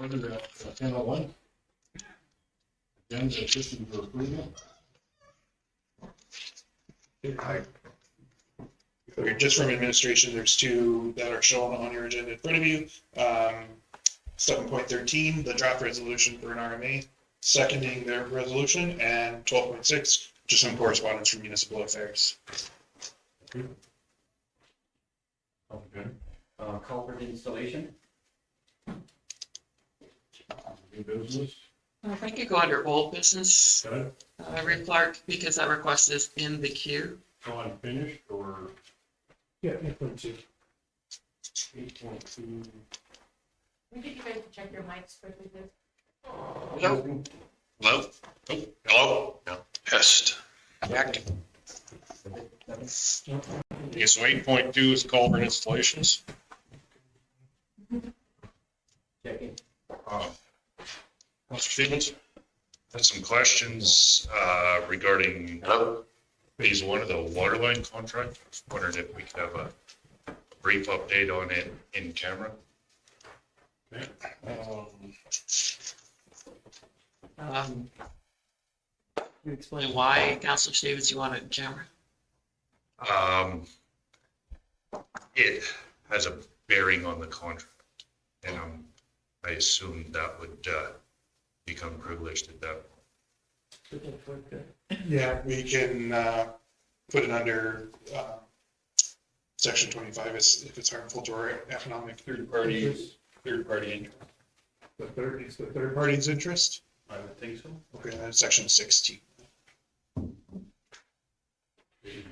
Order at 10:01. Agenda system for approval. Okay, just from administration, there's two that are shown on your agenda in front of you. 7.13, the draft resolution for an RMA, seconding their resolution, and 12.6, just some correspondence from municipal affairs. Okay. Culvert installation. New business. If I could go under old business, Okay. Clark, because that request is in the queue. So unfinished or? Yeah, 8.2. 8.2. We get you guys to check your mics quickly, please. Hello? Hello? Oh, hello? No. Test. Check. Okay, so 8.2 is culvert installations. Checking. Mr. Stevens? Had some questions regarding phase one of the water line contract. I was wondering if we could have a brief update on it in camera. Okay. You explain why, Councilor Stevens, you want it in camera? It has a bearing on the contract, and I assume that would become privileged at that point. Yeah, we can put it under section 25 if it's harmful to our economic Third party interest. it's the third party's interest. I would think so. Okay, that's section 16.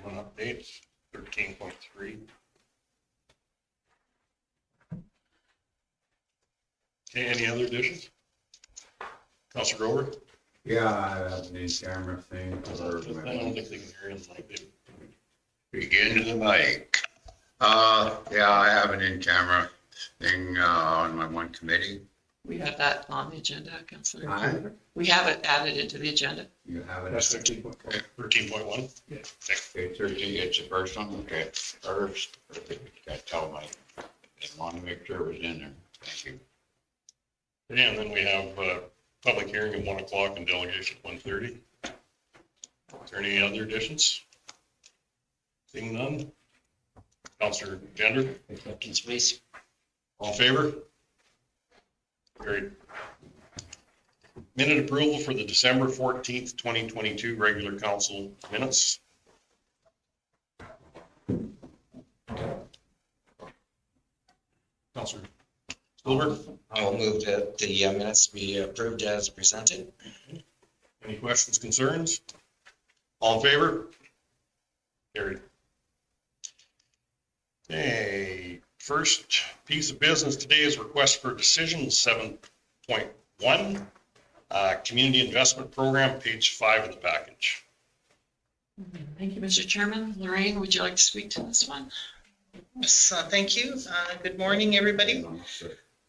One update, 13.3. Okay, any other additions? Councilor Grover? Yeah, I have an in-camera thing. I don't think they can hear him like they. Begin to the mic. Yeah, I have an in-camera thing on my one committee. We have that on the agenda, Councilor. Aye. We have it added into the agenda. You have it? That's 13.4. 13.1. Okay, 13 gets the first one, okay. First, gotta tell my, I want to make sure it was in there. Thank you. And then we have public hearing at 1 o'clock and delegation at 1:30. Is there any other additions? Seeing none. Councilor Gender, Acceptance, please. all in favor? Carried. Minute approval for the December 14th, 2022 regular council minutes. Councilor Silver, I'll move that the minutes be approved as presented. any questions, concerns? All in favor? Carried. Okay, first piece of business today is request for decision 7.1, community investment program, page 5 of the package. Thank you, Mr. Chairman. Lorraine, would you like to speak to this one? Yes, thank you. Good morning, everybody.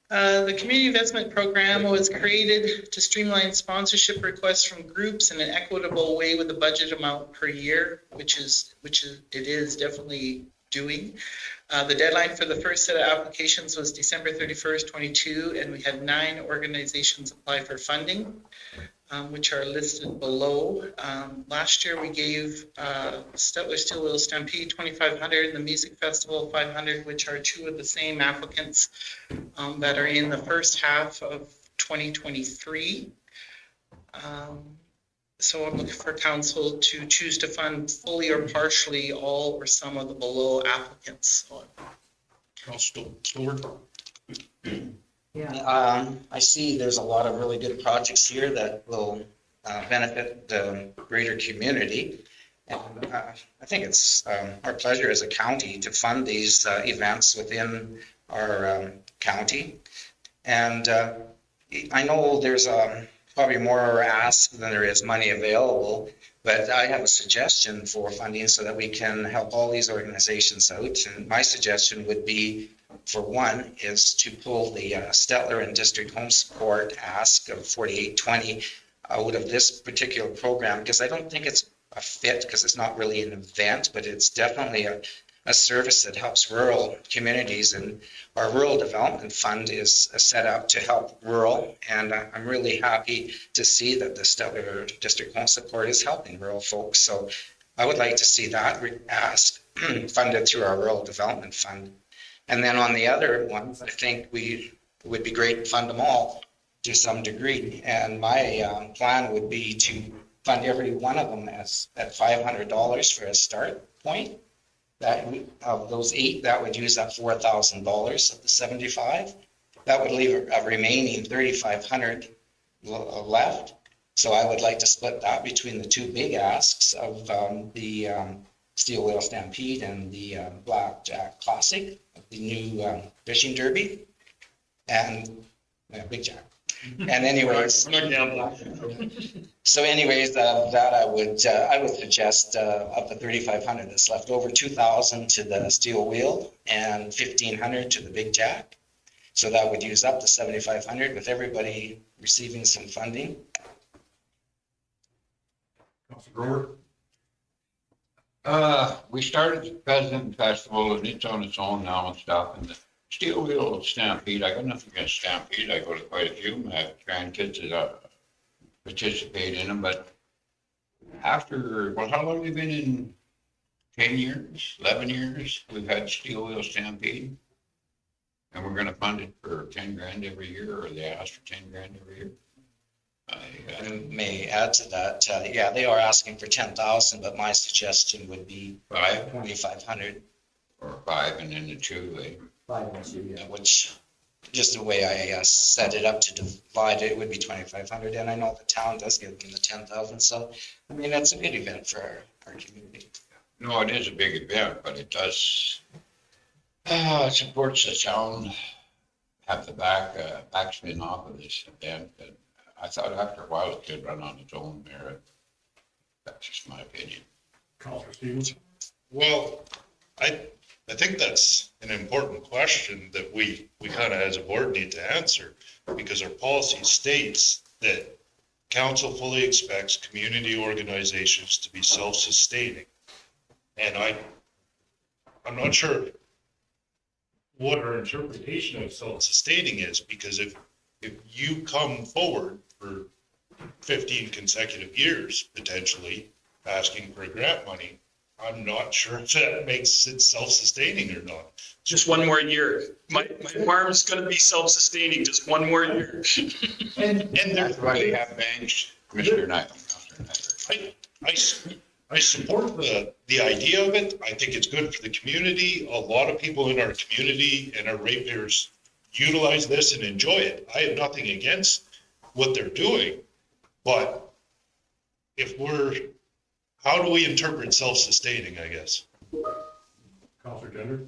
The Community Investment Program was created to streamline sponsorship requests from groups in an equitable way with a budget amount per year, which it is definitely doing. The deadline for the first set of applications was December 31st, 22, and we had 9 organizations apply for funding, which are listed below. Last year we gave Stettler Steel Wheel Stampede $2,500 and the Music Festival $500, which are 2 of the same applicants that are in the first half of 2023. So I'm looking for council to choose to fund fully or partially all or some of the below applicants. Councilor Silver, I see there's a lot of really good projects here that will benefit the greater community. And I think it's our pleasure as a county to fund these events within our county. And I know there's probably more asked than there is money available, but I have a suggestion for funding so that we can help all these organizations out. And my suggestion would be, for one, is to pull the Stettler and District Home Support ask of 4820 out of this particular program, because I don't think it's a fit, because it's not really an event, but it's definitely a service that helps rural communities, and our Rural Development Fund is set up to help rural, and I'm really happy to see that the Stettler District Home Support is helping rural folks. So I would like to see that asked funded through our Rural Development Fund. And then on the other ones, I think it would be great to fund them all to some degree. And my plan would be to fund every one of them at $500 for a start point. That of those 8, that would use up $4,000 of the 75. That would leave a remaining 3,500 left. So I would like to split that between the 2 big asks of the Steel Wheel Stampede and the Blackjack Classic, the new fishing derby, and Big Jack. And anyways, We're not gambling. so anyways, that I would suggest of the 3,500 that's left over, 2,000 to the Steel Wheel and 1,500 to the Big Jack. So that would use up the 7,500 with everybody receiving some funding. Councilor Grover? We started the President Festival and it's on its own now and stuff, and the Steel Wheel Stampede, I got nothing against Stampede, I go to quite a few, I have grandkids that participate in them, but after, well, how long have we been in? 10 years, 11 years, we've had Steel Wheel Stampede. And we're gonna fund it for 10 grand every year, or they ask for 10 grand every year. And may add to that, yeah, they are asking for 10,000, but my suggestion would be 2,500, Or 5, and then the 2, 5 this year, yeah. which, just the way I set it up to divide it, would be 2,500. And I know the town does give them the 10,000. So, I mean, that's a good event for our community. No, it is a big event, but it does, it supports the town, have the backspin off of this event. And I thought after a while it could run on its own merit. That's just my opinion. Councilor Stevens? Well, I think that's an important question that we kind of as a board need to answer, because our policy states that council fully expects community organizations to be self-sustaining. And I'm not sure what our interpretation of self-sustaining is, because if you come forward for 15 consecutive years, potentially asking for grant money, I'm not sure if that makes it self-sustaining or not. Just one more year. My farm's gonna be self-sustaining, just one more year. And That's why they have banks, Commissioner Knight. I support the idea of it. I think it's good for the community. A lot of people in our community and our ratepayers utilize this and enjoy it. I have nothing against what they're doing, but how do we interpret self-sustaining, I guess? Councilor Gender?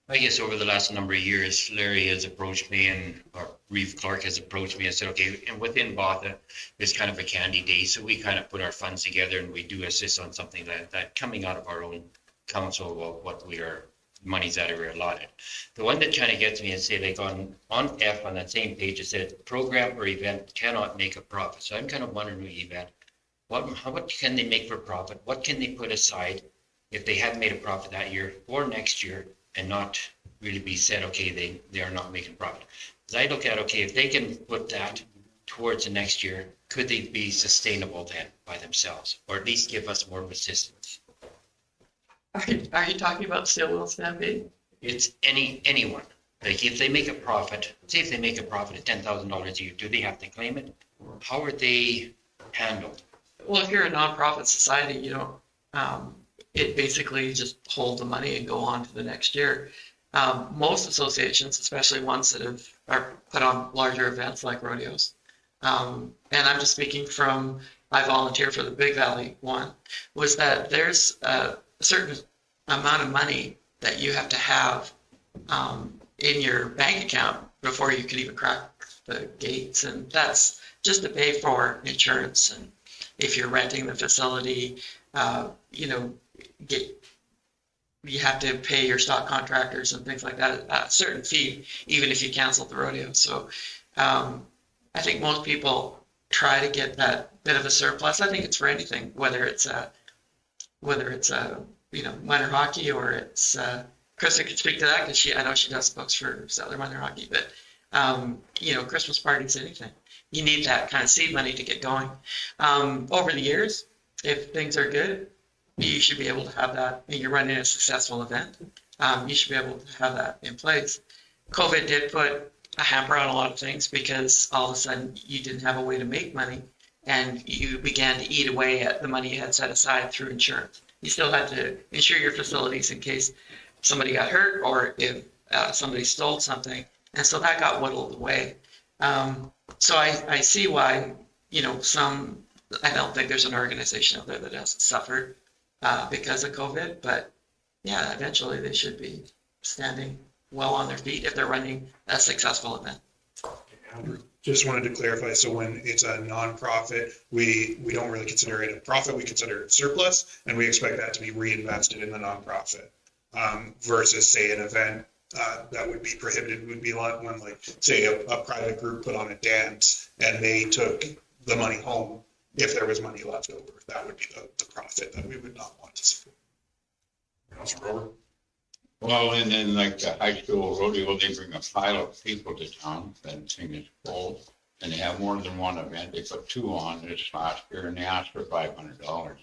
I guess over the last number of years, Larry has approached me or Reeve Clark has approached me and said, okay, and within Botha, it's kind of a candy day. So we kind of put our funds together and we do assist on something that coming out of our own council of what monies that are allotted. The one that kind of gets me is say like on F on that same page, it said program or event cannot make a profit. So I'm kind of wondering with event, what can they make for profit? What can they put aside if they haven't made a profit that year or next year and not really be said, okay, they are not making profit. As I look at, okay, if they can put that towards the next year, could they be sustainable then by themselves, or at least give us more assistance? Are you talking about Steel Wheel Stampede? It's anyone. Like if they make a profit, say if they make a profit of $10,000 a year, do they have to claim it? How are they handled? Well, if you're a nonprofit society, you don't, it basically just hold the money and go on to the next year. Most associations, especially ones that are put on larger events like rodeos. And I'm just speaking from, I volunteer for the Big Valley one, was that there's a certain amount of money that you have to have in your bank account before you can even crack the gates. And that's just to pay for insurance. And if you're renting the facility, you have to pay your stock contractors and things like that, a certain fee, even if you cancel the rodeo. So I think most people try to get that bit of a surplus. I think it's for anything, whether it's a minor hockey, or it's, Krista could speak to that because I know she does books for Stettler minor hockey, but, Christmas parties, anything. You need that kind of seed money to get going. Over the years, if things are good, you should be able to have that. You're running a successful event. You should be able to have that in place. COVID did put a hamper on a lot of things because all of a sudden you didn't have a way to make money, and you began to eat away at the money you had set aside through insurance. You still had to insure your facilities in case somebody got hurt or if somebody stole something. And so that got whittled away. So I see why, I don't think there's an organization out there that hasn't suffered because of COVID, but yeah, eventually they should be standing well on their feet if they're running a successful event. Just wanted to clarify, so when it's a nonprofit, we don't really consider it a profit, we consider it surplus, and we expect that to be reinvested in the nonprofit. Versus say an event that would be prohibited would be like when, like, say a private group put on a dance and they took the money home. If there was money left over, that would be the profit that we would not want to support. Councilor Grover? Well, and then like the high school rodeo, they bring a pile of people to town, that thing is full, and they have more than one event. They put 2 on this last year and they asked for $500.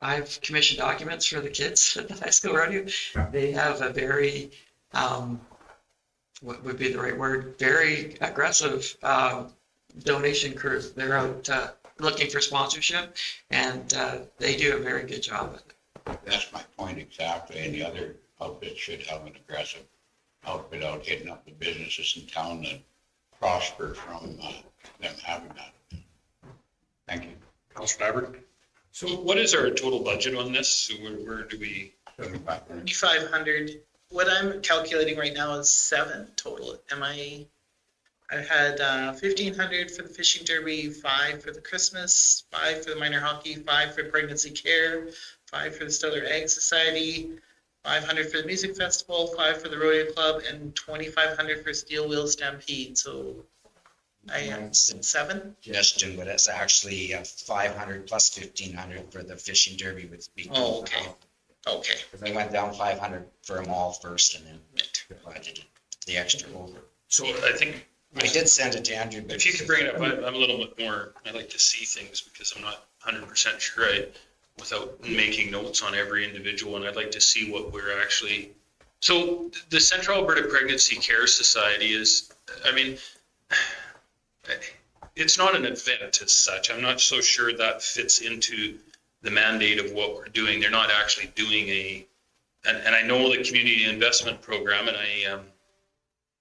I've commissioned documents for the kids at the high school rodeo. They have a very, what would be the right word, very aggressive donation crew. They're out looking for sponsorship, and they do a very good job at it. That's my point exactly. And the other outfit should have an aggressive outfit out hitting up the businesses in town that prosper from them having that. Thank you. Councilor Nyberg? So what is our total budget on this? So where do we? 5,500. What I'm calculating right now is 7 total. I had 1,500 for the fishing derby, 5 for the Christmas, 5 for the minor hockey, 5 for pregnancy care, 5 for the Stettler Ag Society, 500 for the music festival, 5 for the rodeo club, and 2,500 for Steel Wheel Stampede. So I am 7. Suggestion, but it's actually 500 plus 1,500 for the fishing derby with the. Oh, okay. Okay. They went down 500 for them all first and then budgeted the extra over. So I think I did send it to Andrew, but if you could bring it up, I'm a little bit more, I like to see things because I'm not 100% sure without making notes on every individual, and I'd like to see what we're actually. So the Central Alberta Pregnancy Care Society is, it's not an event as such. I'm not so sure that fits into the mandate of what we're doing. They're not actually doing and I know the community investment program, and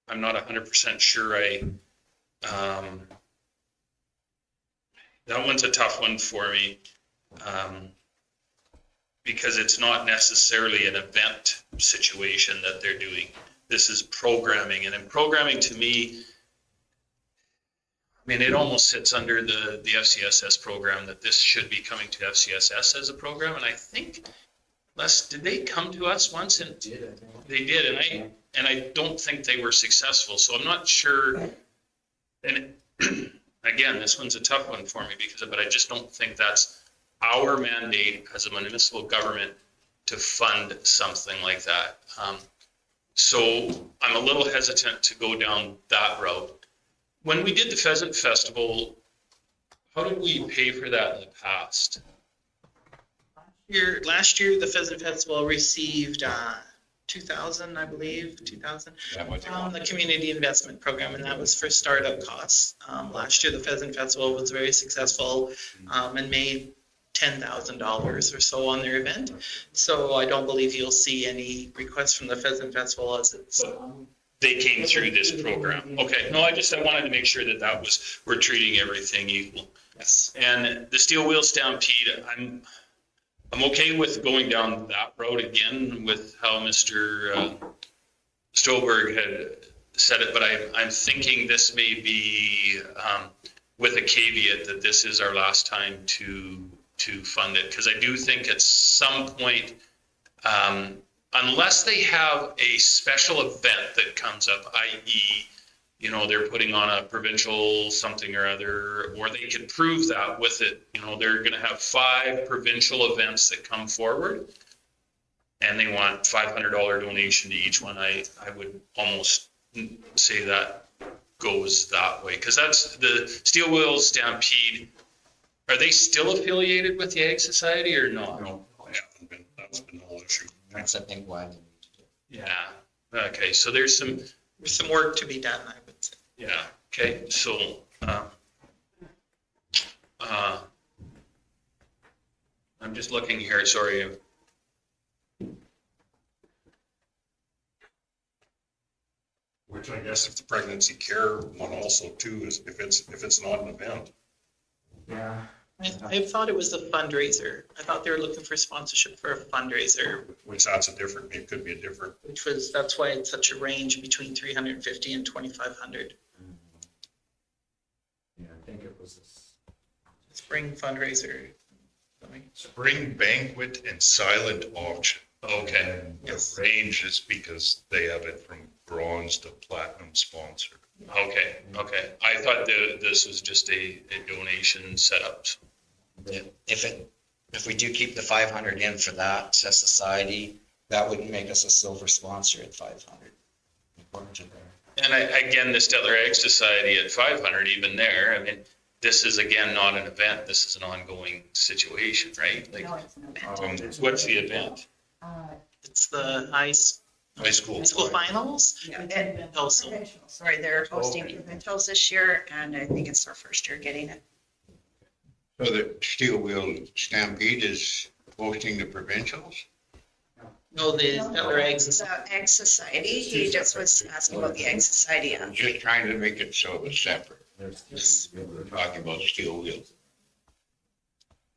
I'm not 100% sure that one's a tough one for me, because it's not necessarily an event situation that they're doing. This is programming, and in programming, to me, it almost sits under the FCSS program, that this should be coming to FCSS as a program. And I think, Les, did they come to us once? And they did, and I don't think they were successful. So I'm not sure. And again, this one's a tough one for me but I just don't think that's our mandate as a municipal government to fund something like that. So I'm a little hesitant to go down that route. When we did the Pheasant Festival, how did we pay for that in the past? Last year, the Pheasant Festival received 2,000, I believe, 2,000 from the Community Investment Program, and that was for startup costs. Last year, the Pheasant Festival was very successful and made $10,000 or so on their event. So I don't believe you'll see any requests from the Pheasant Festival as it's. They came through this program. Okay, no, I wanted to make sure that we're treating everything equal. Yes. And the Steel Wheel Stampede, I'm okay with going down that road again with how Mr. Stolberg had said it, but I'm thinking this may be with a caveat that this is our last time to fund it, because I do think at some point, unless they have a special event that comes up, i.e. you know, they're putting on a provincial something or other, or they could prove that with it, you know, they're gonna have 5 provincial events that come forward. And they want $500 donation to each one. I would almost say that goes that way, because that's the Steel Wheels Stampede. Are they still affiliated with the Ag Society or not? No, that's been the whole issue. That's, I think, why they need to do it. Yeah, okay, so there's some, work to be done, I would say. yeah, okay, so, I'm just looking here, sorry. Which I guess if the pregnancy care one also too is if it's not an event. Yeah. I thought it was a fundraiser. I thought they were looking for sponsorship for a fundraiser, Which that's a different, it could be a different. that's why it's such a range between 350 and 2,500. Yeah, I think it was Spring fundraiser. Spring banquet and silent auction. Okay, And the range is because they have it from bronze to platinum sponsor. okay. I thought this was just a donation setup. If we do keep the 500 in for that society, that would make us a silver sponsor at 500. According to their. And again, the Stettler Ag Society at 500, even there, I mean, this is again not an event, this is an ongoing situation, right? Like, No, it's an event. what's the event? It's the high School. school finals. Yeah, And- Also, provincials. Sorry, they're hosting provincials this year, and I think it's their first year getting it. So the Steel Wheel Stampede is hosting the provincials? no, the other eggs. The Ag Society, he just was asking about the Ag Society. I'm just trying to make it so it was separate. We're talking about Steel Wheel.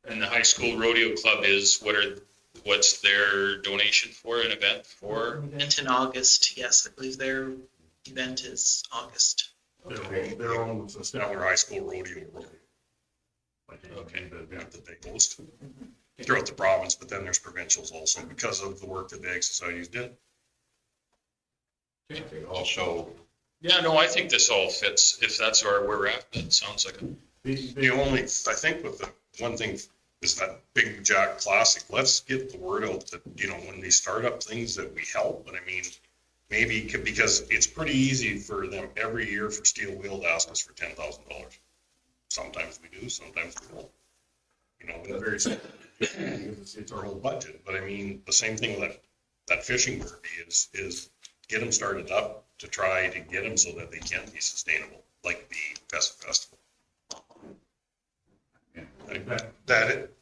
And the high school rodeo club is, what's their donation for an event for? Event in August, yes, I believe their event is August. Their own Stettler High School rodeo. Okay. The event that they host throughout the province, but then there's provincials also because of the work that the Ag Societies did. Also, Yeah, no, I think this all fits, if that's where we're at, it sounds like a. The only, I think with the one thing is that Big Jack Classic, let's get the word out that, you know, when they start up things that we help, but I mean, maybe because it's pretty easy for them every year for Steel Wheel to ask us for $10,000. Sometimes we do, sometimes we don't. You know, in the very same, it's our whole budget, but I mean, the same thing with that fishing derby is get them started up to try to get them so that they can be sustainable, like the festival.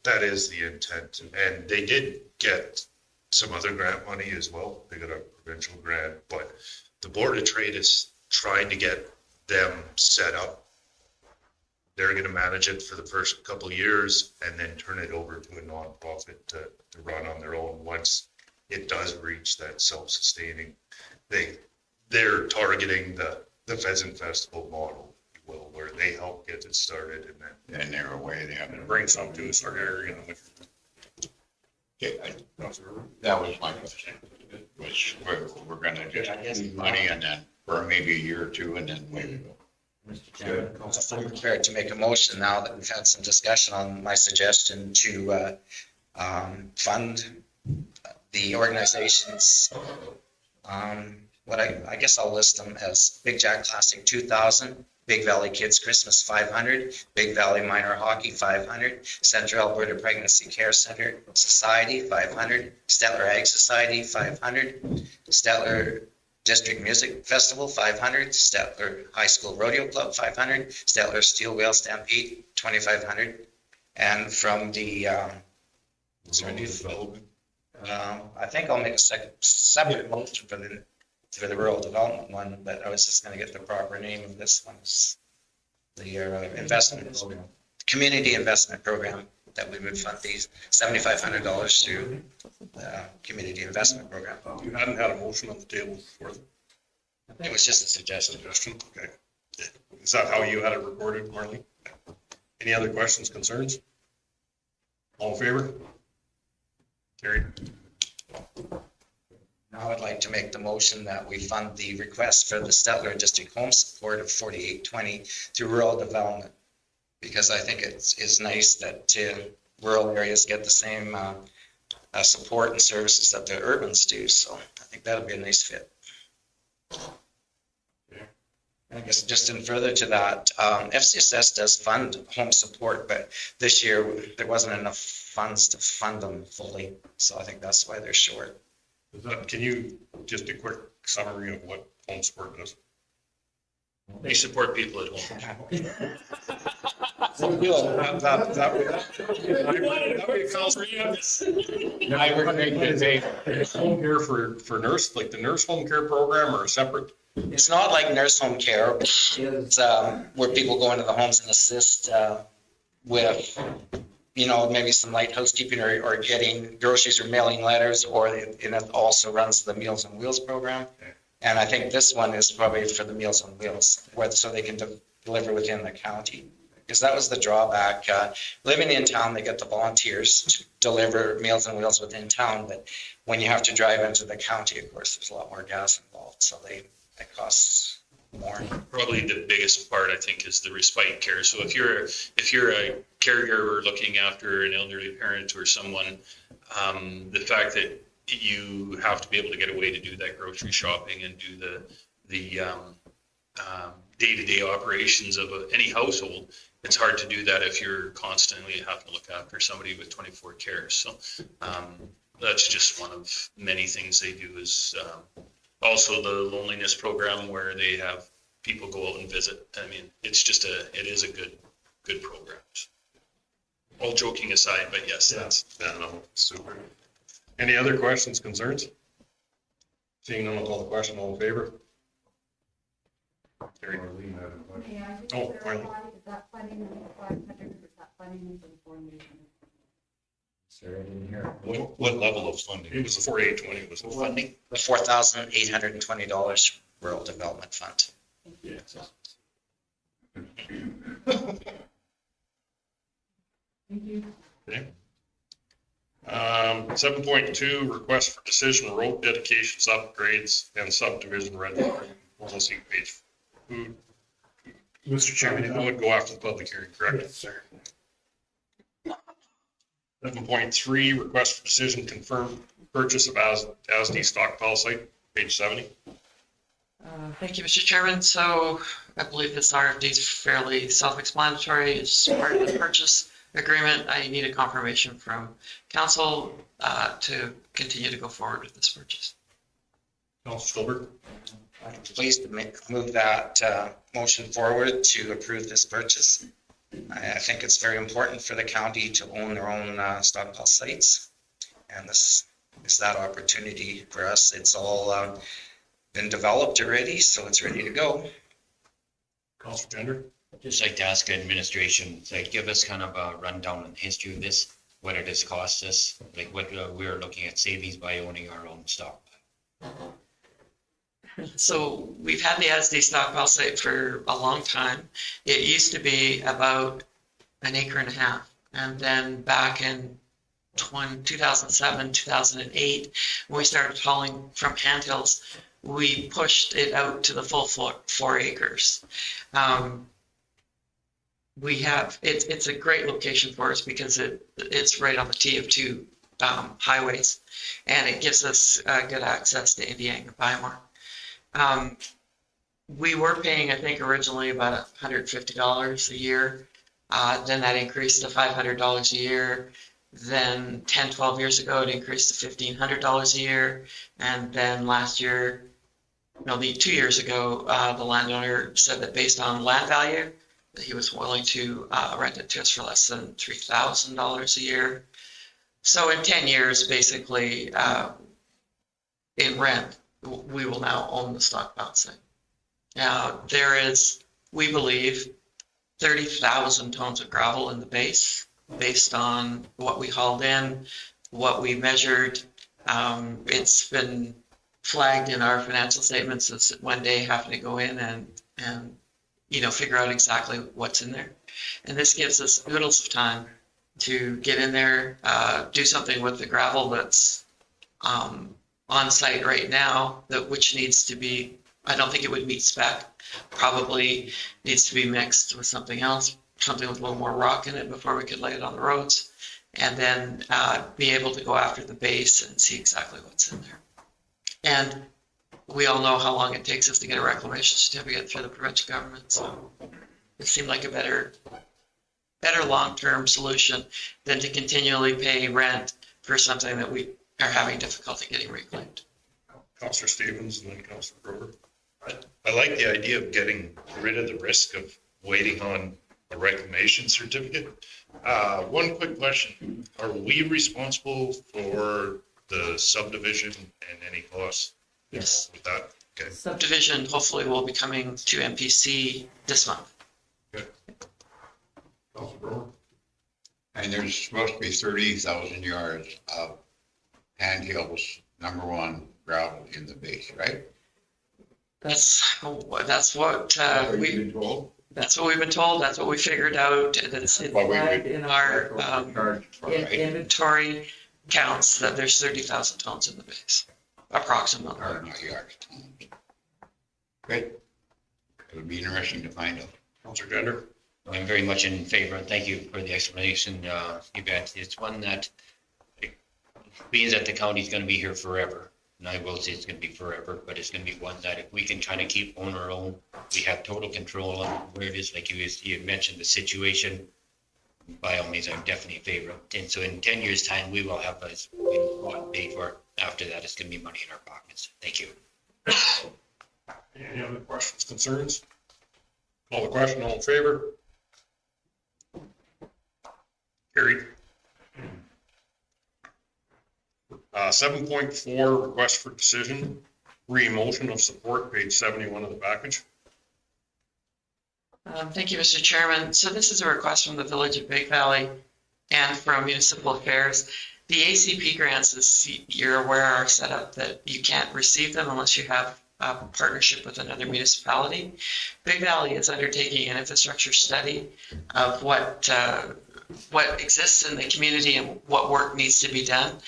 That is the intent, and they did get some other grant money as well. They got a provincial grant, but the Board of Trade is trying to get them set up. They're gonna manage it for the first couple of years and then turn it over to a nonprofit to run on their own once it does reach that self-sustaining. They're targeting the Pheasant Festival model, if you will, where they help get it started and then and they're away, they have And to bring some to us, our area. Okay, that was my question. Was we're gonna just need money and then for maybe a year or two and then maybe go. Mr. Chairman. I'm prepared to make a motion now that we've had some discussion on my suggestion to fund the organizations. What I guess I'll list them as Big Jack Classic 2,000, Big Valley Kids Christmas 500, Big Valley Minor Hockey 500, Central Alberta Pregnancy Care Center Society 500, Stettler Ag Society 500, Stettler District Music Festival 500, Stettler High School Rodeo Club 500, Stettler Steel Wheel Stampede 2,500, and from the development. I think I'll make a separate motion for the rural development one, but I was just gonna get the proper name of this one. It's the investment, community investment program that we would fund these $7,500 through the community investment program. You hadn't had a motion on the table before the It was just a suggestion. suggestion, okay. Is that how you had it recorded, Marlene? Any other questions, concerns? All in favor? Carried. I would like to make the motion that we fund the request for the Stettler District Home Support of 4820 through rural development. Because I think it is nice that rural areas get the same support and services that the urbans do. So I think that'll be a nice fit. I guess just in further to that, FCSS does fund home support, but this year there wasn't enough funds to fund them fully. So I think that's why they're short. Can you, just a quick summary of what home support does? They support people at home. I would think that they, Home care for nurse, like the nurse home care program or a separate? It's not like nurse home care. It's where people go into the homes and assist with, maybe some light housekeeping or getting groceries or mailing letters, and it also runs the Meals on Wheels program. And I think this one is probably for the Meals on Wheels, so they can deliver within the county. Because that was the drawback. Living in town, they get the volunteers to deliver Meals on Wheels within town, but when you have to drive into the county, of course, there's a lot more gas involved, so that costs more. Probably the biggest part, I think, is the respite care. So if you're a caregiver looking after an elderly parent or someone, the fact that you have to be able to get away to do that grocery shopping and do the day-to-day operations of any household, it's hard to do that if you're constantly having to look after somebody with 24 care. So that's just one of many things they do. Is also the loneliness program where they have people go out and visit. I mean, it is a good program. All joking aside, but yes, Super. Any other questions, concerns? Seeing none, I'll call the question. All in favor? Carried. Okay, I just Oh, clarify, Marlene. is that funding in the 500 or is that funding in for me? Sorry, I didn't hear. What level of funding? It was the 4820 was the funding. The $4,820 Rural Development Fund. Yeah. Thank you. Okay. 7.2, request for decision, road dedications, upgrades, and subdivision rental. We'll see page. Who Mr. Chairman. would go after the public hearing, correct? Yes, sir. 7.3, request for decision, confirm purchase of ASD stockpile site, page 70. Thank you, Mr. Chairman. So I believe this RFD is fairly self-explanatory. As part of the purchase agreement, I need a confirmation from council to continue to go forward with this purchase. Councilor Stolberg. I'm pleased to move that motion forward to approve this purchase. I think it's very important for the county to own their own stockpile sites. And this is that opportunity for us. It's all been developed already, so it's ready to go. Councilor Gender. I'd just like to ask administration, like, give us kind of a rundown on the history of this, what it has cost us, like what we're looking at savings by owning our own stock. So we've had the ASD stockpile site for a long time. It used to be about an acre and a half. And then back in 2007, 2008, when we started hauling from handhills, we pushed it out to the full 4 acres. It's a great location for us because it's right on the T of 2 highways, and it gives us good access to Indiana and Bymore. We were paying, I think, originally about $150 a year. Then that increased to $500 a year. Then 10, 12 years ago, it increased to $1,500 a year. And then last year, 2 years ago, the landowner said that based on land value, that he was willing to rent it to us for less than $3,000 a year. So in 10 years, basically, in rent, we will now own the stockpile site. Now, there is, we believe, 30,000 tons of gravel in the base, based on what we hauled in, what we measured. It's been flagged in our financial statements as one day having to go in and figure out exactly what's in there. And this gives us oodles of time to get in there, do something with the gravel that's on site right now that which needs to be, I don't think it would meet spec. Probably needs to be mixed with something else, something with a little more rock in it before we could lay it on the roads. And then be able to go after the base and see exactly what's in there. And we all know how long it takes us to get a reclamation certificate through the provincial government. So it seemed like a better long-term solution than to continually pay rent for something that we are having difficulty getting reclaimed. Councillor Stevens and then Councillor Grover. I like the idea of getting rid of the risk of waiting on a reclamation certificate. One quick question. Are we responsible for the subdivision and any costs Yes. with that? Okay. Subdivision hopefully will be coming to MPC this month. Councillor Grover. And there's supposed to be 30,000 yards of handhills, #1 gravel in the base, right? That's what That's what you've been told? that's what we've been told. That's what we figured out. It's Well, we- flagged in our Charged for, right? inventory counts that there's 30,000 tons in the base, approximately. Or not yards, tons. Good. It would be interesting to find out. Councillor Gender. I'm very much in favor, and thank you for the explanation, Yvette. It's one that, being that the county's gonna be here forever, and I will say it's gonna be forever, but it's gonna be one that if we can kind of keep on our own, we have total control on where it is, like you mentioned the situation. By all means, I'm definitely in favor. And so in 10 years' time, we will have us paid for. After that, it's gonna be money in our pockets. Thank you. Any other questions, concerns? Call the question, all in favor? Carried. 7.4, request for decision, re-motion of support, page 71 of the package. Thank you, Mr. Chairman. So this is a request from the Village of Big Valley and from Municipal Affairs. The ACP grants, as you're aware, are set up that you can't receive them unless you have a partnership with another municipality. Big Valley is undertaking an infrastructure study of what exists in the community and what work needs to be done.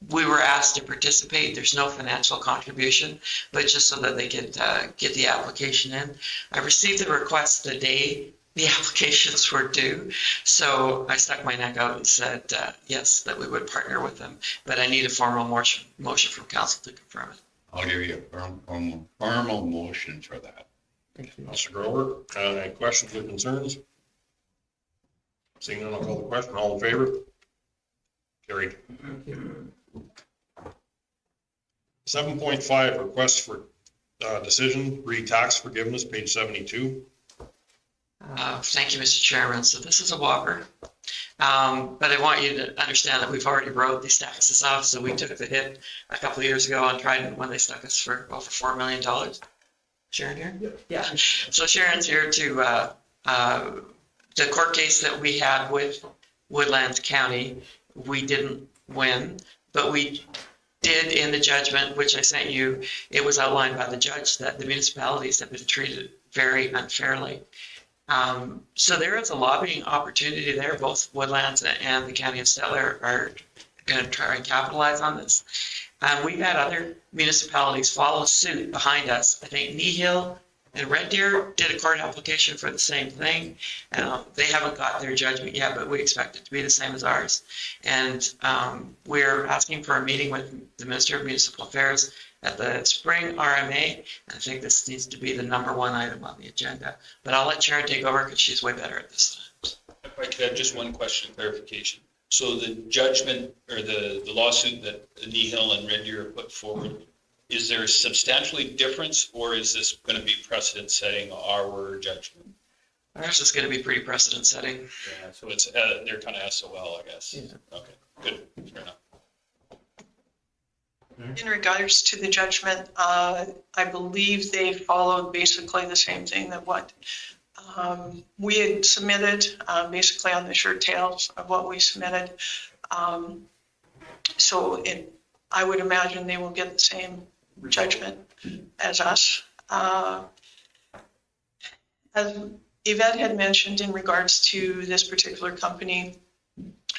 We were asked to participate. There's no financial contribution, but just so that they could get the application in. I received the request the day the applications were due, so I stuck my neck out and said yes, that we would partner with them, but I need a formal motion from council to confirm it. I'll give you a formal motion for that. Councillor Grover, any questions or concerns? Seeing none, I'll call the question, all in favor? Carried. 7.5, request for decision, re-tax forgiveness, page 72. Thank you, Mr. Chairman. So this is a whopper. But I want you to understand that we've already wrote these taxes off. So we took the hit a couple of years ago on Trident when they stuck us for over $4 million. Sharon here? Yeah. So Sharon's here to, the court case that we had with Woodlands County, we didn't win, but we did in the judgment, which I sent you, it was outlined by the judge that the municipalities have been treated very unfairly. So there is a lobbying opportunity there. Both Woodlands and the County of Stettler are going to try and capitalize on this. We've had other municipalities follow suit behind us. I think Nehill and Red Deer did a court application for the same thing. They haven't got their judgment yet, but we expect it to be the same as ours. And we're asking for a meeting with the Minister of Municipal Affairs at the spring RMA. I think this needs to be the #1 item on the agenda. But I'll let Sharon take over because she's way better at this. If I could have just one question, clarification. So the judgment or the lawsuit that Nehill and Red Deer put forward, is there substantially difference or is this going to be precedent setting our judgment? Ours is going to be pretty precedent setting. Yeah, so it's, they're kind of SOL, I guess. Yeah. Okay, good, fair enough. In regards to the judgment, I believe they followed basically the same thing that what we had submitted, basically on the short tails of what we submitted. So I would imagine they will get the same judgment as us. As Yvette had mentioned in regards to this particular company,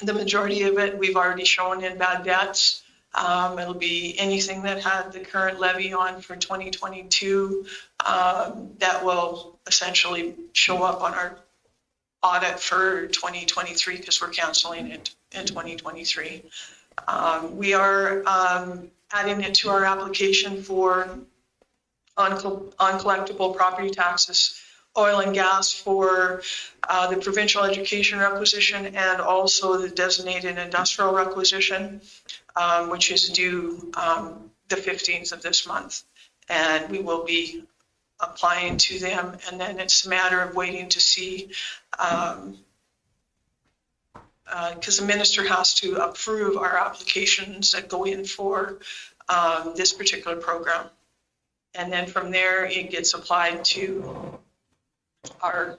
the majority of it we've already shown in bad debts. It'll be anything that had the current levy on for 2022 that will essentially show up on our audit for 2023 because we're canceling it in 2023. We are adding it to our application for uncollectible property taxes, oil and gas for the provincial education requisition and also the designated industrial requisition, which is due the 15th of this month. And we will be applying to them, and then it's a matter of waiting to see, because the minister has to approve our applications that go in for this particular program. And then from there, it gets applied to our,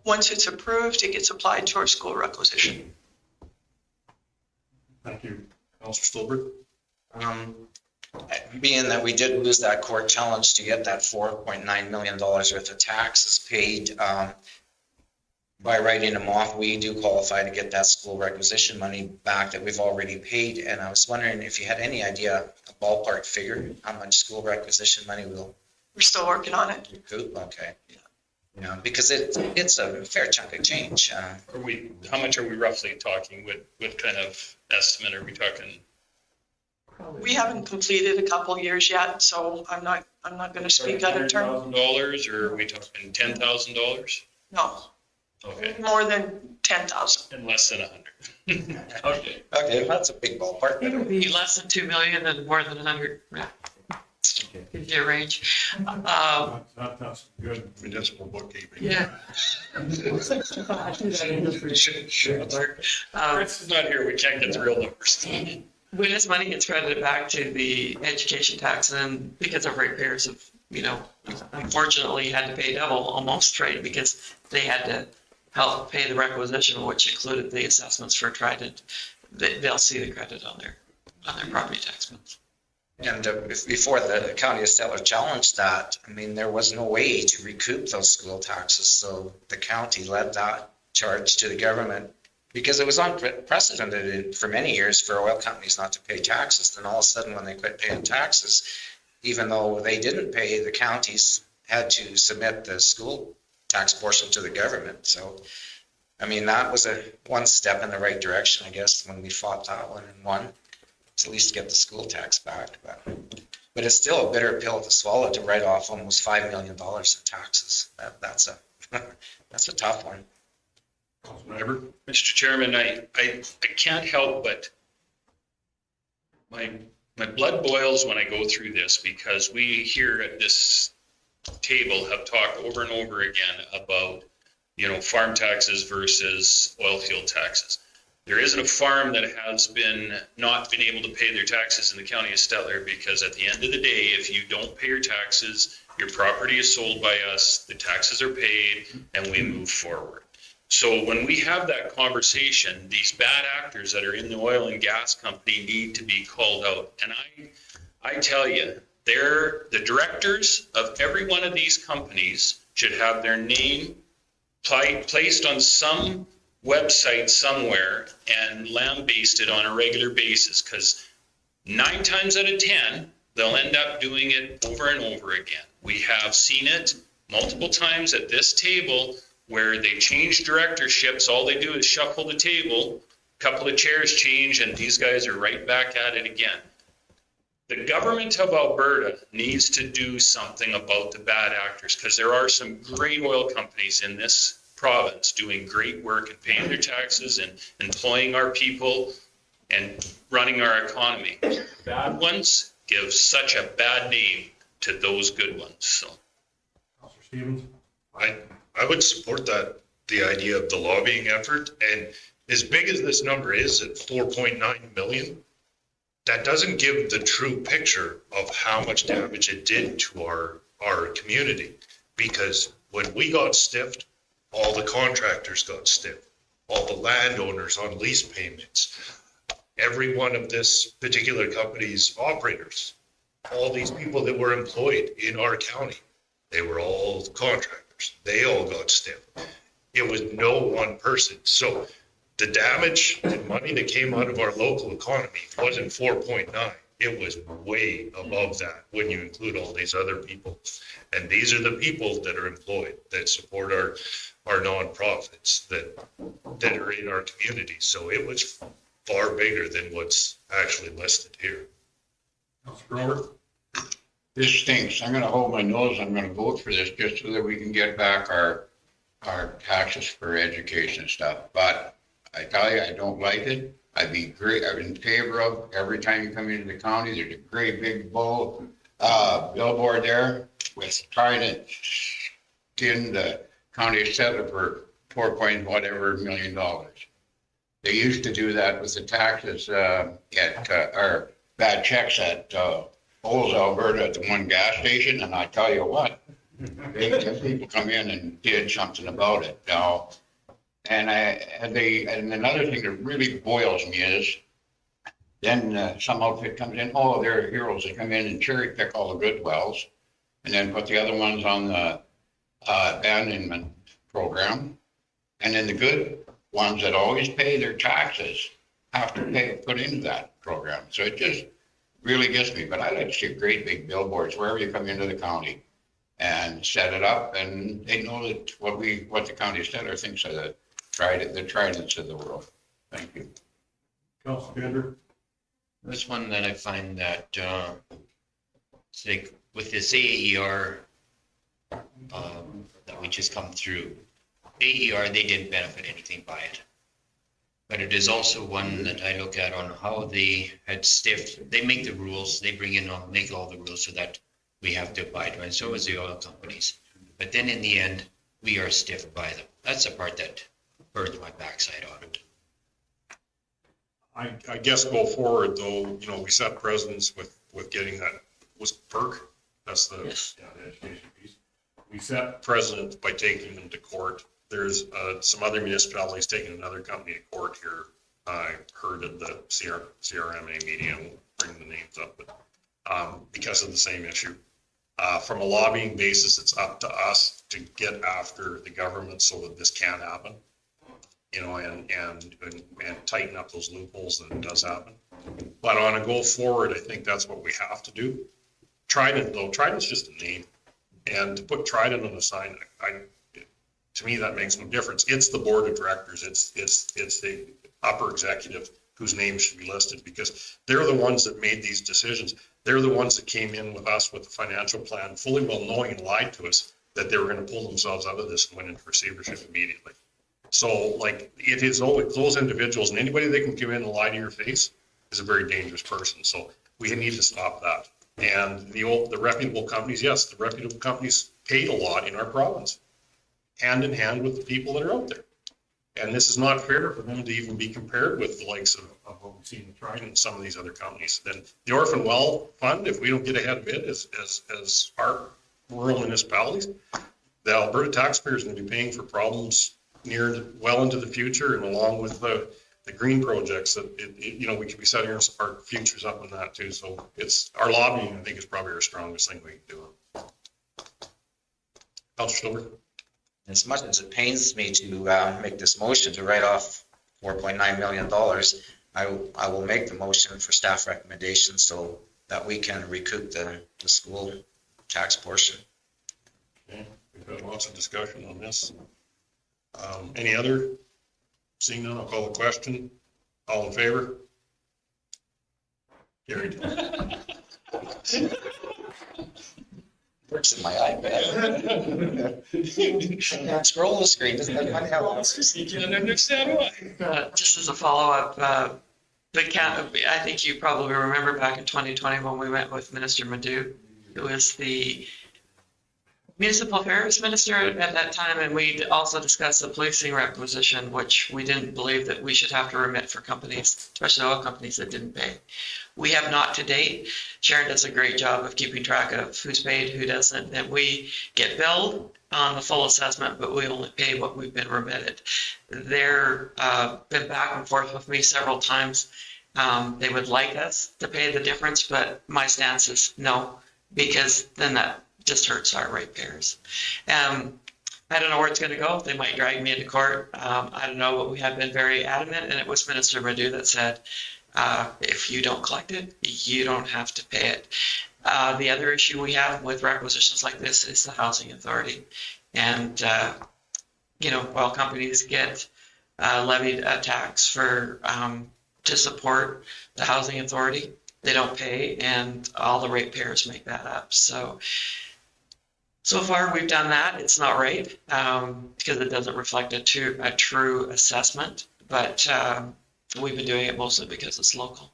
once it's approved, it gets applied to our school requisition. Thank you. Councillor Stolberg? Being that we did lose that court challenge to get that $4.9 million worth of taxes paid, by writing them off, we do qualify to get that school requisition money back that we've already paid. And I was wondering if you had any idea, a ballpark figure, how much school requisition money we'll We're still working on it. recoup? Okay. Yeah, because it's a fair chunk of change. How much are we roughly talking? What kind of estimate are we talking? We haven't completed a couple years yet, so I'm not going to speak out of turn. $100,000 or are we talking $10,000? No, Okay, more than 10,000. and less than 100. Okay. Okay, that's a big ballpark. It'll be less than 2 million and more than 100. Yeah. Gives you a range. That's good municipal bookkeeping. Yeah. Chris is not here, we can't get the real numbers. When this money gets credited back to the education tax, and because our ratepayers have, unfortunately had to pay double almost, right? Because they had to help pay the requisition, which included the assessments for Trident. They'll see the credit on their property tax bills. And before the county of Stettler challenged that, there was no way to recoup those school taxes. So the county led that charge to the government because it was unprecedented for many years for oil companies not to pay taxes. Then all of a sudden, when they quit paying taxes, even though they didn't pay, the counties had to submit the school tax portion to the government. So, that was one step in the right direction, I guess, when we fought that one and won. To at least get the school tax back, but it's still a bitter pill to swallow to write off almost $5 million in taxes. That's a tough one. Mr. Chairman, I can't help but my blood boils when I go through this because we here at this table have talked over and over again about, farm taxes versus oil field taxes. There isn't a farm that has not been able to pay their taxes in the county of Stettler because at the end of the day, if you don't pay your taxes, your property is sold by us, the taxes are paid, and we move forward. So when we have that conversation, these bad actors that are in the oil and gas company need to be called out. And I tell you, the directors of every one of these companies should have their name placed on some website somewhere and lambasted on a regular basis, because 9 times out of 10 they'll end up doing it over and over again. We have seen it multiple times at this table where they change directorships. All they do is shuffle the table, a couple of chairs change, and these guys are right back at it again. The government of Alberta needs to do something about the bad actors, because there are some great oil companies in this province doing great work and paying their taxes and employing our people and running our economy. Bad ones give such a bad name to those good ones. So, Councillor Stevens? I would support that, the idea of the lobbying effort. And as big as this number is at 4.9 million, that doesn't give the true picture of how much damage it did to our community. Because when we got stiffed, all the contractors got stiffed, all the landowners on lease payments, every one of this particular company's operators, all these people that were employed in our county, they were all contractors. They all got stiffed. It was no one person. So the damage and money that came out of our local economy wasn't 4.9. It was way above that when you include all these other people. And these are the people that are employed, that support our nonprofits, that are in our community. So it was far bigger than what's actually listed here. Councilor Grover? This stinks. I'm gonna hold my nose. I'm gonna vote for this just so that we can get back our taxes for education stuff. But I tell you, I don't like it. I'm in favor of, every time you come into the county, there's a great big billboard there with trying to in the county of Stettler for 4 whatever million dollars. They used to do that with the taxes or bad checks at Olds, Alberta at the one gas station, and I tell you what, people come in and did something about it now. And another thing that really boils me is, then some outfit comes in, oh, they're heroes. They come in and cherry pick all the good wells, and then put the other ones on the abandonment program. And then the good ones that always pay their taxes have to put into that program. So it just really gets me. But I like to see great big billboards wherever you come into the county and set it up, and they know that what the county of Stettler thinks of the tridents of the world. Thank you. Councilor Bender? This one that I find that, it's like with this AER, that we just come through, AER, they didn't benefit anything by it. But it is also one that I look at on how they had they make the rules, they make all the rules so that we have to abide by, and so is the oil companies. But then in the end, we are stiffed by them. That's the part that burns my backside on it. I guess go forward though, we set precedents with getting that, was PERC, that's the, Yes. yeah, the education piece. We set precedent by taking them to court. There's some other municipalities taking another company to court here. I heard at the CRMA meeting, I won't bring the names up, but because of the same issue. From a lobbying basis, it's up to us to get after the government so that this can't happen. And tighten up those loopholes that it does happen. But on a go forward, I think that's what we have to do. Trident though, Trident's just a name. And to put Trident on a sign, to me, that makes no difference. It's the board of directors. It's the upper executive whose name should be listed, because they're the ones that made these decisions. They're the ones that came in with us with the financial plan, fully well knowing and lied to us that they were going to pull themselves out of this and went into receivership immediately. So it is always those individuals, and anybody that can come in and lie to your face is a very dangerous person. So we need to stop that. And the reputable companies, yes, the reputable companies paid a lot in our province, hand in hand with the people that are out there. And this is not fair for them to even be compared with the likes of what we've seen in Trident and some of these other companies. Then the Orphan Well Fund, if we don't get ahead of it as our rural municipalities, the Alberta taxpayers are going to be paying for problems well into the future, and along with the green projects that we could be setting our futures up on that too. So it's our lobbying, I think, is probably our strongest thing we can do. Councilor Stover? As much as it pains me to make this motion to write off $4.9 million, I will make the motion for staff recommendations so that we can recoup the school tax portion. Okay, we've had lots of discussion on this. Any other? Seeing none, I'll call the question. All in favor? Carried. Works in my iPad. Can't scroll the screen, doesn't have my help. You can understand why. Just as a follow-up, I think you probably remember back in 2020 when we went with Minister Madhu, who was the municipal affairs minister at that time, and we also discussed the policing requisition, which we didn't believe that we should have to remit for companies, especially oil companies that didn't pay. We have not to date. Sharon does a great job of keeping track of who's paid, who doesn't, and we get billed on the full assessment, but we only pay what we've been remitted. They're been back and forth with me several times. They would like us to pay the difference, but my stance is no, because then that just hurts our ratepayers. I I don't know where it's going to go. They might drag me into court. I don't know, but we have been very adamant, and it was Minister Madhu that said, if you don't collect it, you don't have to pay it. The other issue we have with requisitions like this is the housing authority. And, while companies get levied a tax for to support the housing authority, they don't pay, and all the ratepayers make that up. So far we've done that. It's not right because it doesn't reflect a true assessment, but we've been doing it mostly because it's local.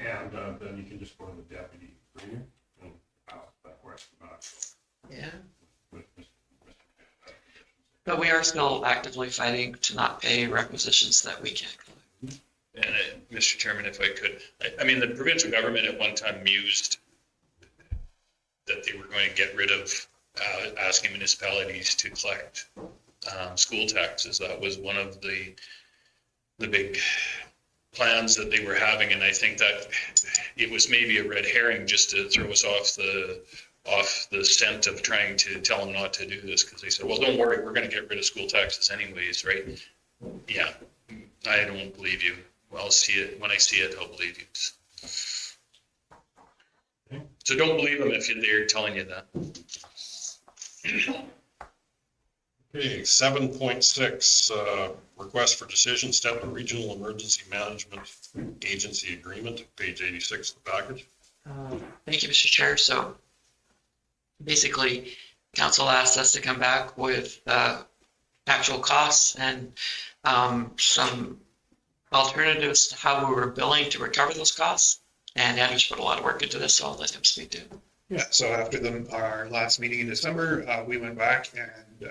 And then you can just go to the deputy premier and ask that question back. Yeah. But we are still actively fighting to not pay requisitions that we can't collect. And Mr. Chairman, if I could, I mean, the provincial government at one time mused that they were going to get rid of asking municipalities to collect school taxes. That was one of the big plans that they were having, and I think that it was maybe a red herring just to throw us off the scent of trying to tell them not to do this, because they said, well, don't worry, we're going to get rid of school taxes anyways, right? Yeah, I don't believe you. Well, I'll see it. When I see it, I'll believe you. So don't believe them if they're telling you that. Okay, 7.6, request for decision, Stettler Regional Emergency Management Agency Agreement, page 86 of the package. Thank you, Mr. Chair. So basically, council asked us to come back with actual costs and some alternatives to how we were billing to recover those costs. And Andrew's put a lot of work into this, so I'll let him speak to it. Yeah, so after our last meeting in December, we went back and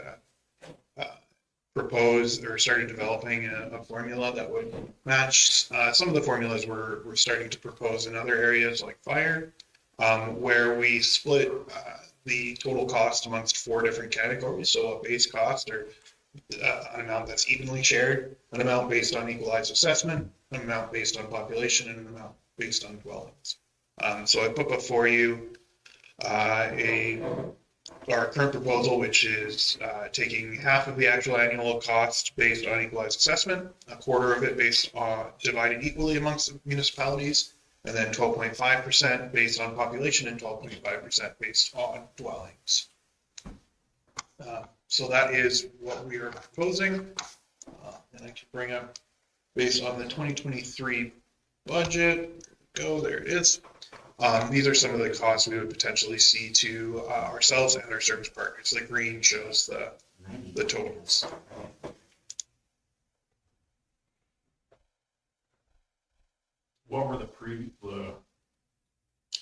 proposed or started developing a formula that would match some of the formulas we're starting to propose in other areas like fire, where we split the total cost amongst 4 different categories. So a base cost, or an amount that's evenly shared, an amount based on equalized assessment, an amount based on population, and an amount based on dwellings. So I put before you our current proposal, which is taking half of the actual annual cost based on equalized assessment, a quarter of it based on divided equally amongst the municipalities, and then 12.5% based on population and 12.5% based on dwellings. So that is what we are proposing. And I can bring up, based on the 2023 budget, there it is. These are some of the costs we would potentially see to ourselves and our service partners. The green shows the totals. What were the previous?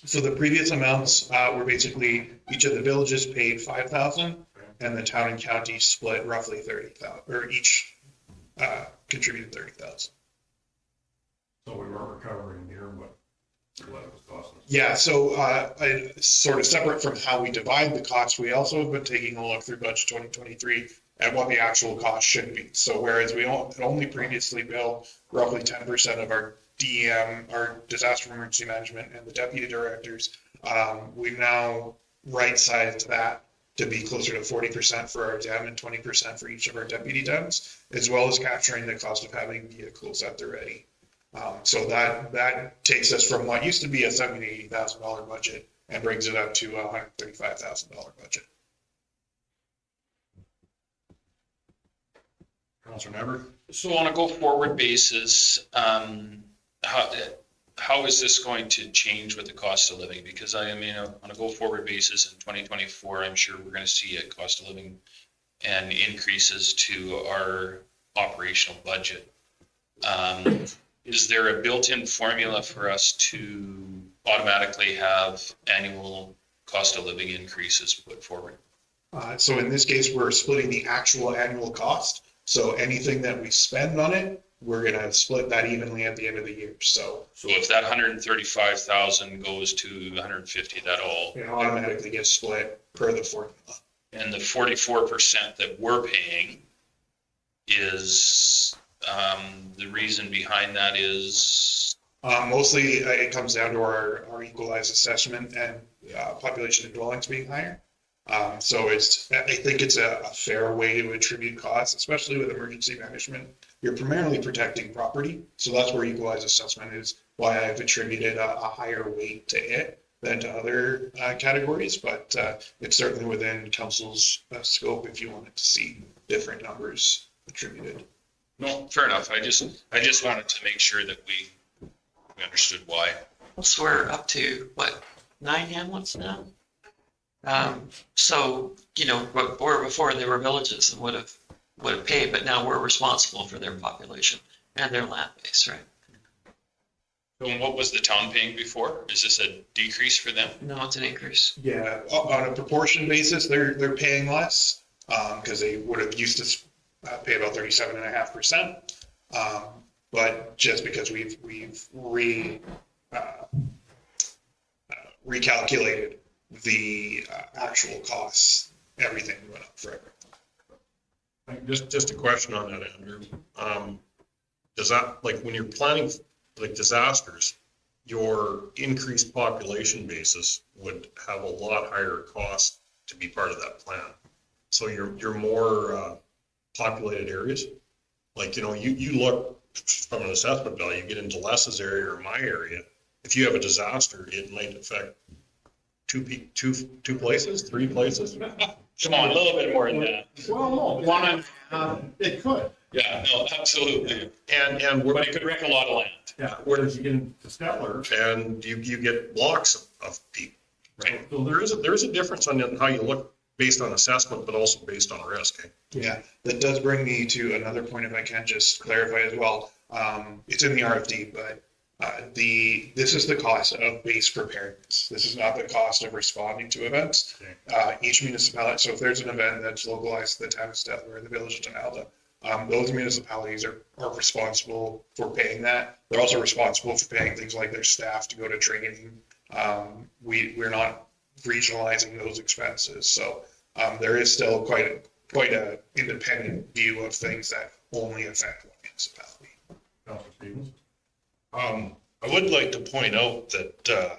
So the previous amounts were basically each of the villages paid 5,000, and the town and county split roughly 30,000, or each contributed 30,000. So we weren't recovering near what it was costing us. Yeah, so sort of separate from how we divide the cost, we also have been taking a look through budget 2023 at what the actual cost should be. So whereas we only previously billed roughly 10% of our DEM, our disaster emergency management, and the deputy directors, we've now right-sized that to be closer to 40% for our DEM and 20% for each of our deputy DEMs, as well as capturing the cost of having vehicles at the ready. So that takes us from what used to be a $70,000 to $80,000 budget and brings it up to a $135,000 budget. Councilor Never? So on a go-forward basis, how is this going to change with the cost of living? Because I mean, on a go-forward basis in 2024, I'm sure we're going to see a cost of living and increases to our operational budget. Is there a built-in formula for us to automatically have annual cost of living increases put forward? So in this case, we're splitting the actual annual cost. So anything that we spend on it, we're going to split that evenly at the end of the year. So if that 135,000 goes to 150, that all it automatically gets split per the formula. And the 44% that we're paying is the reason behind that is Mostly it comes down to our equalized assessment and population of dwellings being higher. So I think it's a fair way to attribute costs, especially with emergency management. You're primarily protecting property, so that's where equalized assessment is, why I've attributed a higher weight to it than to other categories, but it's certainly within council's scope if you wanted to see different numbers attributed. No, fair enough. I just wanted to make sure that we understood why. So we're up to, what, 9 hamlets now? So, where before they were villages and would have paid, but now we're responsible for their population and their land base, right? So what was the town paying before? Is this a decrease for them? No, it's an increase. Yeah, on a proportion basis, they're paying less, because they would have used to pay about 37.5%. But just because we've recalculated the actual costs, everything went up for everything. Just a question on that, Andrew. Does that, like, when you're planning like disasters, your increased population basis would have a lot higher cost to be part of that plan? So you're more populated areas, like, you look from an assessment value, you get into Les's area or my area. If you have a disaster, it might affect two places, 3 places. Come on, a little bit more than that. Well, no, it could. Yeah, no, absolutely. And But it could wreck a lot of land. yeah, whereas you get into Stettler and you get blocks of people. Right. So there is a difference on how you look based on assessment, but also based on risk. Yeah, that does bring me to another point, if I can just clarify as well. It's in the RFD, but this is the cost of base preparedness. This is not the cost of responding to events. Each municipality, so if there's an event that's localized to the town of Stettler or the village of Tonalda, those municipalities are responsible for paying that. They're also responsible for paying things like their staff to go to training. We're not regionalizing those expenses. So there is still quite a independent view of things that only affect one municipality. Councilor Stevens? I would like to point out that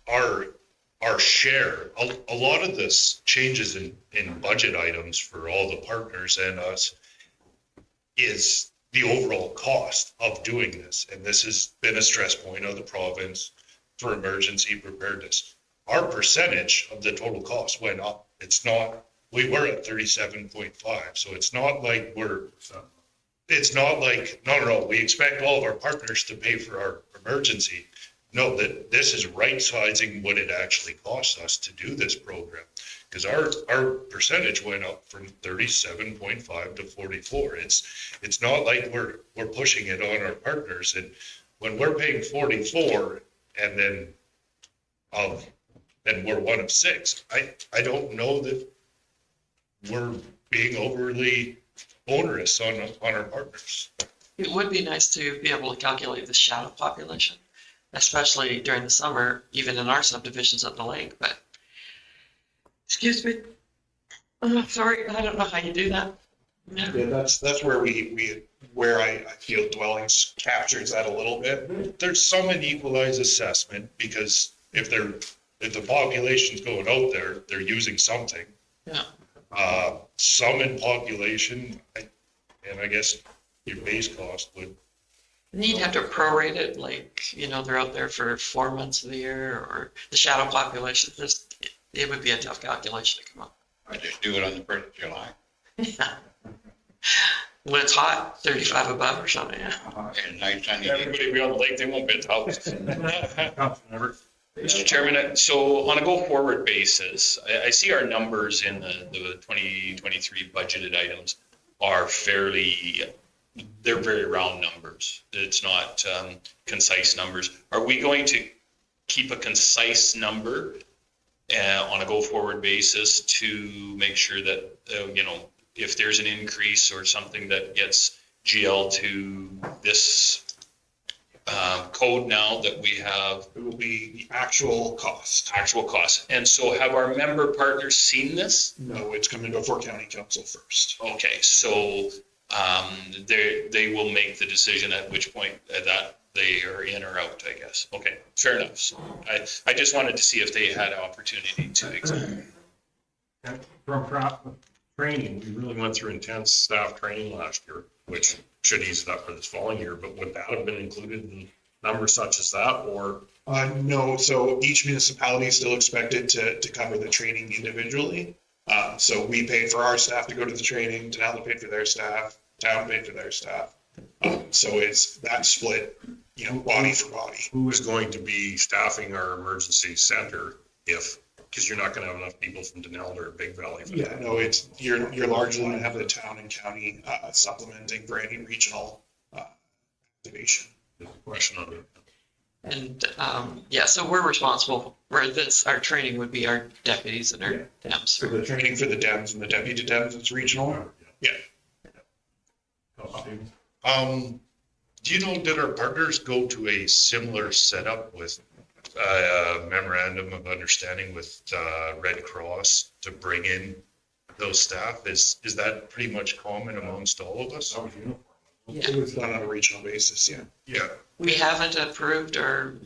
our share, a lot of this changes in budget items for all the partners and us is the overall cost of doing this. And this has been a stress point of the province for emergency preparedness. Our percentage of the total cost went up. It's not, we were at 37.5. So it's not like no, we expect all of our partners to pay for our emergency. No, that this is right sizing what it actually costs us to do this program. Because our percentage went up from 37.5 to 44. It's not like we're pushing it on our partners. And when we're paying 44 and then we're one of 6, I don't know that we're being overly onerous on our partners. It would be nice to be able to calculate the shadow population, especially during the summer, even in our subdivisions up the lake, but excuse me. Oh, sorry, I don't know how you do that. Yeah, that's where where I feel dwellings captures that a little bit. There's some in equalized assessment because if the population's going out there, they're using something. Yeah. Some in population, and I guess your base cost would. And you'd have to prorate it, like, they're out there for 4 months of the year, or the shadow population, it would be a tough calculation to come up. I just do it on the 1st of July. Yeah. When it's hot, 35 above or something, yeah. And nice sunny day. Everybody be on the lake, they won't be at the house. Councilmember? Mr. Chairman, so on a go-forward basis, I see our numbers in the 2023 budgeted items are they're very round numbers. It's not concise numbers. Are we going to keep a concise number on a go-forward basis to make sure that, if there's an increase or something that gets GL to this code now that we have? It will be the actual cost. And so have our member partners seen this? No, it's coming before county council first. Okay, so they will make the decision at which point that they are in or out, I guess. Okay, fair enough. So I just wanted to see if they had an opportunity to examine. From training, we really went through intense staff training last year, which should ease it up for this following year, but would that have been included in numbers such as that, or? No, so each municipality is still expected to cover the training individually. So we paid for our staff to go to the training, Denali paid for their staff, town paid for their staff. So it's that split, body for body. Who is going to be staffing our emergency center because you're not going to have enough people from Denali or Big Valley. For Yeah, that. no, you're largely going to have the town and county supplementing for any regional activation. There's a question on it. And, so we're responsible for this. Our training would be our deputies and our DEMs. So the training for the DEMs and the deputy DEMs is regional. Yeah. Do you know, did our partners go to a similar setup with a memorandum of understanding with Red Cross to bring in those staff? Is that pretty much common amongst all of us? It was done on a regional basis, yeah. Yeah. We haven't approved or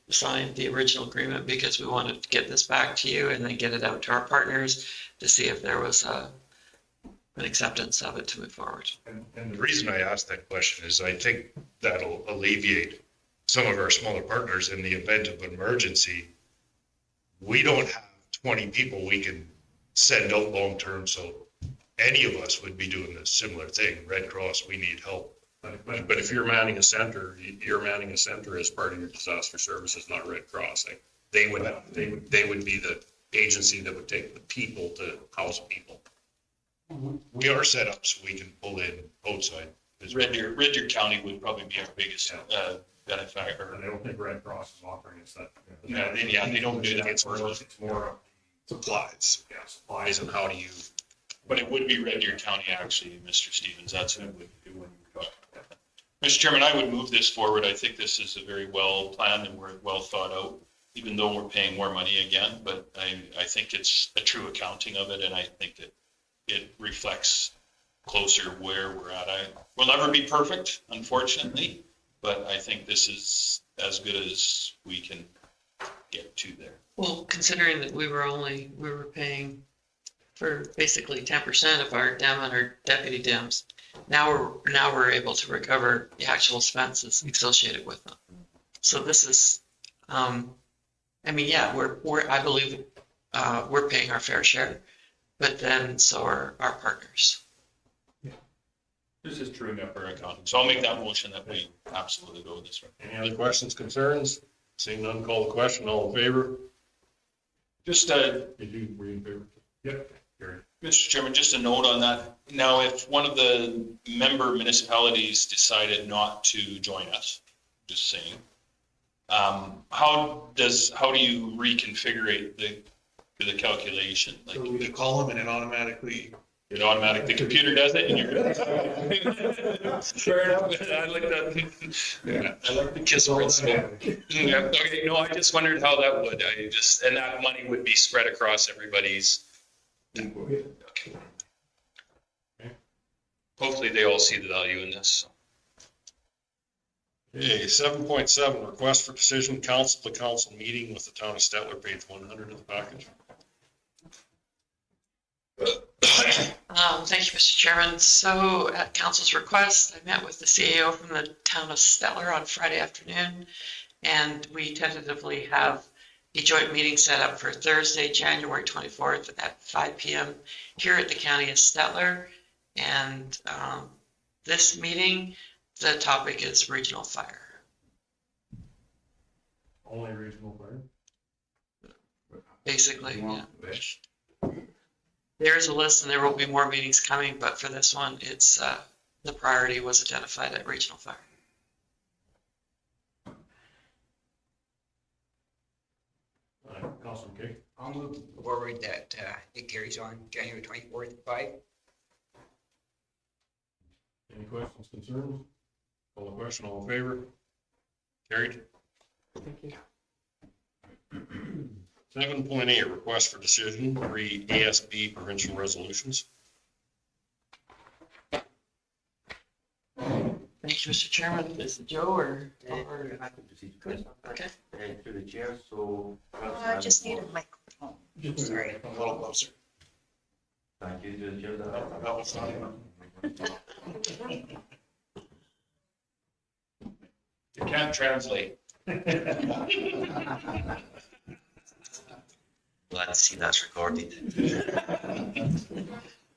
signed the original agreement because we wanted to get this back to you and then get it out to our partners to see if there was an acceptance of it to move forward. And the reason I asked that question is I think that'll alleviate some of our smaller partners in the event of emergency. We don't have 20 people we can send out long-term, so any of us would be doing a similar thing. Red Cross, we need help. But if you're manning a center, you're manning a center as part of your disaster services, not Red Cross. They would be the agency that would take the people to house people. We are set up so we can pull in outside. Red Deer County would probably be our biggest benefactor. I don't think Red Cross is offering us that. Yeah, they don't do that. It's more supplies. Yeah, supplies and how do you. But it would be Red Deer County, actually, Mr. Stevens. That's who it would be. Mr. Chairman, I would move this forward. I think this is a very well planned and we're well thought out, even though we're paying more money again. But I think it's a true accounting of it, and I think that it reflects closer where we're at. We'll never be perfect, unfortunately, but I think this is as good as we can get to there. Well, considering that we were paying for basically 10% of our DEM and our deputy DEMs, now we're able to recover the actual expenses associated with them. So this is, I believe we're paying our fair share, but then so are our partners. This is true enough for accounting. So I'll make that motion that we absolutely go this way. Any other questions, concerns? Seeing none, call the question. All in favor? Just, Did you read in favor? Yep. Carried. Mr. Chairman, just a note on that. Now, if one of the member municipalities decided not to join us, just saying, how do you reconfigure the calculation? Like, So we call them and it automatically. the computer does it and you're good. Fair enough. I like that. Yeah. I like the KISS principle. Yeah, okay, no, I just wondered how that would, and that money would be spread across everybody's. Okay. Hopefully they all see the value in this. Okay, 7.7, request for decision, council to council meeting with the town of Stettler, page 100 of the package. Thank you, Mr. Chairman. So at council's request, I met with the CEO from the town of Stettler on Friday afternoon, and we tentatively have a joint meeting set up for Thursday, January 24th at 5 p.m. here at the county of Stettler. And this meeting, the topic is regional fire. Only regional fire? Basically, yeah. There is a list and there will be more meetings coming, but for this one, it's the priority was identified at regional fire. Councilman Kay? I'll move forward that it carries on January 24th at 5. Any questions, concerns? Call the question, all in favor? Carried. Thank you. 7.8, request for decision, read ASB provincial resolutions. Thank you, Mr. Chairman. Is it Joe or? Good. Okay. Through the chair, so. I just need a microphone. Sorry. A little closer. Thank you, through the chair. That was not even. You can't translate. Glad to see that's recorded.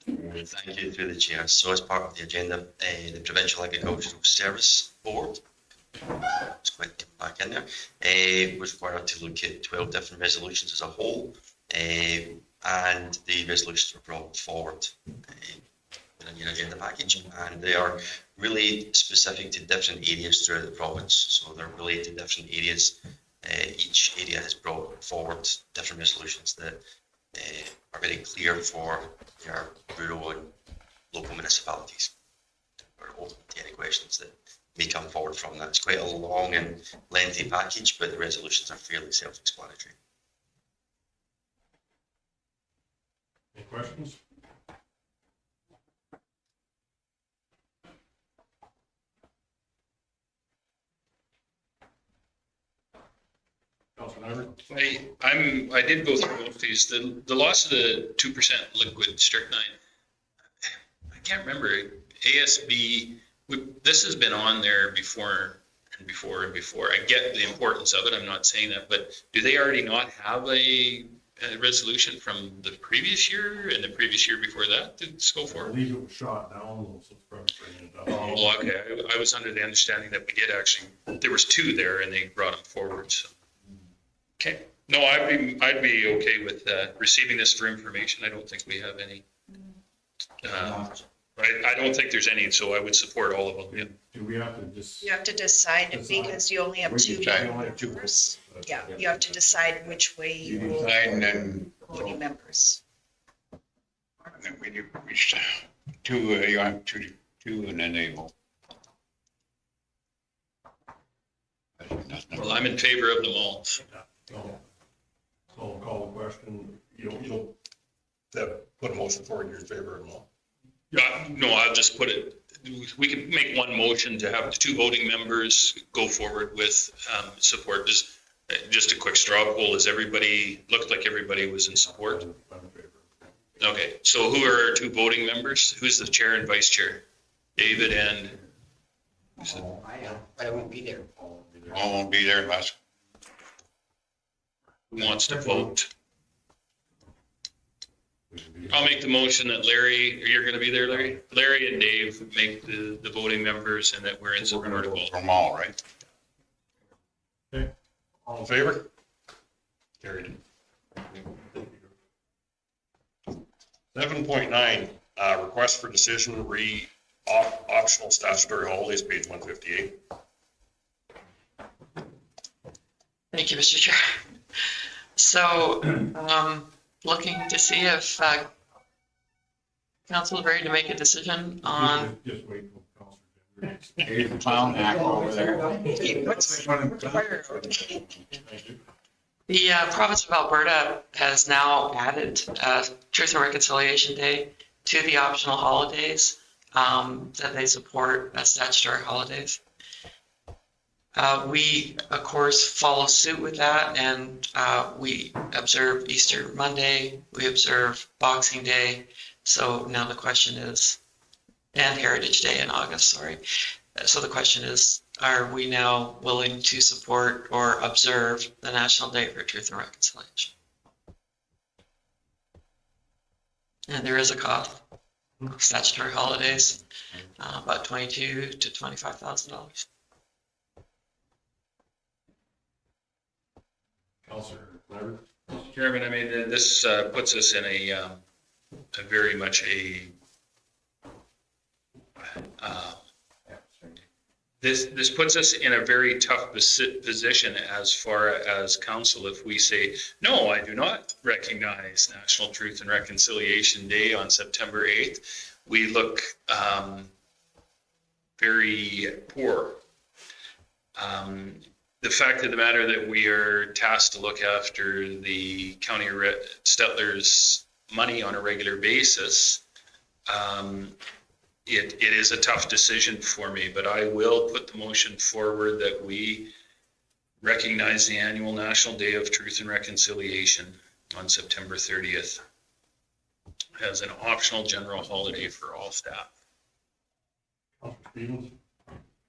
Thank you through the chair. So as part of the agenda, the Provincial Agricultural Service Board, it's quite to get back in there, was required to look at 12 different resolutions as a whole, and the resolutions were brought forward in your agenda package, and they are really specific to different areas throughout the province. So they're related to different areas. Each area has brought forward different resolutions that are very clear for their rural and local municipalities. We're open to any questions that may come forward from that. It's quite a long and lengthy package, but the resolutions are fairly self-explanatory. Any questions? I did go through both these. The loss of the 2% liquid strychnine, I can't remember. ASB, this has been on there before and before and before. I get the importance of it. I'm not saying that, but do they already not have a resolution from the previous year and the previous year before that to go for? I believe it was shot down, so it's probably bringing it up. Oh, okay. I was under the understanding that we did actually, there was 2 there and they brought them forward, so. Okay. No, I'd be okay with receiving this for information. I don't think we have any. I don't think there's any, so I would support all of them. Yeah. Do we have to just? You have to decide because you only have 2 members. Yeah, you have to decide which way you will Decide and then, voting members. and then we do, two, you have two, and then they vote. Well, I'm in favor of them all. So I'll call the question, you don't Put a motion forward, you're in favor of them all. Yeah, no, I'll just put it, we can make one motion to have the 2 voting members go forward with support. Just a quick straw poll. Is everybody, looked like everybody was in support? I'm in favor. Okay, so who are our 2 voting members? Who's the chair and vice chair? David and? I am, but I won't be there. All won't be there, last. Who wants to vote? I'll make the motion that Larry, you're going to be there, Larry? Larry and Dave make the voting members and that we're in support of all. From all, right? Okay, all in favor? Carried. 7.9, request for decision optional statutory holidays, page 158. Thank you, Mr. Chair. So, looking to see if council is ready to make a decision on. Just wait till Councilor. Here's the clown act over there. The province of Alberta has now added Truth and Reconciliation Day to the optional holidays that they support as statutory holidays. We, of course, follow suit with that, and we observe Easter Monday, we observe Boxing Day. So now the question is, and Heritage Day in August, sorry. So the question is, are we now willing to support or observe the National Day for Truth and Reconciliation? And there is a cost. Statutory holidays, about $22,000 to $25,000. Councilor Leonard? Chairman, I mean, this puts us in a very much this puts us in a very tough position as far as council if we say, no, I do not recognize National Truth and Reconciliation Day on September 8th. We look very poor. The fact of the matter that we are tasked to look after the County Stettler's money on a regular basis, it is a tough decision for me, but I will put the motion forward that we recognize the annual National Day of Truth and Reconciliation on September 30th as an optional general holiday for all staff.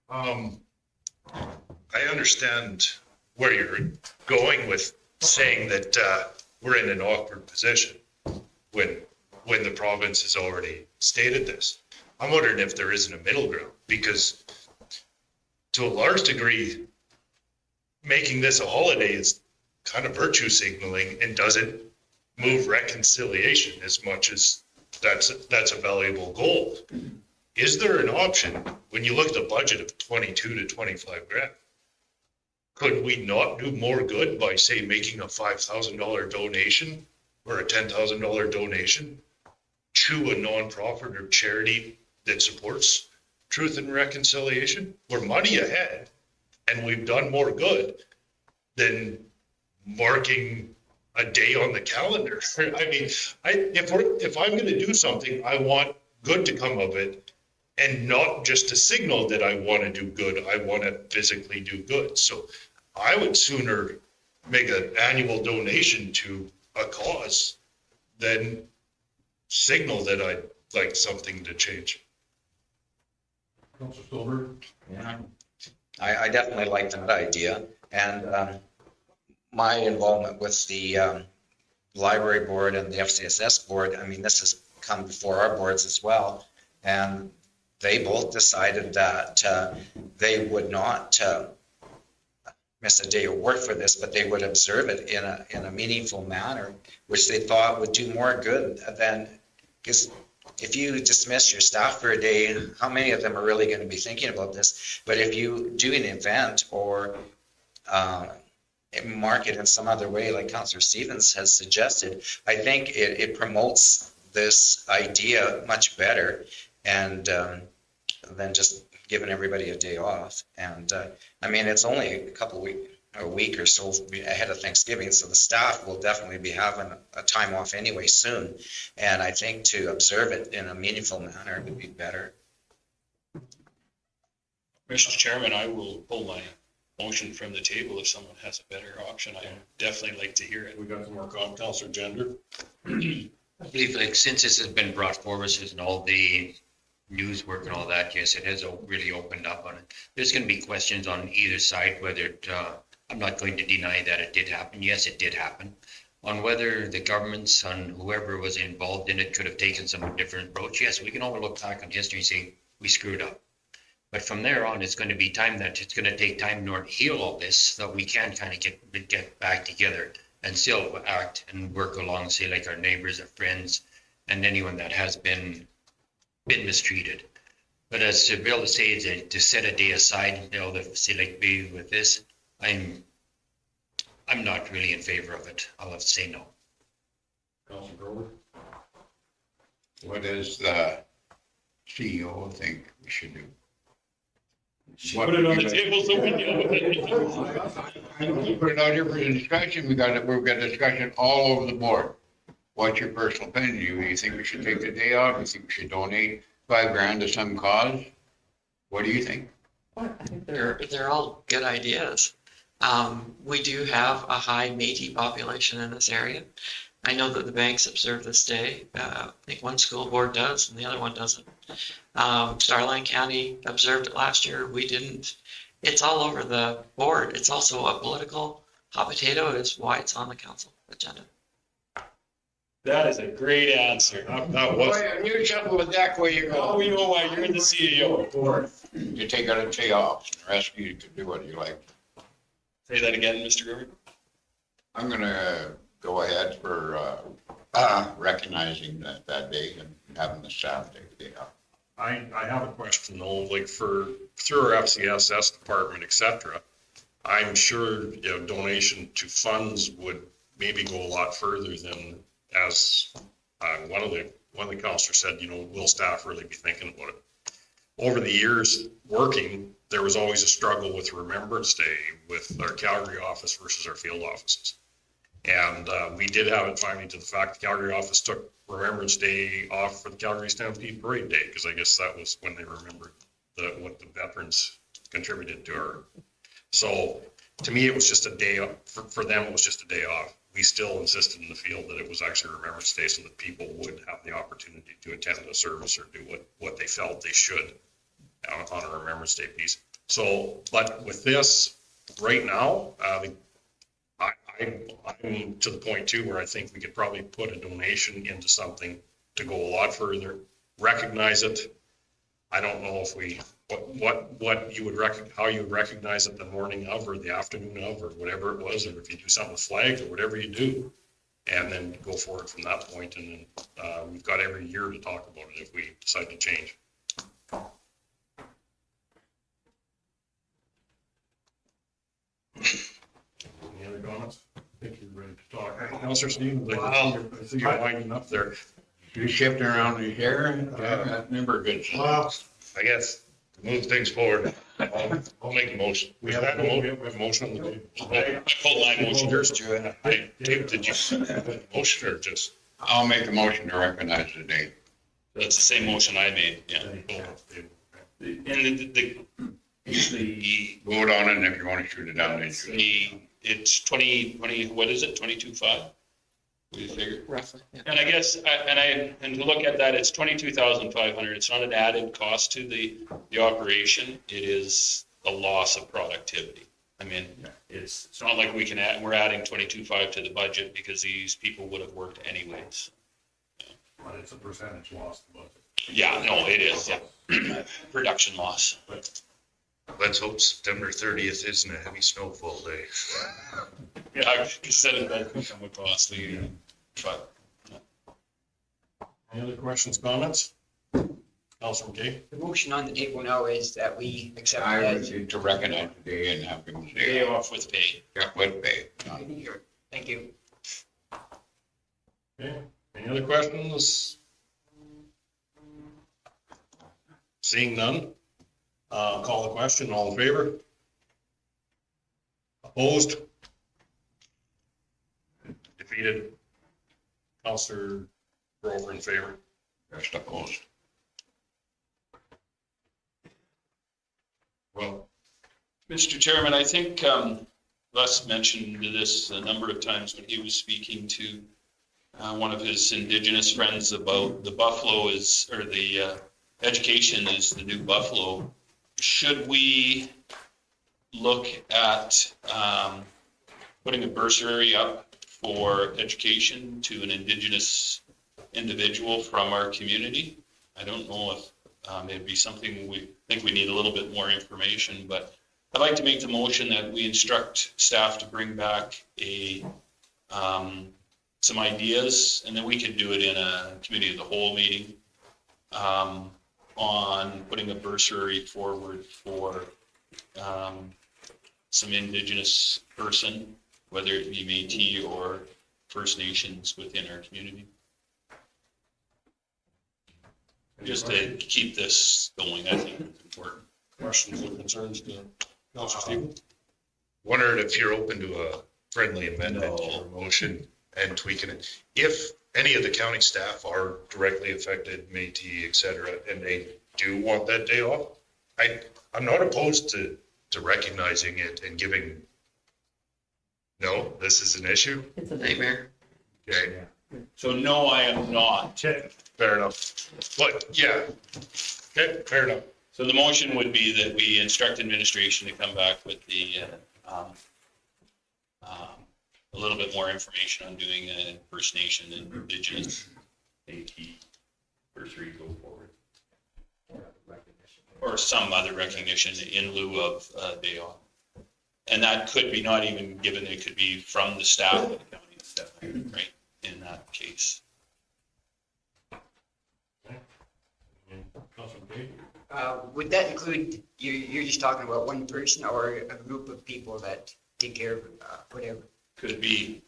I understand where you're going with saying that we're in an awkward position when the province has already stated this. I'm wondering if there isn't a middle ground, because to a large degree, making this a holiday is kind of virtue signaling and doesn't move reconciliation as much as that's a valuable goal. Is there an option, when you look at a budget of 22 to 25 grand, could we not do more good by, say, making a $5,000 donation or a $10,000 donation to a nonprofit or charity that supports truth and reconciliation? We're money ahead and we've done more good than marking a day on the calendar. I mean, if I'm going to do something, I want good to come of it, and not just a signal that I want to do good. I want to physically do good. So I would sooner make an annual donation to a cause than signal that I'd like something to change. Councilor Silver? Yeah, I definitely like that idea. And my involvement with the library board and the FCSS board, I mean, this has come before our boards as well. And they both decided that they would not miss a day of work for this, but they would observe it in a meaningful manner, which they thought would do more good than, because if you dismiss your staff for a day, how many of them are really going to be thinking about this? But if you do an event or mark it in some other way, like Councillor Stevens has suggested, I think it promotes this idea much better, and than just giving everybody a day off. And I mean, it's only a week or so ahead of Thanksgiving, so the staff will definitely be having a time off anyway soon. And I think to observe it in a meaningful manner would be better. Mr. Chairman, I will pull my motion from the table if someone has a better option. I'd definitely like to hear it. We got some more comments. Councilor Gender? I believe, like, since this has been brought forward, and all the news work and all that, yes, it has really opened up on it. There's going to be questions on either side, whether I'm not going to deny that it did happen. Yes, it did happen. On whether the governments and whoever was involved in it could have taken some different approach. Yes, we can all look back on history and say we screwed up. But from there on, it's going to be time that it's going to take time in order to heal all this, so we can kind of get back together and still act and work along, say, like our neighbors, our friends, and anyone that has been mistreated. But as to be able to say to set a day aside and be able to say, like, be with this, I'm not really in favor of it. I'll have to say no. Councilor Grover? What does the CEO think we should do? Put it on the table so we know. Put it out here for discussion. We've got discussion all over the board. What's your personal opinion? You think we should take the day off? You think we should donate $5,000 to some cause? What do you think? I think they're all good ideas. We do have a high Métis population in this area. I know that the banks observe this day. I think one school board does and the other one doesn't. Starline County observed it last year. We didn't. It's all over the board. It's also a political hot potato, is why it's on the council agenda. That is a great answer. That was. You shuffle with that way you go. Oh, we know why you're the CEO. You take out a day off, and the rest of you can do what you like. Say that again, Mr. Grover. I'm gonna go ahead for recognizing that day and having the staff take the day off. I have a question though, like through our FCSS department, et cetera, I'm sure, donation to funds would maybe go a lot further than, as one of the councilors said, will staff really be thinking about it? Over the years working, there was always a struggle with Remembrance Day with our Calgary office versus our field offices. And we did have it finally to the fact the Calgary office took Remembrance Day off for the Calgary Stampede Parade Day, because I guess that was when they remembered what the veterans contributed to our. So to me, it was just a day, for them, it was just a day off. We still insisted in the field that it was actually Remembrance Day so that people would have the opportunity to attend a service or do what they felt they should on a Remembrance Day piece. So, but with this, right now, I'm to the point too where I think we could probably put a donation into something to go a lot further, recognize it. I don't know if what you would how you would recognize it the morning of or the afternoon of or whatever it was, or if you do something with flags or whatever you do, and then go forward from that point. And then we've got every year to talk about it if we decide to change. Any other comments? I think you're ready to talk. Councillor Stevens, I see you're winding up there. You shifting around the chair? That's never good. Well, I guess to move things forward, I'll make a motion. We have a motion on the table. I pulled my motion. Hey, Dave, did you have a motion or just? I'll make a motion to recognize the day. That's the same motion I made, yeah. And the Vote on it, and if you want to shoot it down, then shoot it. it's 20, what is it, 22.5? What do you figure? Roughly, yeah. And I guess, and to look at that, it's 22,500. It's not an added cost to the operation. It is a loss of productivity. I mean, it's not like we're adding 22.5 to the budget because these people would have worked anyways. But it's a percentage loss to budget. Yeah, no, it is, yeah. Production loss. Let's hope September 30th isn't a heavy snowfall day. Yeah, I said it does become a costly, but. Any other questions, comments? Councilor McKay? The motion on the table now is that we accept I it as. would to recognize the day and have him Day day off with pay. Yeah, with pay. Thank you. Okay, any other questions? Seeing none, call the question, all in favor? Opposed? Defeated? Councillor Grover in favor? Just opposed. Well, Mr. Chairman, I think Les mentioned this a number of times when he was speaking to one of his Indigenous friends about the buffalo is, or the education is the new buffalo. Should we look at putting a bursary up for education to an Indigenous individual from our community? I don't know if it'd be something we think we need a little bit more information, but I'd like to make the motion that we instruct staff to bring back some ideas, and then we could do it in a committee of the whole meeting on putting a bursary forward for some Indigenous person, whether it be Métis or First Nations within our community. Just to keep this going, I think it's important. questions or concerns to Councilor Stevens? Wondered if you're open to a friendly amendment to your motion and tweaking it. If any of the county staff are directly affected, Métis, et cetera, and they do want that day off, I'm not opposed to recognizing it and giving, no, this is an issue? It's a nightmare. Okay, So no, I am not. fair enough. But, yeah, okay, fair enough. So the motion would be that we instruct administration to come back with the, a little bit more information on doing a First Nation and Indigenous Métis bursary go forward. Or some other recognition in lieu of day off. And that could be not even given, it could be from the staff of the county, staff, right, in that case. Councilor McKay? Would that include, you're just talking about one person or a group of people that take care of whatever? Could be,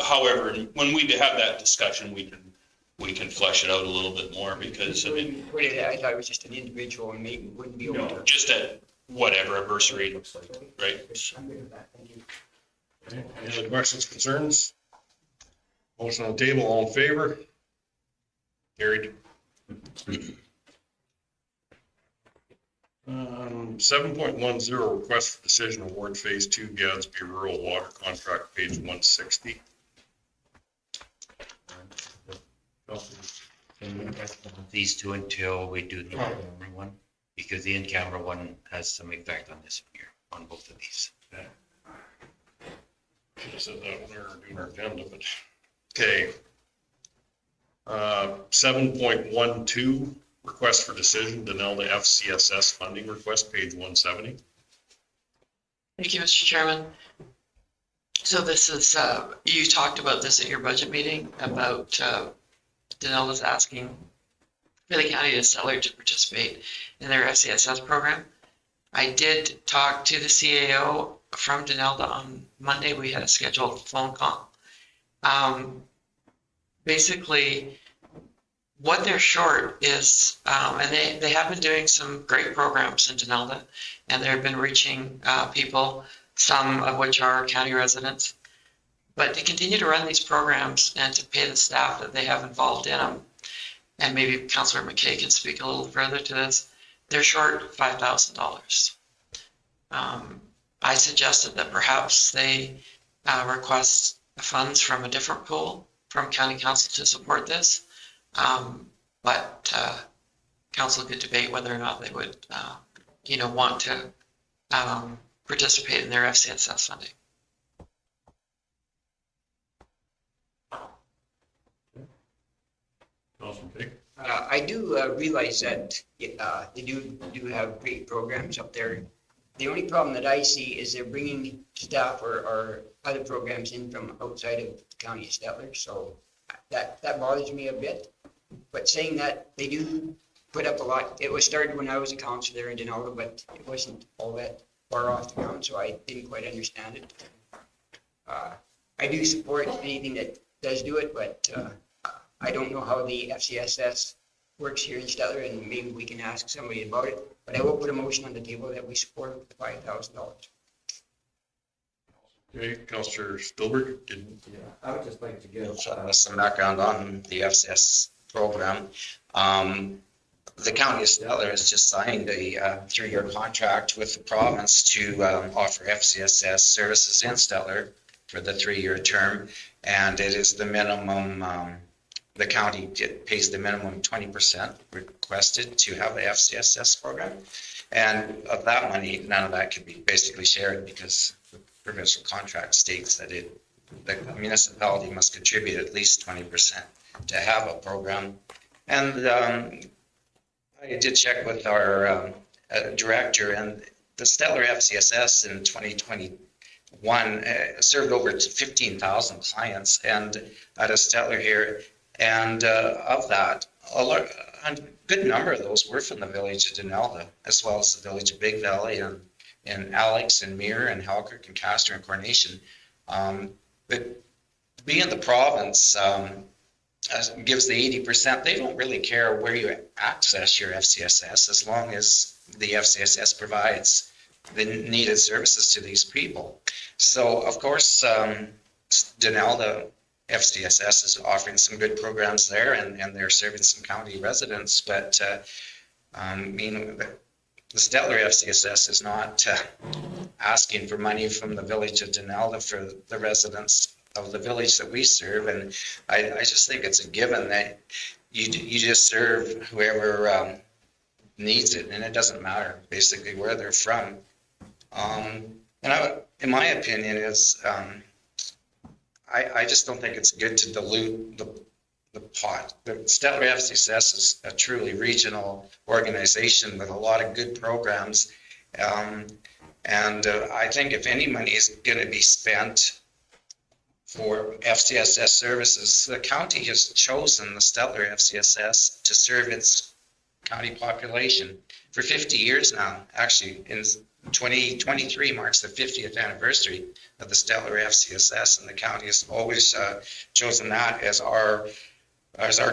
however, when we have that discussion, we can flesh it out a little bit more because, I mean. I thought it was just an individual and maybe wouldn't be able to. Just at whatever a bursary looks like, right? I'm good with that, thank you. Okay, any other questions, concerns? Motion on the table, all in favor? Carried. 7.10, request for decision award phase 2 Gadsby Rural Water Contract, page 160. These two until we do the in-camera one, because the in-camera one has some effect on this one here, on both of these. Should have said that when we were doing our agenda, but, okay. 7.12, request for decision, denial the FCSS funding request, page 170. Thank you, Mr. Chairman. So this is, you talked about this at your budget meeting about Danelda's asking for the county of Stettler to participate in their FCSS program. I did talk to the CAO from Danelda on Monday. We had a scheduled phone call. Basically, what they're short is, and they have been doing some great programs in Danelda, and they've been reaching people, some of which are county residents. But to continue to run these programs and to pay the staff that they have involved in them, and maybe Councillor McKay can speak a little further to this, they're short $5,000. I suggested that perhaps they request funds from a different pool from county council to support this. But council could debate whether or not they would, want to participate in their FCSS funding. I do realize that they do have great programs up there. The only problem that I see is they're bringing staff or other programs in from outside of the county of Stettler, so that bothers me a bit. But saying that, they do put up a lot. It was started when I was a councillor in Denaldo, but it wasn't all that far off the ground, so I didn't quite understand it. I do support anything that does do it, but I don't know how the FCSS works here in Stettler, and maybe we can ask somebody about it. But I will put a motion on the table that we support the $5,000. Okay, Councillor Stillberg. I would just like to give some background on the FCS program. The county of Stettler has just signed a 3-year contract with the province to offer FCSS services in Stettler for the 3-year term, and it is the minimum. The county pays the minimum 20% requested to have the FCSS program, and of that money, none of that can be basically shared because the provincial contract states that the municipality must contribute at least 20% to have a program. And I did check with our director, and the Stettler FCSS in 2021 served over 15,000 clients, and at a Stettler here. And of that, a good number of those were from the village of Denelda, as well as the village of Big Valley and Alex and Muir and Halkirk and Castor and Coronation. But being the province gives the 80%, they don't really care where you access your FCSS as long as the FCSS provides the needed services to these people. So, of course, Denelda FCSS is offering some good programs there, and they're serving some county residents, but the Stettler FCSS is not asking for money from the village of Denelda for the residents of the village that we serve, and I just think it's a given that you just serve whoever needs it, and it doesn't matter basically where they're from. In my opinion, is I just don't think it's good to dilute the pot. The Stettler FCSS is a truly regional organization with a lot of good programs. And I think if any money is going to be spent for FCSS services, the county has chosen the Stettler FCSS to serve its county population for 50 years now. Actually, in 2023 marks the 50th anniversary of the Stettler FCSS, and the county has always chosen that as our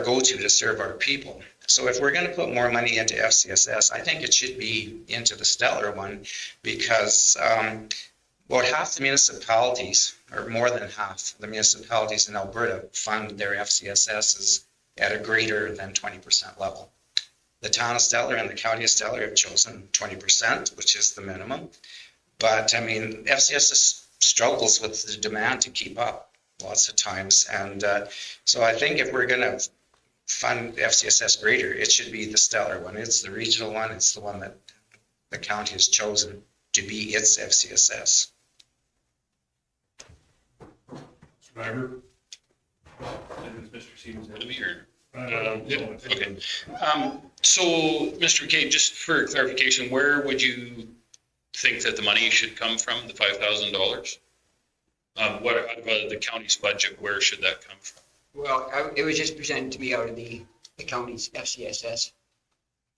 go-to to serve our people. So if we're going to put more money into FCSS, I think it should be into the Stettler one, because About half the municipalities, or more than half the municipalities in Alberta fund their FCSSs at a greater than 20% level. The town of Stettler and the county of Stettler have chosen 20%, which is the minimum. But I mean, FCSS struggles with the demand to keep up lots of times. And so I think if we're going to fund FCSS greater, it should be the Stettler one. It's the regional one. It's the one that the county has chosen to be its FCSS. Driver? Mr. Stevens, okay. So, Mr. McKay, just for clarification, where would you think that the money should come from, the $5,000? What out of the county's budget, where should that come from? Well, it was just presented to me out of the county's FCSS.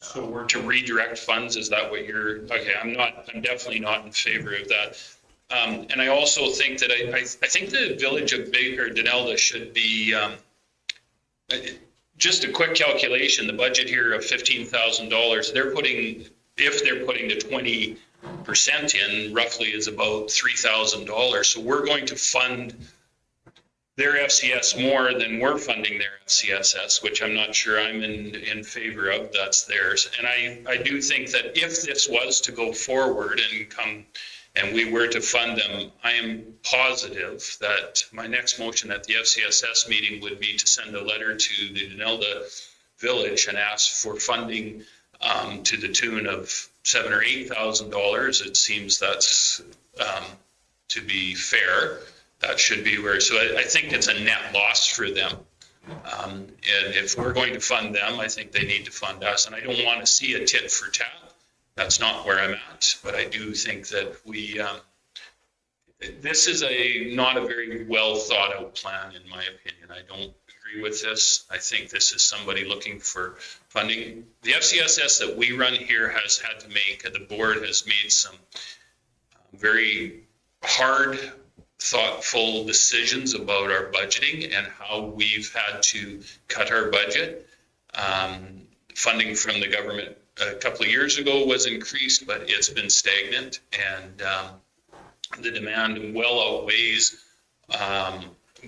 So we're to redirect funds, is that what you're, okay, I'm definitely not in favor of that. And I also think that I think the village of Denelda should be, just a quick calculation, the budget here of $15,000, if they're putting the 20% in, roughly is about $3,000. So we're going to fund their FCS more than we're funding their FCSS, which I'm not sure I'm in favor of. That's theirs. And I do think that if this was to go forward and we were to fund them, I am positive that my next motion at the FCSS meeting would be to send a letter to the Denelda Village and ask for funding to the tune of $7,000 or $8,000. It seems that's to be fair. That should be where, so I think it's a net loss for them. And if we're going to fund them, I think they need to fund us. And I don't want to see a tit for tat. That's not where I'm at. But I do think that this is not a very well thought out plan, in my opinion. I don't agree with this. I think this is somebody looking for funding. The FCSS that we run here has had to make, the board has made some very hard, thoughtful decisions about our budgeting and how we've had to cut our budget. Funding from the government a couple of years ago was increased, but it's been stagnant, and the demand well outweighs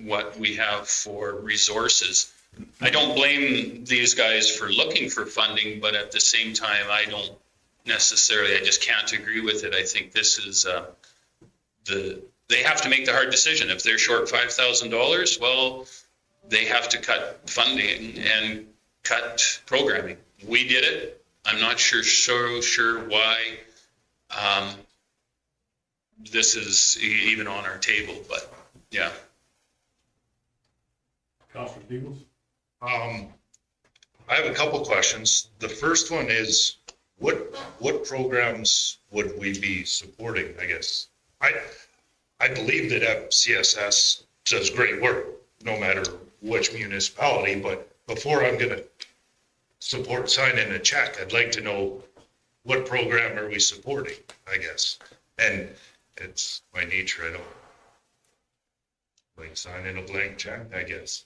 what we have for resources. I don't blame these guys for looking for funding, but at the same time, I just can't agree with it. I think this is they have to make the hard decision. If they're short $5,000, well, they have to cut funding and cut programming. We did it. I'm not sure why this is even on our table, but yeah. Councilor Peebles? I have a couple questions. The first one is, what programs would we be supporting, I guess? I believe that FCSS does great work, no matter which municipality, but before I'm gonna support signing a check, I'd like to know what program are we supporting, I guess. And it's my nature, I don't like signing a blank check, I guess.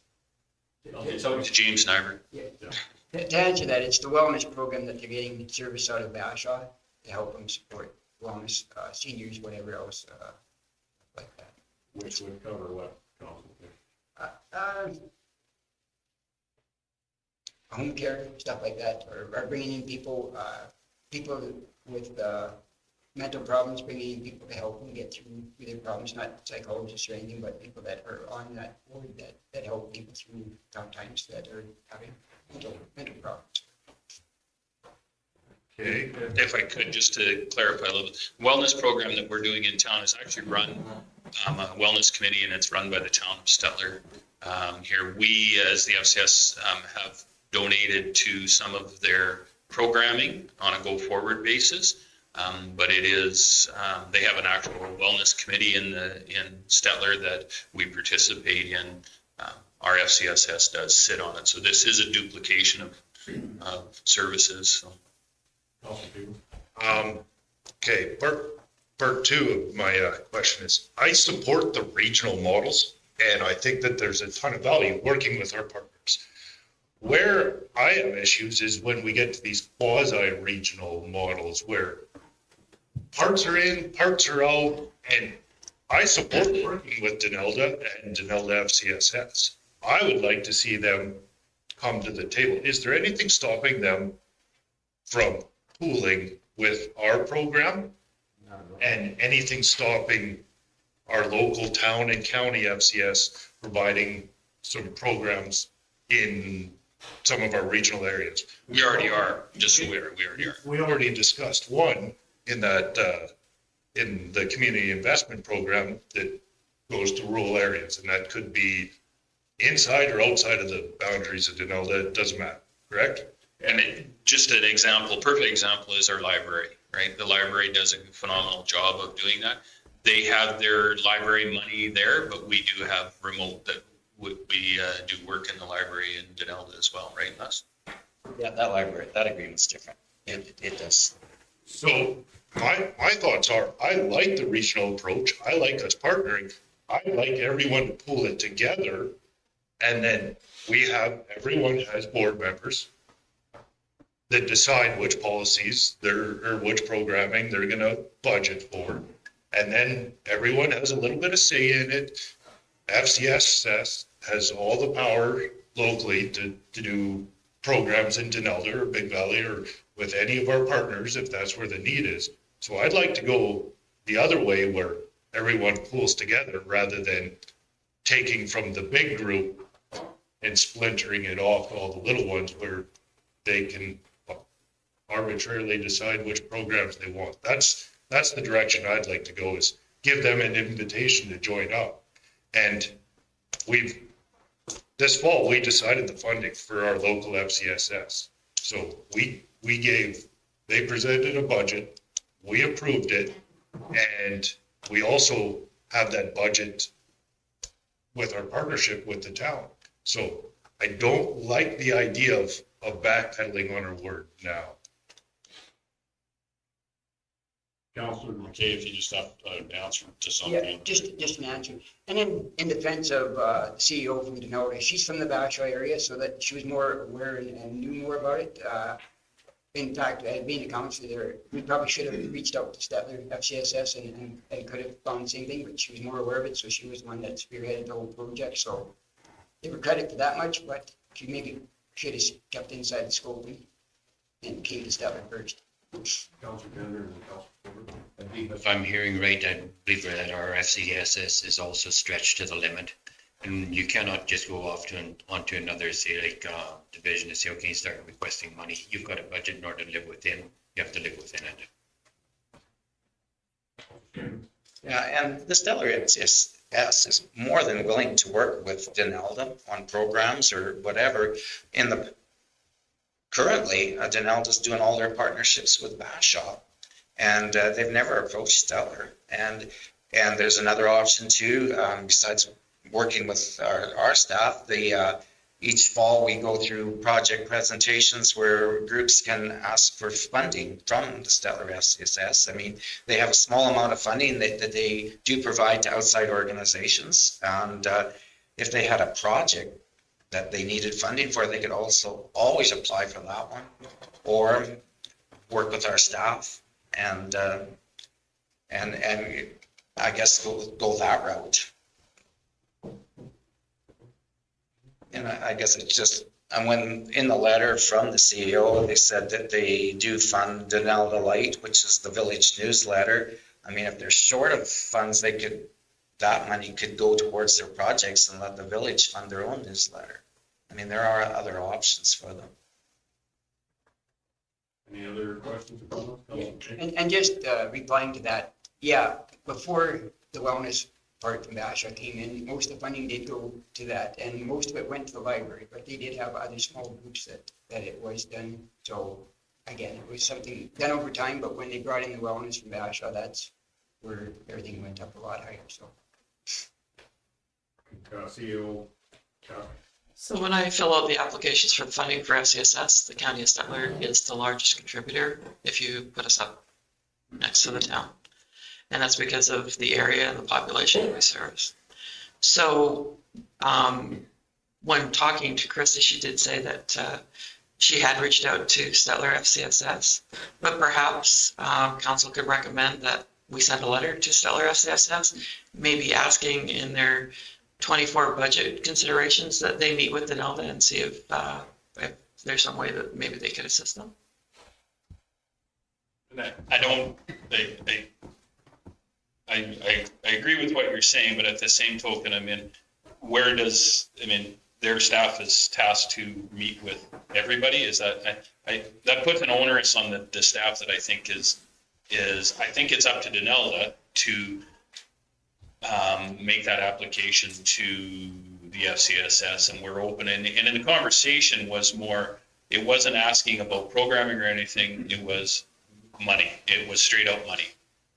It's up to James Sniber. Yeah. To answer that, it's the wellness program that they're getting service out of Bashaw to help them support wellness, seniors, whatever else, like that. Which would cover what, Councilor? Home care, stuff like that, or bringing in people with mental problems, bringing in people to help them get through their problems, not psychologists or anything, but people that are on that board that help people through tough times that are having mental problems. Okay, if I could, just to clarify a little bit, wellness program that we're doing in town is actually run a wellness committee, and it's run by the town of Stettler. Here, we as the FCS have donated to some of their programming on a go-forward basis, but it is they have an actual wellness committee in Stettler that we participate in. Our FCSS does sit on it, so this is a duplication of services. So. Okay, part two of my question is, I support the regional models, and I think that there's a ton of value working with our partners. Where I have issues is when we get to these quasi-regional models where parts are in, parts are out, and I support working with Denelda and Denelda FCSS. I would like to see them come to the table. Is there anything stopping them from pooling with our program? And anything stopping our local town and county FCS providing some programs in some of our regional areas? We already are, just so we already are. We already discussed one in that, in the community investment program that goes to rural areas, and that could be inside or outside of the boundaries of Denelda, it doesn't matter, correct? And just an example, perfect example is our library, right? The library does a phenomenal job of doing that. They have their library money there, but we do have remote that we do work in the library in Denelda as well, right, Les? Yeah, that library, that agreement's different. It does. So my thoughts are, I like the regional approach. I like us partnering. I like everyone to pull it together. And then everyone has board members that decide which policies or which programming they're going to budget for. And then everyone has a little bit of say in it. FCSS has all the power locally to do programs in Denelda or Big Valley or with any of our partners if that's where the need is. So I'd like to go the other way where everyone pulls together rather than taking from the big group and splintering it off to all the little ones where they can arbitrarily decide which programs they want. That's the direction I'd like to go, is give them an invitation to join up. And this fall, we decided the funding for our local FCSS. So they presented a budget, we approved it, and we also have that budget with our partnership with the town. So I don't like the idea of backpedaling on our word now. Councilor McKay, if you just have an answer to Yeah, something. just an answer. And in defense of the CEO from Denelda, she's from the Bashaw area, so that she was more aware and knew more about it. In fact, being a counselor there, we probably should have reached out to Stettler, FCSS, and could have found the same thing, but she was more aware of it, so she was the one that spearheaded the whole project. So give her credit for that much, but she maybe should have kept inside the scope and came to Stettler first. If I'm hearing right, I believe that our FCSS is also stretched to the limit. And you cannot just go off onto another, say like division and say, okay, start requesting money. You've got a budget in order to live within. You have to live within it. Yeah, and the Stettler FCSS is more than willing to work with Denelda on programs or whatever. Currently, Denelda's doing all their partnerships with Bashaw, and they've never approached Stettler. And there's another option too, besides working with our staff. Each fall we go through project presentations where groups can ask for funding from the Stettler FCSS. I mean, they have a small amount of funding that they do provide to outside organizations. And if they had a project that they needed funding for, they could also always apply for that one, or work with our staff and I guess go that route. And I guess it's just, and when in the letter from the CEO, they said that they do fund Denelda Light, which is the village newsletter. I mean, if they're short of funds, that money could go towards their projects and let the village fund their own newsletter. I mean, there are other options for them. Any other questions or comments? And just replying to that, yeah, before the wellness part from Bashaw came in, most of the funding did go to that, and most of it went to the library, but they did have other small groups that it was done. So again, it was something done over time, but when they brought in the wellness from Bashaw, that's where everything went up a lot higher, so. CEO. So when I fill out the applications for the funding for FCSS, the county of Stettler is the largest contributor if you put us up next to the town. And that's because of the area and the population that we service. So when talking to Krista, she did say that she had reached out to Stettler FCSS, but perhaps council could recommend that we send a letter to Stettler FCSS, maybe asking in their 24 budget considerations that they meet with Denelda and see if there's some way that maybe they could assist them. I agree with what you're saying, but at the same token, I mean, their staff is tasked to meet with everybody. Is that, that puts an onerous on the staff that I think is I think it's up to Denelda to make that application to the FCSS, and we're open. And in the conversation was more, it wasn't asking about programming or anything. It was money. It was straight up money.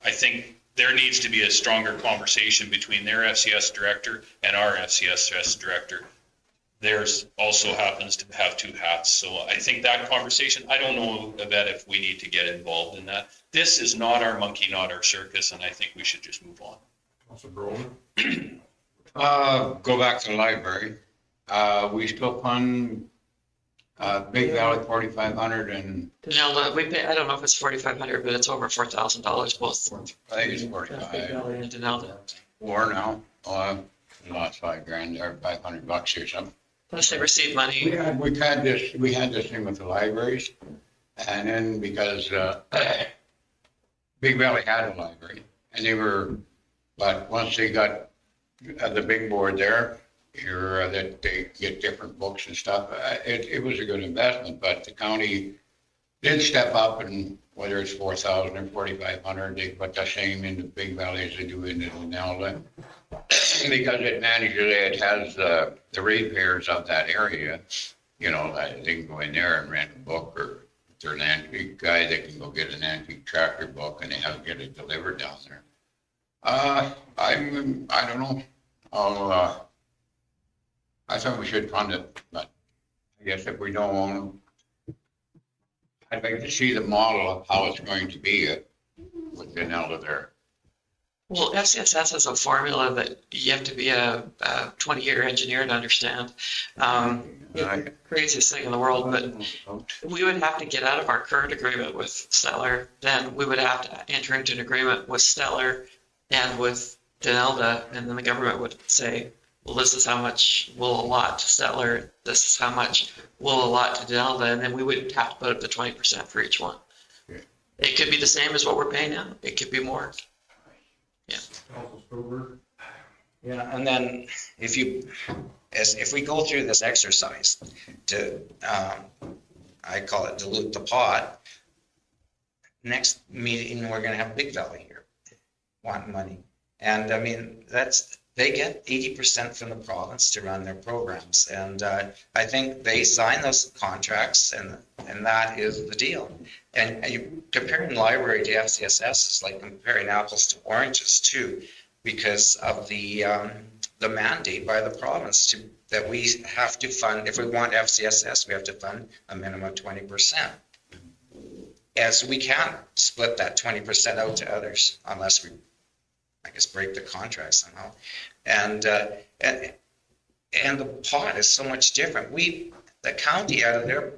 I think there needs to be a stronger conversation between their FCS director and our FCSS director. Theirs also happens to have two hats. So I think that conversation, I don't know that if we need to get involved in that. This is not our monkey, not our circus, and I think we should just move on. Go back to the library. We still fund Big Valley 4,500 and. Denelda, we pay, I don't know if it's 4,500, but it's over $4,000 both. I think it's 45. And Denelda. Or now, lost $5,000 or $500 or something. Plus they receive money. We had this thing with the libraries, and then because Big Valley had a library, and but once they got the big board there, that they get different books and stuff. It was a good investment, but the county did step up, and whether it's 4,000 or 4,500, they put the same in the Big Valley as they do in the Denelda. Because it has the ratepayers of that area, they can go in there and rent a book, or if they're an antique guy, they can go get an antique tractor book and they have to get it delivered down there. I don't know. I thought we should fund it, but I guess if we don't own it, I'd like to see the model of how it's going to be with Denelda there. Well, FCSS has a formula that you have to be a 20-year engineer to understand. Craziest thing in the world, but we would have to get out of our current agreement with Stettler. Then we would have to enter into an agreement with Stettler and with Denelda, and then the government would say, well, this is how much we'll allot to Stettler, this is how much we'll allot to Denelda, and then we would have to put up the 20% for each one. Okay. It could be the same as what we're paying now. It could be more. Yeah. Yeah, and then if we go through this exercise to, I call it dilute the pot, next meeting, we're gonna have Big Valley here, wanting money. And I mean, they get 80% from the province to run their programs. And I think they sign those contracts, and that is the deal. And you comparing library to FCSS is like comparing apples to oranges too, because of the mandate by the province that we have to fund. If we want FCSS, we have to fund a minimum of 20%. As we can't split that 20% out to others unless we, I guess, break the contract somehow. And the pot is so much different. The county out of their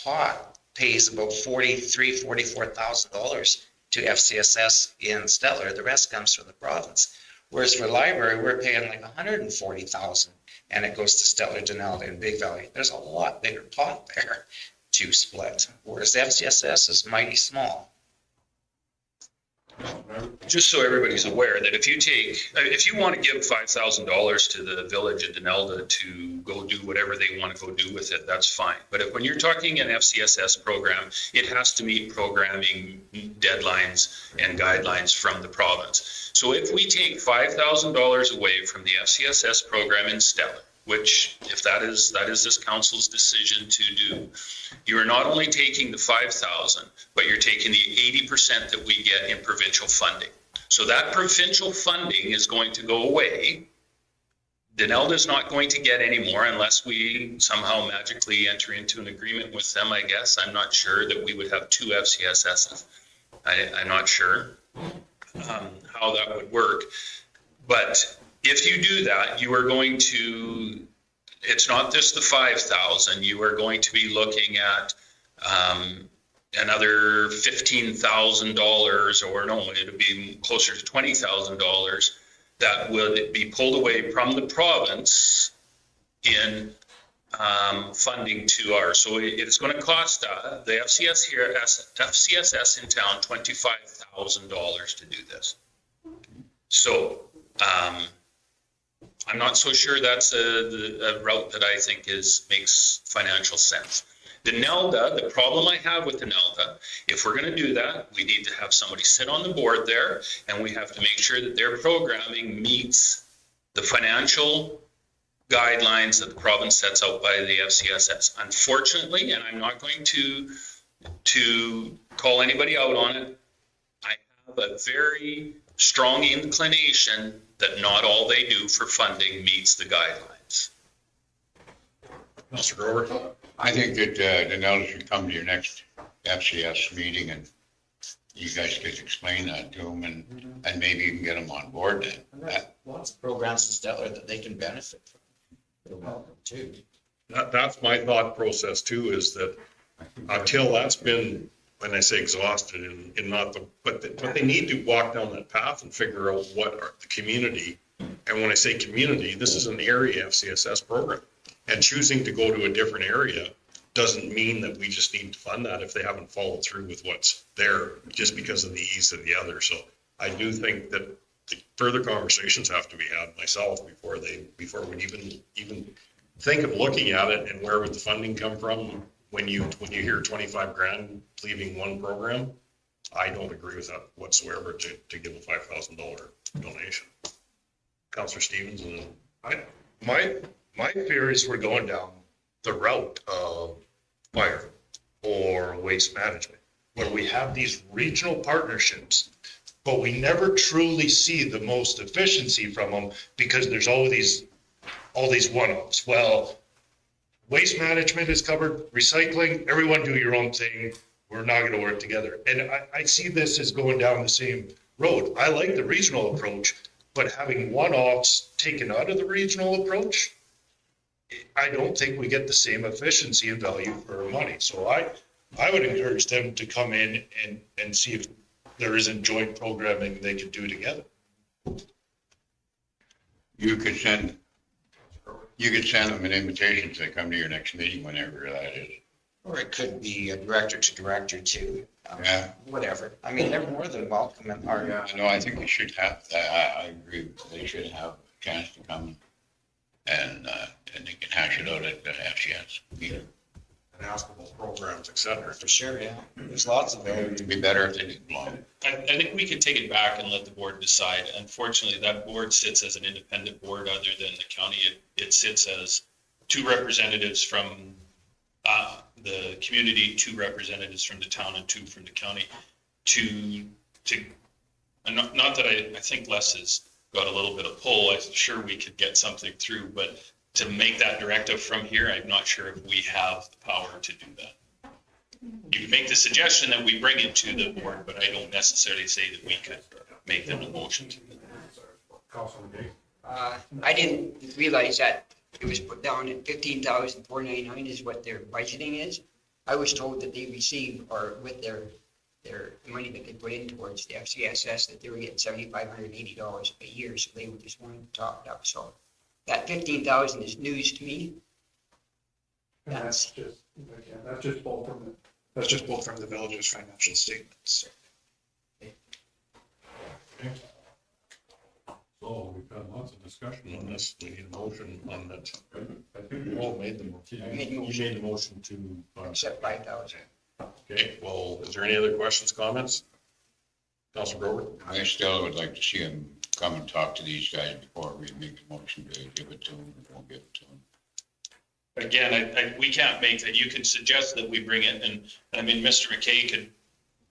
pot pays about $44,000 to FCSS in Stettler. The rest comes from the province. Whereas for library, we're paying like $140,000, and it goes to Stettler, Denelda, and Big Valley. There's a lot bigger pot there to split, whereas FCSS is mighty small. Just so everybody's aware that if you want to give $5,000 to the village of Denelda to go do whatever they want to go do with it, that's fine. But when you're talking an FCSS program, it has to meet programming deadlines and guidelines from the province. So if we take $5,000 away from the FCSS program in Stettler, which if that is this council's decision to do, you are not only taking the 5,000, but you're taking the 80% that we get in provincial funding. So that provincial funding is going to go away. Denelda is not going to get any more unless we somehow magically enter into an agreement with them, I guess. I'm not sure that we would have two FCSSs. I'm not sure how that would work. But if you do that, you are going to, it's not just the 5,000, you are going to be looking at another $15,000, or no, it'd be closer to $20,000 that would be pulled away from the province in funding to ours. So it's going to cost the FCSS in town $25,000 to do this. So I'm not so sure that's a route that I think makes financial sense. The NELDA, the problem I have with the NELDA, if we're going to do that, we need to have somebody sit on the board there, and we have to make sure that their programming meets the financial guidelines that the province sets out by the FCSS. Unfortunately, and I'm not going to call anybody out on it, I have a very strong inclination that not all they do for funding meets the guidelines. Mr. Grover? I think that the NELDA should come to your next FCS meeting and you guys could explain that to them and maybe you can get them on board then. And there's lots of programs in Stettler that they can benefit from. They're welcome too. That's my thought process too, is that until that's been, when I say exhausted and not the, but they need to walk down that path and figure out what are the community. And when I say community, this is an area FCSS program. And choosing to go to a different area doesn't mean that we just need to fund that if they haven't followed through with what's there just because of the ease of the other. So I do think that the further conversations have to be had myself before we even think of looking at it, and where would the funding come from when you hear 25 grand leaving one program. I don't agree with that whatsoever to give a $5,000 donation. Councillor Stevens, and My fear is we're going down the route of fire or waste management, where we have these regional partnerships, but we never truly see the most efficiency from them because there's all these one-offs. Well, waste management is covered, recycling, everyone do your own thing. We're not going to work together. And I see this as going down the same road. I like the regional approach, but having one-offs taken out of the regional approach, I don't think we get the same efficiency and value for our money. So I would encourage them to come in and see if there isn't joint programming they could do together. You could send them an invitation to come to your next meeting, whenever that is. Or it could be a director to director too. Yeah. Whatever. I mean, they're more than welcome in our. No, I think you should have, I agree, they should have a chance to come and they can hash it out at the FCS meeting. And ask about programs, et cetera. For sure, yeah. There's lots of them. It'd be better if they didn't belong. I think we could take it back and let the board decide. Unfortunately, that board sits as an independent board other than the county. It sits as 2 representatives from the community, 2 representatives from the town, and 2 from the county. Not that I think Les has got a little bit of pull. I'm sure we could get something through, but to make that directive from here, I'm not sure if we have the power to do that. You can make the suggestion that we bring it to the board, but I don't necessarily say that we could make them a motion to it. I didn't realize that it was put down at $15,499 is what their budgeting is. I was told that they receive, or with their money that they put in towards the FCSS, that they were getting $7,580 a year, so they would just want to top it up. So that 15,000 is news to me. And that's just both from the village's financial statements. So we've had lots of discussion on this. We need a motion on that. I think we all made the motion. You made the motion to Except 5,000. Okay, well, is there any other questions, comments? Councilor Grover? I still would like to see them come and talk to these guys before we make a motion to give it to them, or don't give it to them. Again, we can't make that. You could suggest that we bring it, and I mean, Mr. McKay could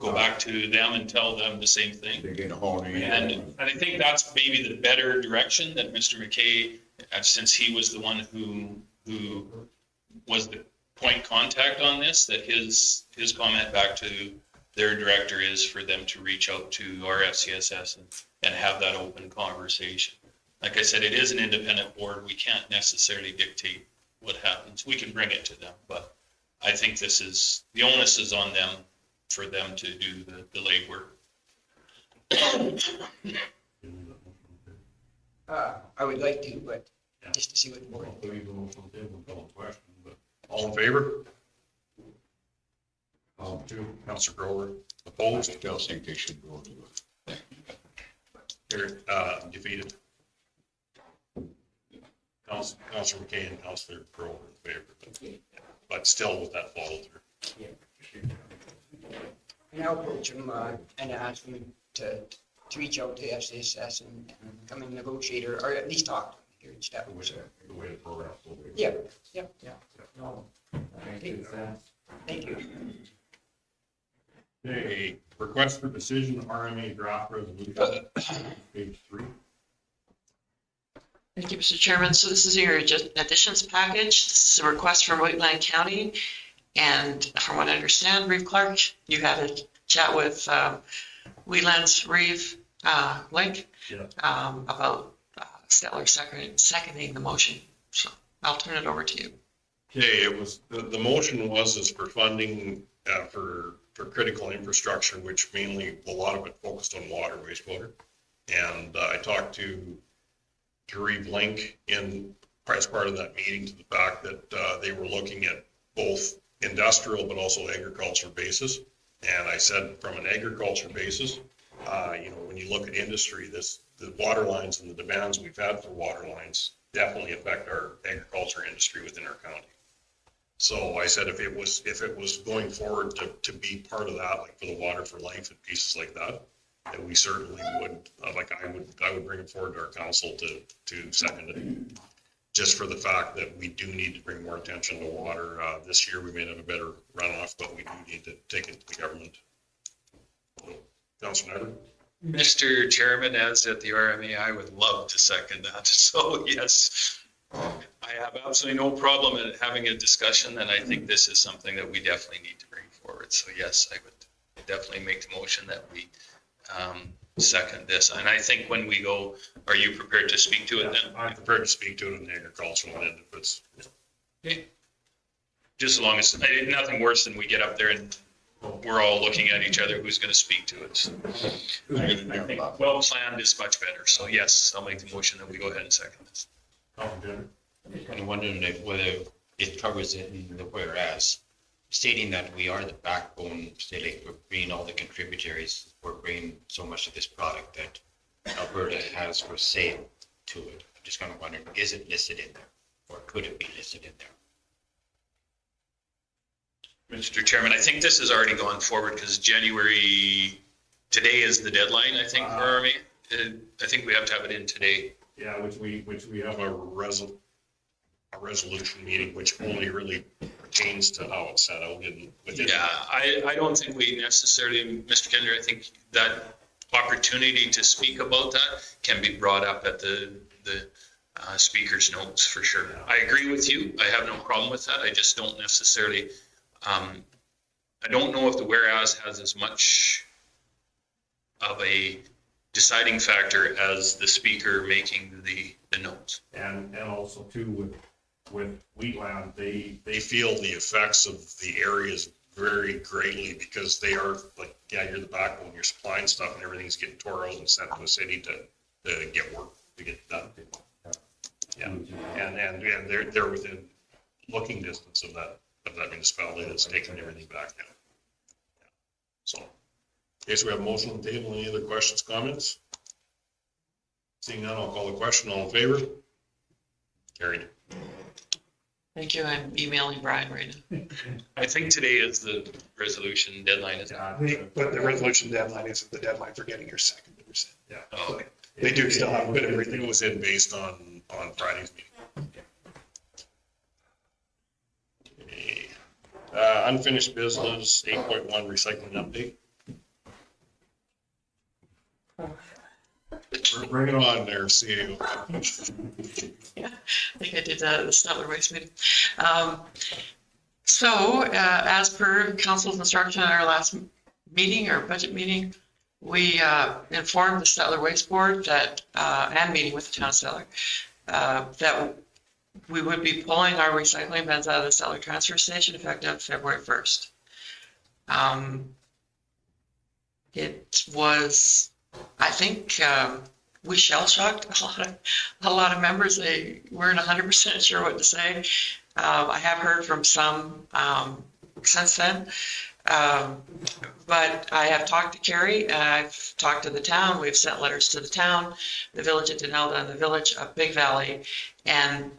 go back to them and tell them the same thing. They get a hold of you. And I think that's maybe the better direction, that Mr. McKay, since he was the one who was the point contact on this, that his comment back to their director is for them to reach out to our FCSS and have that open conversation. Like I said, it is an independent board. We can't necessarily dictate what happens. We can bring it to them, but I think the onus is on them for them to do the legwork. I would like to, but just to see what the board. All in favor? Councillor Grover, opposed? I still think they should go to it. Here, defeated. Councillor McKay and Councillor Grover in favor, but still with that follow through. And I'll approach them and ask them to reach out to FCSS and come and negotiate or at least talk to them here in Stettler. The way the program will be. Yeah, yeah. No. Thank you. Okay, request for decision, RMA draft resolution, page 3. Thank you, Mr. Chairman. So this is your additions package. This is a request from Whiteland County. And from what I understand, Reeve Clark, you had a chat with Wheatland's Reeve Link about Stettler seconding the motion. So I'll turn it over to you. Okay, it was, the motion was for funding for critical infrastructure, which mainly a lot of it focused on water, wastewater. And I talked to Reeve Link as part of that meeting to the fact that they were looking at both industrial but also agriculture basis. And I said from an agriculture basis, when you look at industry, the water lines and the demands we've had for water lines definitely affect our agriculture industry within our county. So I said if it was going forward to be part of that, like for the Water for Life and pieces like that, that we certainly would, I would bring it forward to our council to second it. Just for the fact that we do need to bring more attention to water. This year we may have a better runoff, but we do need to take it to the government. Councilor Nyberg? Mr. Chairman, as at the RMA, I would love to second that. So yes, I have absolutely no problem in having a discussion, and I think this is something that we definitely need to bring forward. So yes, I would definitely make the motion that we second this. And I think when we go, are you prepared to speak to it then? I'm prepared to speak to it in the agricultural end if it's. Okay. Just as long as, nothing worse than we get up there and we're all looking at each other who's going to speak to it. So I think well planned is much better. So yes, I'll make the motion that we go ahead and second this. I'm just kind of wondering whether it covers it in the whereas, stating that we are the backbone, say like we're bringing all the contributaries, we're bringing so much of this product that Alberta has for sale to it. I'm just kind of wondering, is it listed in there or could it be listed in there? Mr. Chairman, I think this has already gone forward because January, today is the deadline, I think, for Army. I think we have to have it in today. Yeah, which we have a resolution meeting, which only really pertains to how it's set out within. Yeah, I don't think we necessarily, Mr. Kender, I think that opportunity to speak about that can be brought up at the speaker's notes for sure. I agree with you. I have no problem with that. I just don't necessarily, I don't know if the whereas has as much of a deciding factor as the speaker making the notes. And also too with Wheatland, they feel the effects of the areas very greatly because they are like, yeah, you're the backbone, you're supplying stuff and everything's getting tore out and sent to the city to get work, to get done. Yeah, and they're within looking distance of that municipality that's taking everything back now. Yeah. So, okay, so we have a motion on the table. Any other questions, comments? Seeing none, I'll call the question. All in favor? Carried. Thank you. I'm emailing Brian right now. I think today is the resolution deadline. But the resolution deadline isn't the deadline for getting your second percent. Yeah. Oh, okay. They do still have a bit of Everything was in based on Friday's meeting. Okay. Unfinished business, 8.1 recycling update. Bring it on there, CEO. Yeah, I think I did that at the Stettler Waste meeting. So as per council's instruction at our last meeting, our budget meeting, we informed the Stettler Waste Board that, and meeting with the town of Stettler, that we would be pulling our recycling bins out of the Stettler transfer station effective February 1st. It was, I think, we shell shocked a lot of members. They weren't 100% sure what to say. I have heard from some since then. But I have talked to Carrie, I've talked to the town, we've sent letters to the town, the village of Denelda and the village of Big Valley. And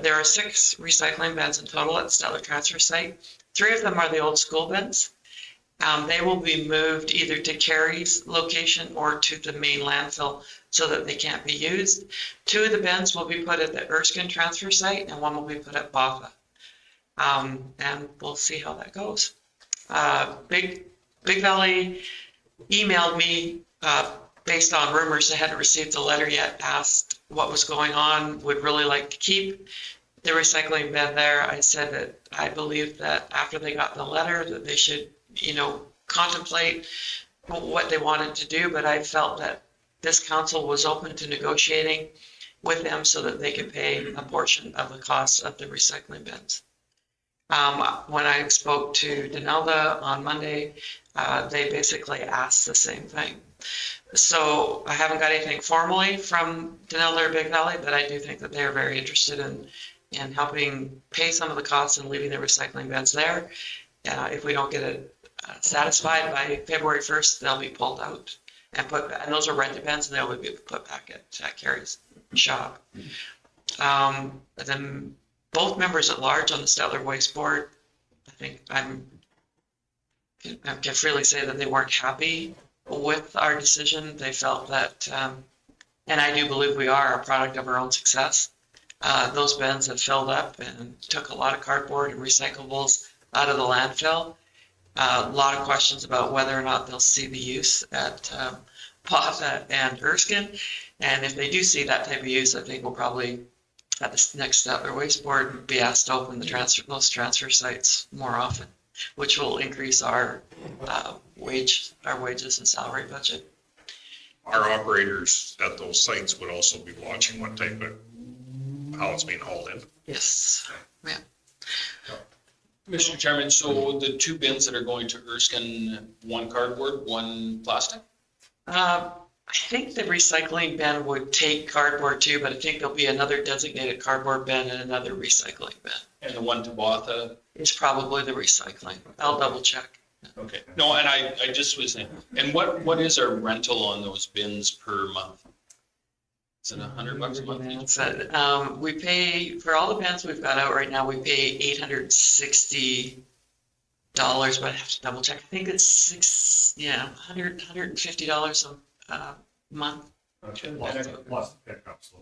there are 6 recycling bins in total at the Stettler transfer site. 3 of them are the old school bins. They will be moved either to Carrie's location or to the main landfill so that they can't be used. 2 of the bins will be put at the Erskine transfer site and 1 will be put at Botha. And we'll see how that goes. Big Valley emailed me based on rumors. They hadn't received the letter yet, asked what was going on, would really like to keep the recycling bin there. I said that I believe that after they got the letter that they should, contemplate what they wanted to do, but I felt that this council was open to negotiating with them so that they could pay a portion of the cost of the recycling bins. When I spoke to Denelda on Monday, they basically asked the same thing. So I haven't got anything formally from Denelda or Big Valley, but I do think that they are very interested in helping pay some of the costs and leaving the recycling bins there. If we don't get it satisfied by February 1st, they'll be pulled out and those are rented bins and they'll be put back at Carrie's shop. Then both members at large on the Stettler Waste Board, I think I can freely say that they weren't happy with our decision. They felt that, and I do believe we are a product of our own success. Those bins have filled up and took a lot of cardboard and recyclables out of the landfill. A lot of questions about whether or not they'll see the use at Botha and Erskine. And if they do see that type of use, I think we'll probably at the next Stettler Waste Board be asked to open those transfer sites more often, which will increase our wages and salary budget. Our operators at those sites would also be watching what type of, how it's being hauled in. Yes, yeah. Mr. Chairman, so the 2 bins that are going to Erskine, 1 cardboard, 1 plastic? I think the recycling bin would take cardboard too, but I think there'll be another designated cardboard bin and another recycling bin. And the 1 to Botha? It's probably the recycling. I'll double check. Okay. No, and I just was thinking, and what is our rental on those bins per month? Is it $100 a month? We pay, for all the bins we've got out right now, we pay $860, but I have to double check. I think it's $150 a month. Okay. Plus pickups.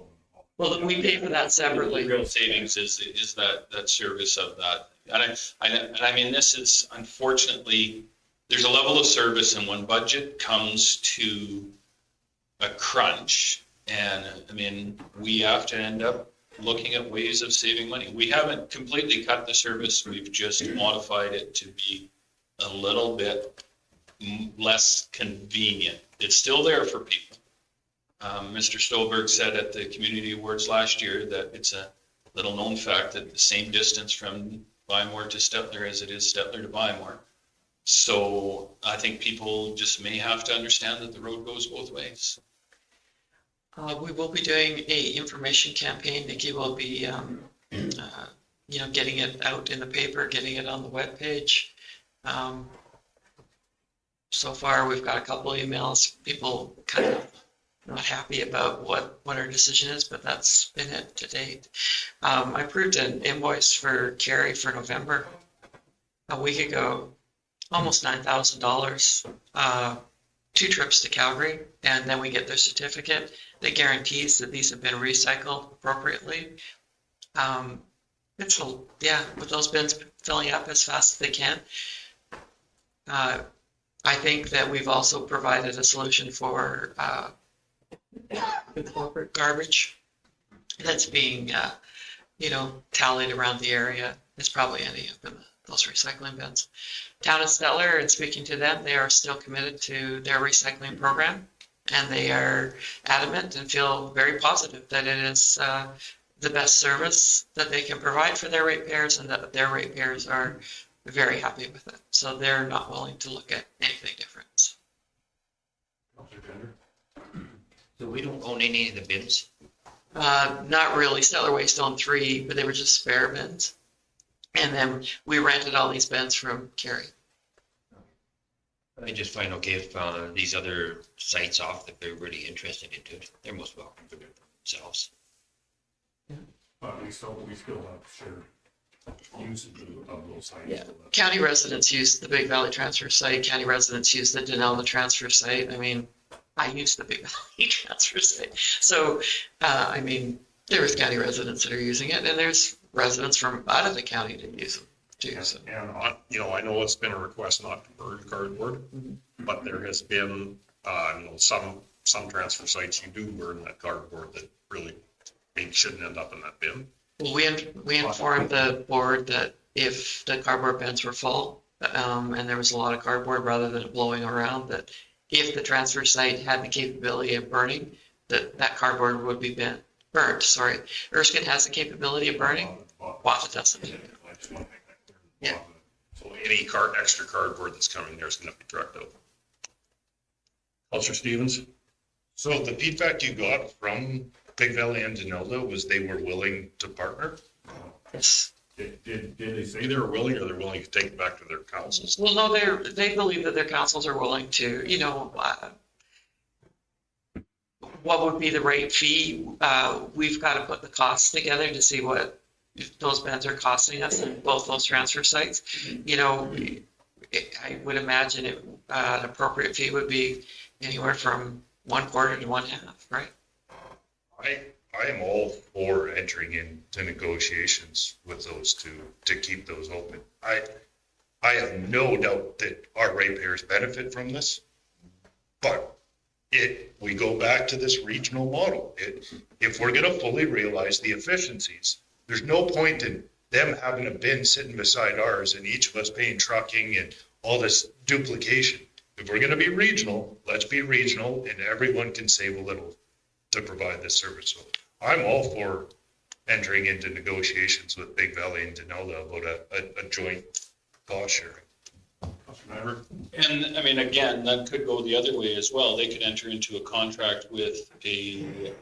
Well, we pay for that separately. The real savings is that service of that. And I mean, this is unfortunately, there's a level of service, and when budget comes to a crunch, and I mean, we have to end up looking at ways of saving money. We haven't completely cut the service. We've just modified it to be a little bit less convenient. It's still there for people. Mr. Stolberg said at the community awards last year that it's a little known fact that the same distance from Bymore to Stettler as it is Stettler to Bymore. So I think people just may have to understand that the road goes both ways. We will be doing a information campaign. Nikki will be, getting it out in the paper, getting it on the webpage. So far, we've got a couple of emails, people kind of not happy about what our decision is, but that's been it to date. I approved an invoice for Carrie for November a week ago, almost $9,000, 2 trips to Calgary, and then we get their certificate that guarantees that these have been recycled appropriately. With those bins filling up as fast as they can. I think that we've also provided a solution for corporate garbage that's being, tallied around the area. It's probably ending up in those recycling bins. Town of Stettler, and speaking to them, they are still committed to their recycling program, and they are adamant and feel very positive that it is the best service that they can provide for their ratepayers, and that their ratepayers are very happy with it. So they're not willing to look at anything different. your tender? So we don't own any of the bins? Not really. Stettler Waste owned 3, but they were just spare bins. And then we rented all these bins from Kerry. I just find, okay, if these other sites off that they're really interested into it, they're most welcome to do it themselves. We still have shared usage of those sites. Yeah. County residents use the Big Valley transfer site. County residents use the Denella transfer site. I mean, I use the Big Valley transfer site. So, I mean, there's county residents that are using it, and there's residents from out of the county that use them too. So. And, I know it's been a request not to burn cardboard, but there has been, some transfer sites you do burn that cardboard that really maybe shouldn't end up in that bin. We informed the board that if the cardboard bins were full, and there was a lot of cardboard rather than it blowing around, that if the transfer site had the capability of burning, that cardboard would be burnt. Sorry, Erskine has the capability of burning. Wafa doesn't. Yeah. So any extra cardboard that's coming there is going to be trucked out. Councillor Stevens? So the feedback you got from Big Valley and Denilda was they were willing to partner? Yes. Did they say they were willing, or they're willing to take it back to their councils? Well, no, they believe that their councils are willing to, what would be the right fee? We've got to put the costs together to see what those bins are costing us in both those transfer sites. I would imagine an appropriate fee would be anywhere from 1/4 to 1/2, right? I am all for entering into negotiations with those two to keep those open. I have no doubt that our ratepayers benefit from this, but we go back to this regional model. If we're going to fully realize the efficiencies, there's no point in them having a bin sitting beside ours and each of us paying trucking and all this duplication. If we're going to be regional, let's be regional, and everyone can save a little to provide this service. So I'm all for entering into negotiations with Big Valley and Denilda about a joint cost sharing. And I mean, again, that could go the other way as well. They could enter into a contract with a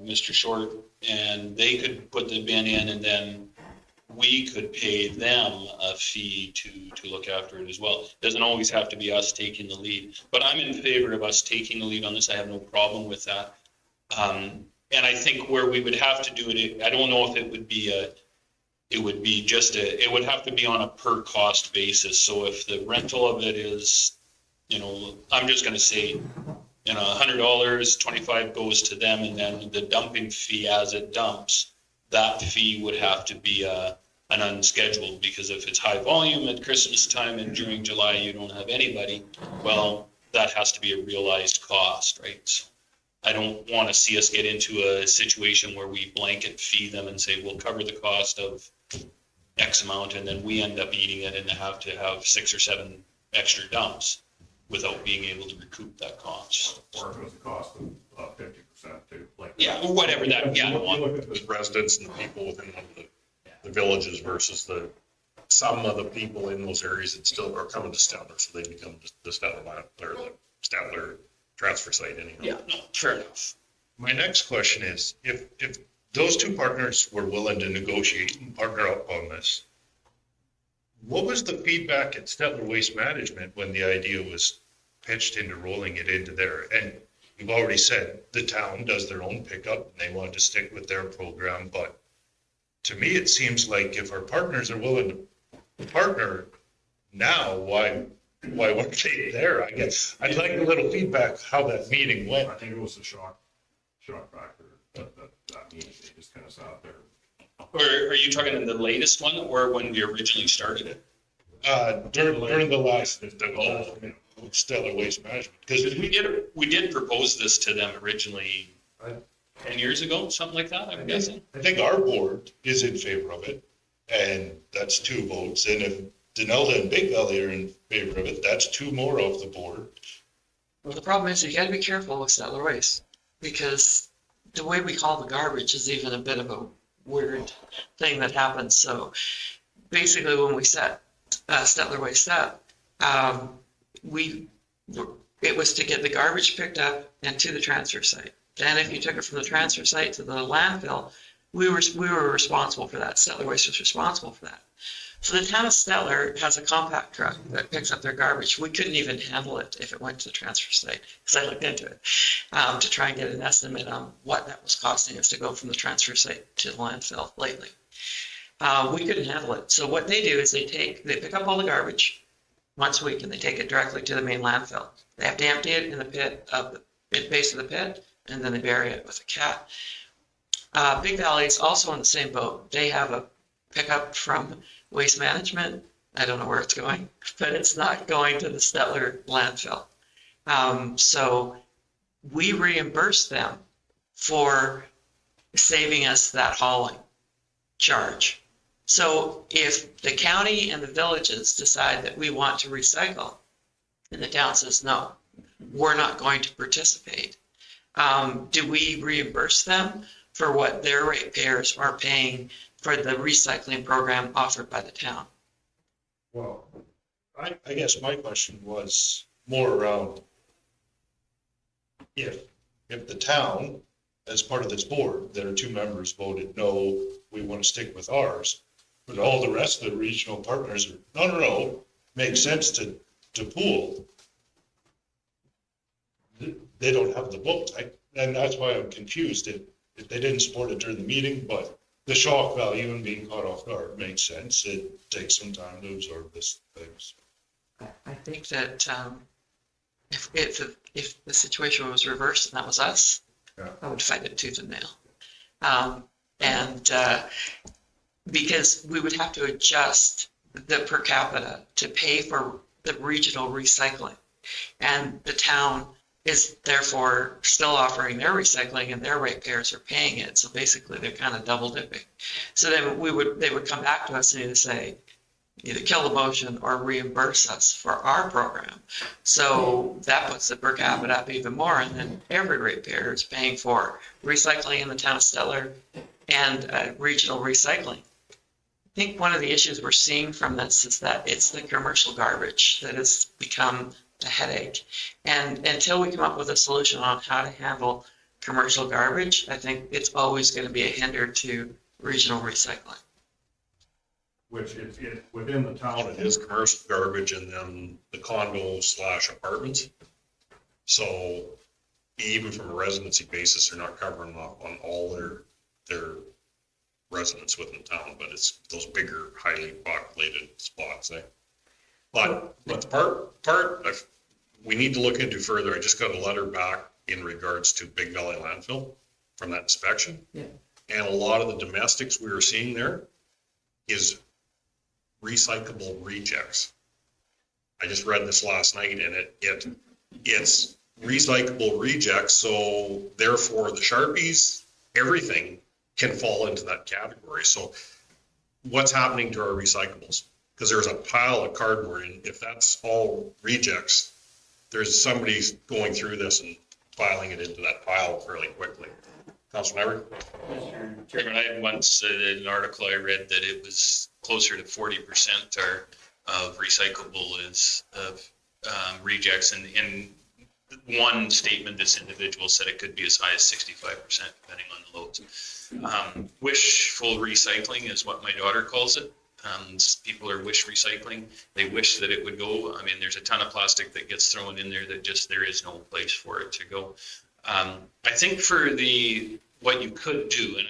Mr. Short, and they could put the bin in, and then we could pay them a fee to look after it as well. It doesn't always have to be us taking the lead, but I'm in favor of us taking the lead on this. I have no problem with that. And I think where we would have to do it, I don't know if it would be it would have to be on a per cost basis. So if the rental of it is, I'm just going to say, $100, 25 goes to them, and then the dumping fee as it dumps, that fee would have to be an unscheduled, because if it's high volume at Christmas time and during July you don't have anybody, well, that has to be a realized cost, right? So I don't want to see us get into a situation where we blanket fee them and say, we'll cover the cost of X amount, and then we end up eating it and have to have 6 or 7 extra dumps without being able to recoup that cost. Or if it was the cost of 50% too. Yeah, or whatever that, yeah. You look at the residents and the people within the villages versus some of the people in those areas that still are coming to Stettler, so they become the Stettler transfer site anyhow. Yeah, no, fair enough. My next question is, if those two partners were willing to negotiate and partner up on this, what was the feedback at Stettler Waste Management when the idea was pitched into rolling it into there? And you've already said the town does their own pickup and they want to stick with their program, but to me, it seems like if our partners are willing to partner now, why weren't they there? I guess I'd like a little feedback how that meeting went. I think it was a shock factor that meeting. They just kind of sat there. Or are you talking in the latest one, or when we originally started it? During the last Stettler Waste Management, because we did propose this to them originally 10 years ago, something like that, I'm guessing. I think our board is in favor of it, and that's 2 votes. And if Denilda and Big Valley are in favor of it, that's 2 more off the board. Well, the problem is you got to be careful with Stettler Waste, because the way we haul the garbage is even a bit of a weird thing that happens. So basically when we set Stettler Waste up, we it was to get the garbage picked up and to the transfer site. Then if you took it from the transfer site to the landfill, we were responsible for that. Stettler Waste was responsible for that. So the town of Stettler has a compact truck that picks up their garbage. We couldn't even handle it if it went to the transfer site, because I looked into it, to try and get an estimate on what that was costing us to go from the transfer site to the landfill lately. We couldn't handle it. So what they do is they pick up all the garbage once a week and they take it directly to the main landfill. They have to empty it in the pit of the base of the pit, and then they bury it with a cat. Big Valley is also on the same boat. They have a pickup from Waste Management. I don't know where it's going, but it's not going to the Stettler landfill. So we reimburse them for saving us that hauling charge. So if the county and the villages decide that we want to recycle, and the town says, no, we're not going to participate, do we reimburse them for what their ratepayers are paying for the recycling program offered by the town? Well, I guess my question was more around if the town, as part of this board, there are 2 members voted, no, we want to stick with ours, but all the rest of the regional partners are, no, makes sense to pool. They don't have the vote, and that's why I'm confused. If they didn't support it during the meeting, but the shock value and being caught off guard makes sense. It takes some time to absorb this things. I think that if the situation was reversed and that was us, I would fight it tooth and nail. Because we would have to adjust the per capita to pay for the regional recycling. And the town is therefore still offering their recycling and their ratepayers are paying it. So basically they're kind of double dipping. So then they would come back to us and either say, either kill the motion or reimburse us for our program. So that puts the per capita up even more, and then every ratepayer is paying for recycling in the town of Stettler and regional recycling. I think one of the issues we're seeing from this is that it's the commercial garbage that has become a headache. And until we come up with a solution on how to handle commercial garbage, I think it's always going to be a hinder to regional recycling. Which within the town, it is commercial garbage and then the condo/apartments. So even from a residency basis, they're not covering off on all their residents within town, but it's those bigger, highly populated spots. But the part we need to look into further, I just got a letter back in regards to Big Valley landfill from that inspection. Yeah. And a lot of the domestics we were seeing there is recyclable rejects. I just read this last night and it's recyclable rejects. So therefore the Sharpies, everything can fall into that category. So what's happening to our recyclables? Because there's a pile of cardboard, and if that's all rejects, there's somebody going through this and filing it into that pile fairly quickly. Councilor Nyberg? Chairman, I had once an article I read that it was closer to 40% of recyclable is of rejects, and in one statement, this individual said it could be as high as 65% depending on the loads. Wishful recycling is what my daughter calls it. People are wish recycling. They wish that it would go. I mean, there's a ton of plastic that gets thrown in there that just, there is no place for it to go. I think for what you could do, and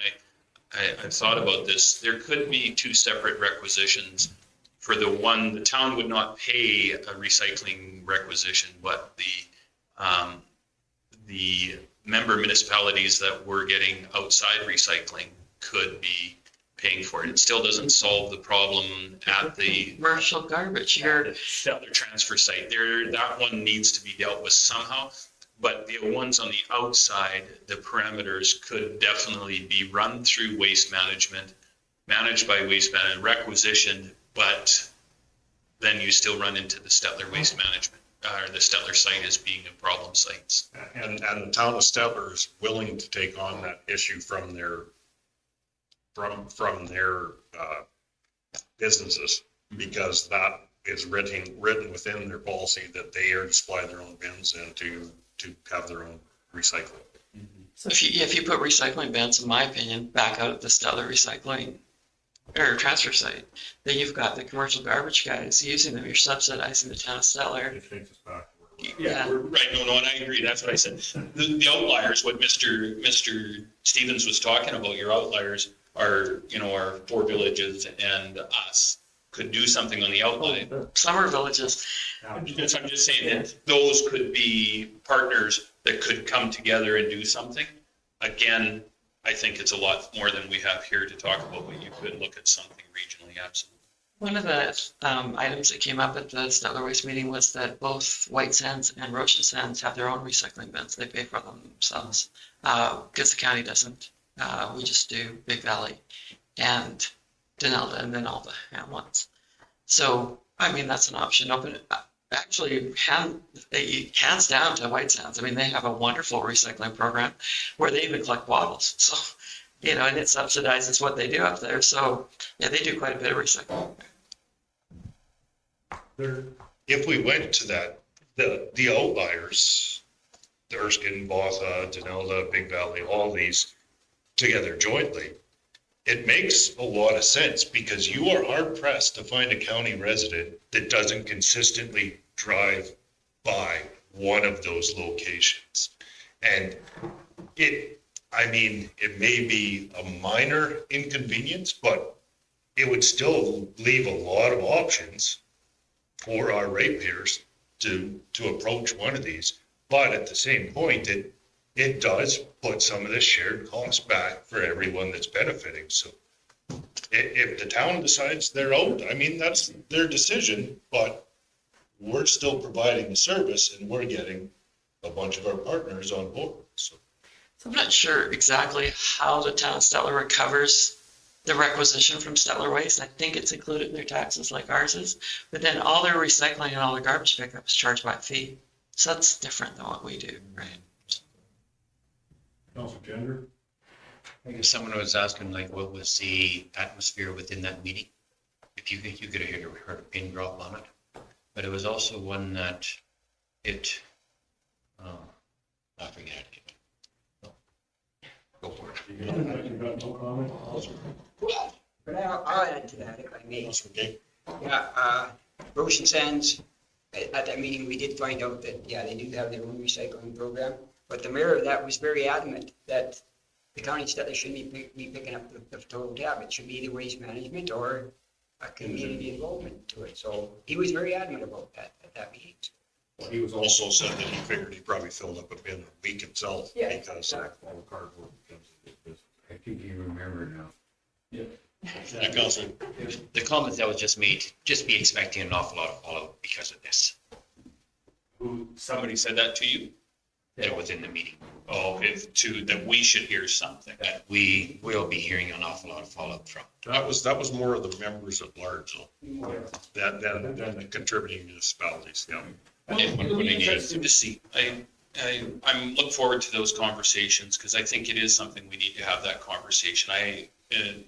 I've thought about this, there could be 2 separate requisitions. For the one, the town would not pay a recycling requisition, but the member municipalities that were getting outside recycling could be paying for it. It still doesn't solve the problem at the commercial garbage. Stettler transfer site. That one needs to be dealt with somehow. But the ones on the outside, the parameters could definitely be run through waste management, managed by waste management, requisitioned, but then you still run into the Stettler waste management, or the Stettler site as being a problem site. And the town of Stettler is willing to take on that issue from their businesses, because that is written within their policy that they are to supply their own bins and to have their own recycling. So if you put recycling bins, in my opinion, back out at the Stettler recycling or transfer site, then you've got the commercial garbage guys using them. You're subsidizing the town of Stettler. Yeah, right. No, and I agree. That's what I said. The outliers, what Mr. Stevens was talking about, your outliers are, our 4 villages and us could do something on the outline. Summer villages. I'm just saying that those could be partners that could come together and do something. Again, I think it's a lot more than we have here to talk about, but you could look at something regionally, absolutely. One of the items that came up at the Stettler Waste meeting was that both White Sands and Roshan Sands have their own recycling bins. They pay for them themselves because the county doesn't. We just do Big Valley and Denelda and then all the hamlets. So, I mean, that's an option. Actually, hands down to White Sands. I mean, they have a wonderful recycling program where they even collect bottles. So, and it subsidizes what they do up there. So, yeah, they do quite a bit of recycling. If we went to that, the outliers, the Erskine, Botha, Denelda, Big Valley, all these together jointly, it makes a lot of sense because you are hard pressed to find a county resident that doesn't consistently drive by one of those locations. And it may be a minor inconvenience, but it would still leave a lot of options for our ratepayers to approach one of these. But at the same point, it does put some of the shared costs back for everyone that's benefiting. So if the town decides they're out, I mean, that's their decision, but we're still providing the service and we're getting a bunch of our partners on board. So I'm not sure exactly how the town of Stettler recovers the requisition from Stettler Waste. I think it's included in their taxes like ours is, but then all their recycling and all their garbage pickup is charged by a fee. So that's different than what we do, right? Councilor Gender? I guess someone was asking like, what was the atmosphere within that meeting? If you could have heard a pin drop on it, but it was also one that I forget it. Go for it. But I'll add to that if I may. Yeah, Roshan Sands, at that meeting, we did find out that, yeah, they do have their own recycling program, but the mayor of that was very adamant that the county Stettler shouldn't be picking up the total tab. It should be either waste management or a community involvement to it. So he was very adamant about that at that meeting. Well, he was also said that he figured he probably filled up a bin a week himself because all the cardboard becomes a big business. I think you remember now. Yeah. Yeah, Councilor. The comment that was just made, just be expecting an awful lot of follow because of this. Somebody said that to you? That it was in the meeting. Oh, that we should hear something. That we will be hearing an awful lot of follow-up from. That was more of the members at large, though, than the contributing municipalities, yeah. Well, it'll be interesting to see. I'm looking forward to those conversations because I think it is something we need to have that conversation.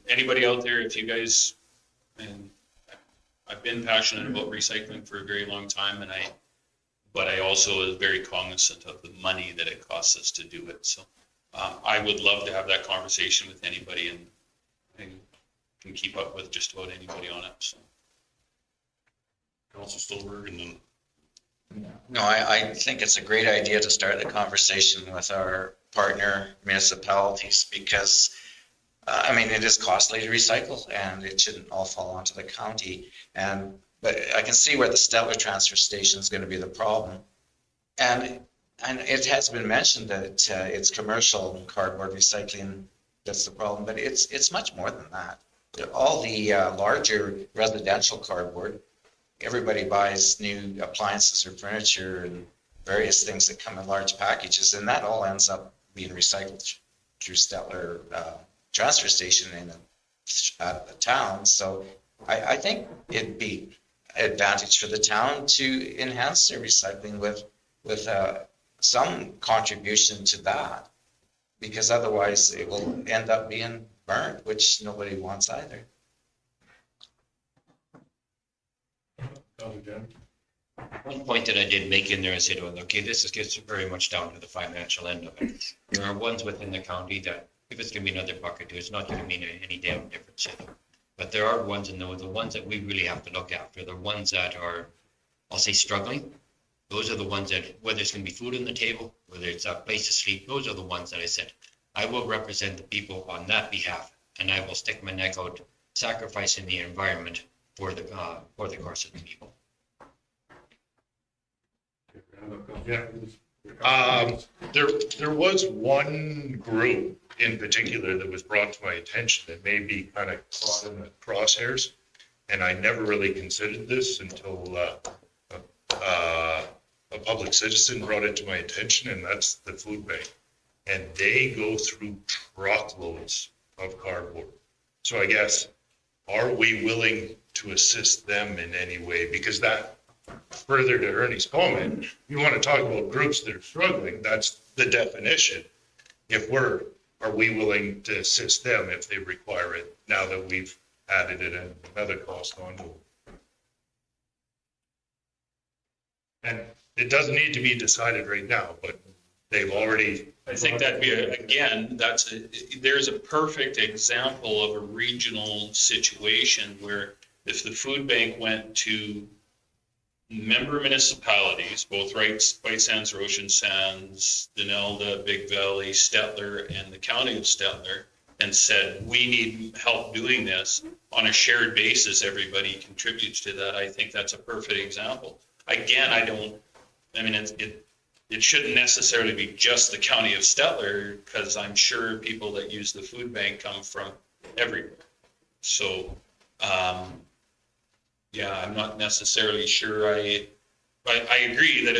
Anybody out there, if you guys, and I've been passionate about recycling for a very long time, but I also is very cognizant of the money that it costs us to do it. So I would love to have that conversation with anybody and can keep up with just about anybody on it. So. Councilor Stolberg and then. No, I think it's a great idea to start the conversation with our partner municipalities because, it is costly to recycle and it shouldn't all fall onto the county. But I can see where the Stettler transfer station is going to be the problem. And it has been mentioned that it's commercial cardboard recycling that's the problem, but it's much more than that. All the larger residential cardboard, everybody buys new appliances or furniture and various things that come in large packages, and that all ends up being recycled through Stettler transfer station in the town. So I think it'd be advantage for the town to enhance their recycling with some contribution to that, because otherwise it will end up being burned, which nobody wants either. One point that I did make in there, I said, well, okay, gets very much down to the financial end of it. There are ones within the county that if it's gonna be another buck or two, it's not gonna mean any damn difference. But there are ones, and the ones that we really have to look after, the ones that are, I'll say, struggling. Those are the ones that, whether it's gonna be food on the table, whether it's a place to sleep, those are the ones that I said, I will represent the people on that behalf, and I will stick my neck out, sacrificing the environment for the course of the people. Yeah. There was one group in particular that was brought to my attention that may be kind of caught in the crosshairs. And I never really considered this until a public citizen brought it to my attention, and that's the food bank. And they go through truckloads of cardboard. So I guess, are we willing to assist them in any way? Because that, further to Ernie's comment, you want to talk about groups that are struggling, that's the definition. Are we willing to assist them if they require it, now that we've added it and another cost onto it? And it doesn't need to be decided right now, but they've already. I think that'd be, again, there's a perfect example of a regional situation where if the food bank went to member municipalities, both White Sands, Ocean Sands, Denelda, Big Valley, Stettler, and the county of Stettler, and said, we need help doing this on a shared basis, everybody contributes to that. I think that's a perfect example. Again, it shouldn't necessarily be just the county of Stettler, because I'm sure people that use the food bank come from everywhere. So, yeah, I'm not necessarily sure but I agree that,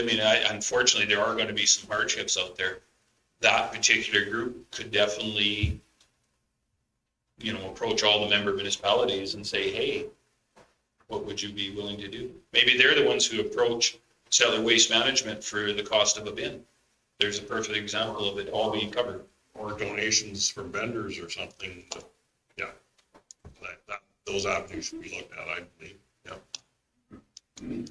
unfortunately, there are going to be some hardships out there. That particular group could definitely, approach all the member municipalities and say, hey, what would you be willing to do? Maybe they're the ones who approach Stettler Waste Management for the cost of a bin. There's a perfect example of it all being covered. Or donations from vendors or something. Yeah. Those avenues should be looked at, I believe. Yeah.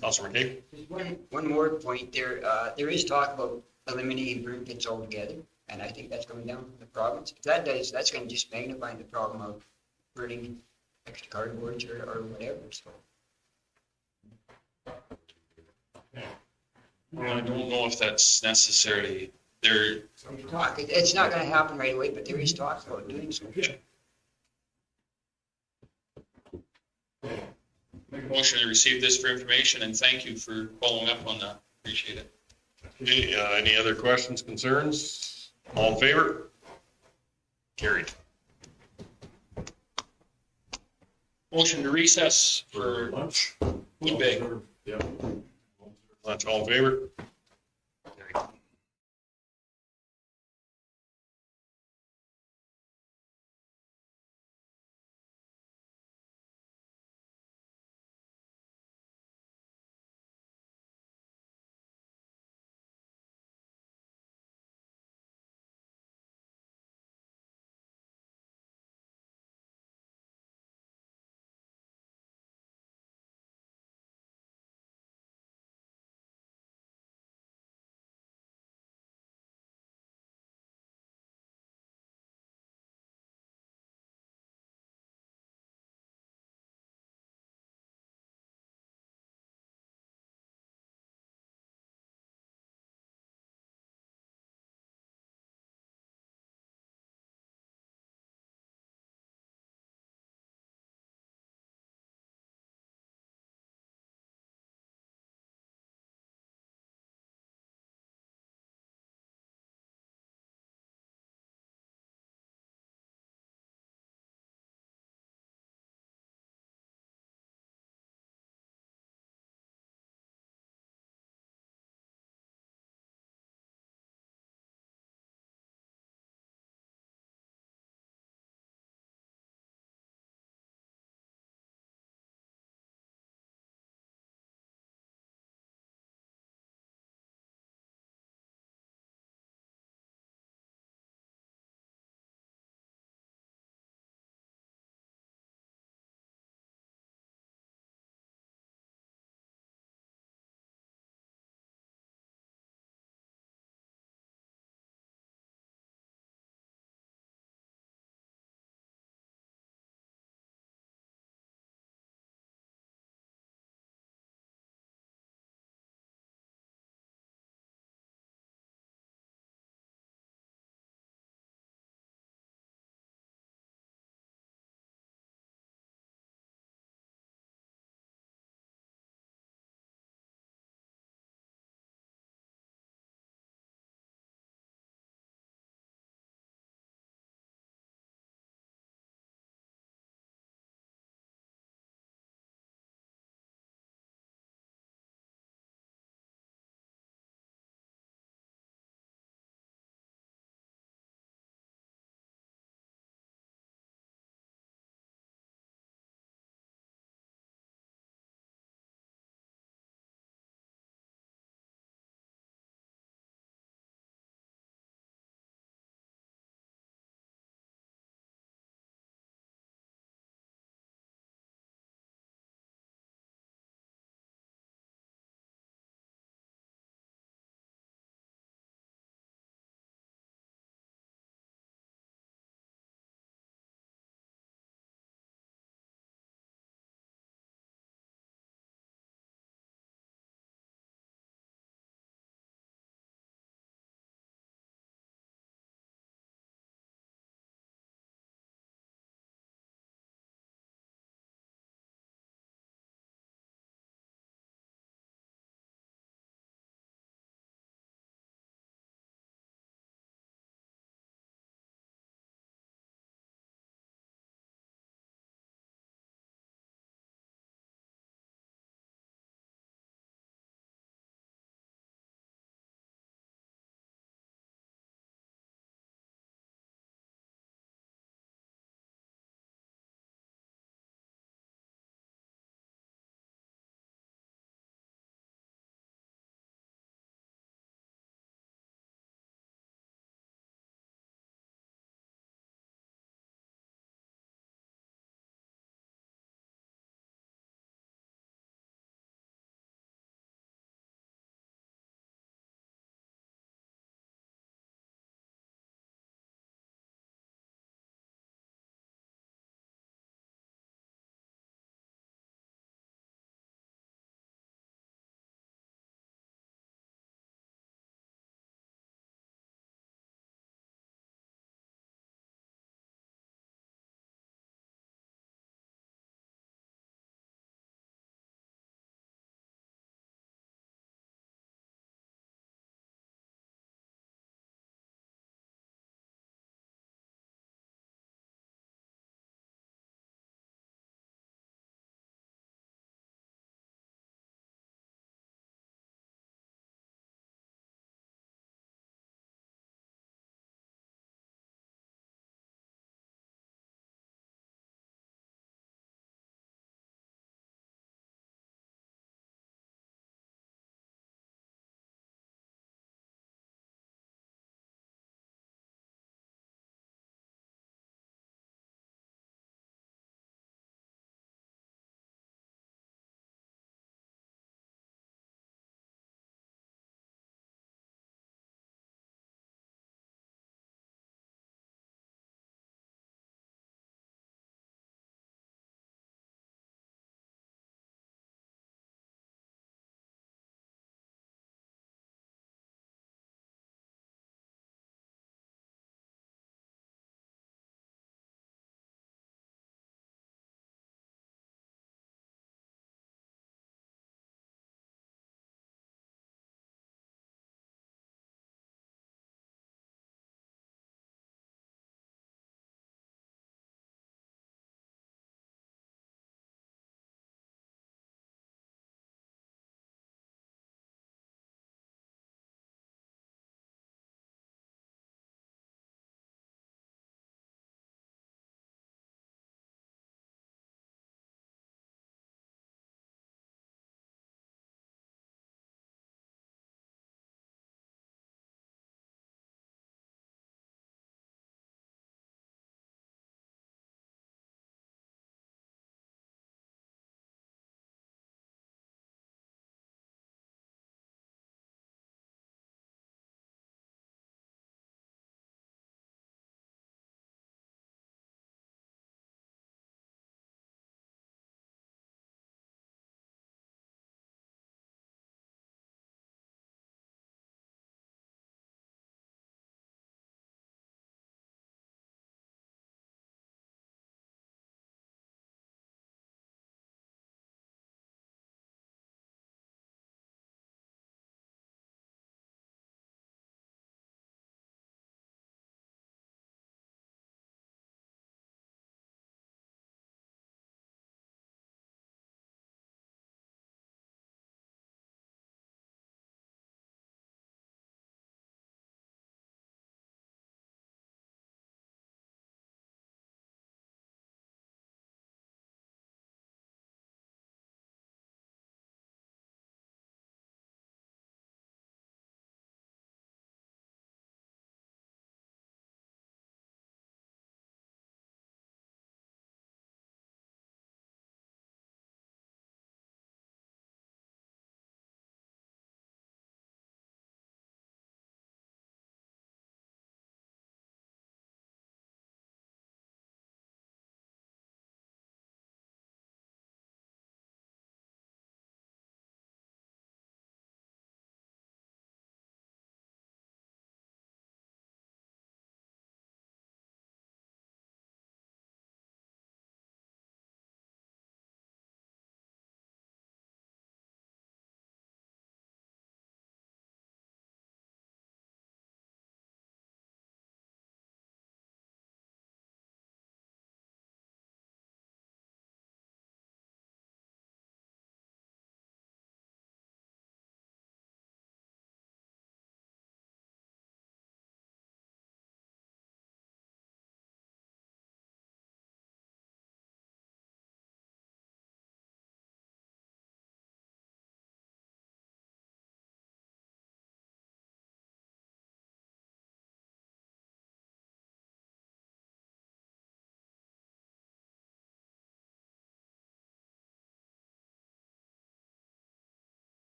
Councilor McKay? One more point there. There is talk about eliminating burn pits altogether, and I think that's going down from the province. If that does, that's going to just magnify the problem of burning extra cardboards or whatever. So. Well, I don't know if that's necessarily there. Talk. It's not going to happen right away, but there is talk about doing so. Make a motion to receive this for information, and thank you for following up on that. Appreciate it. Okay, any other questions, concerns? All in favor? Carried. Motion to recess for Lunch? food bank. Yeah. Lunch, all in favor?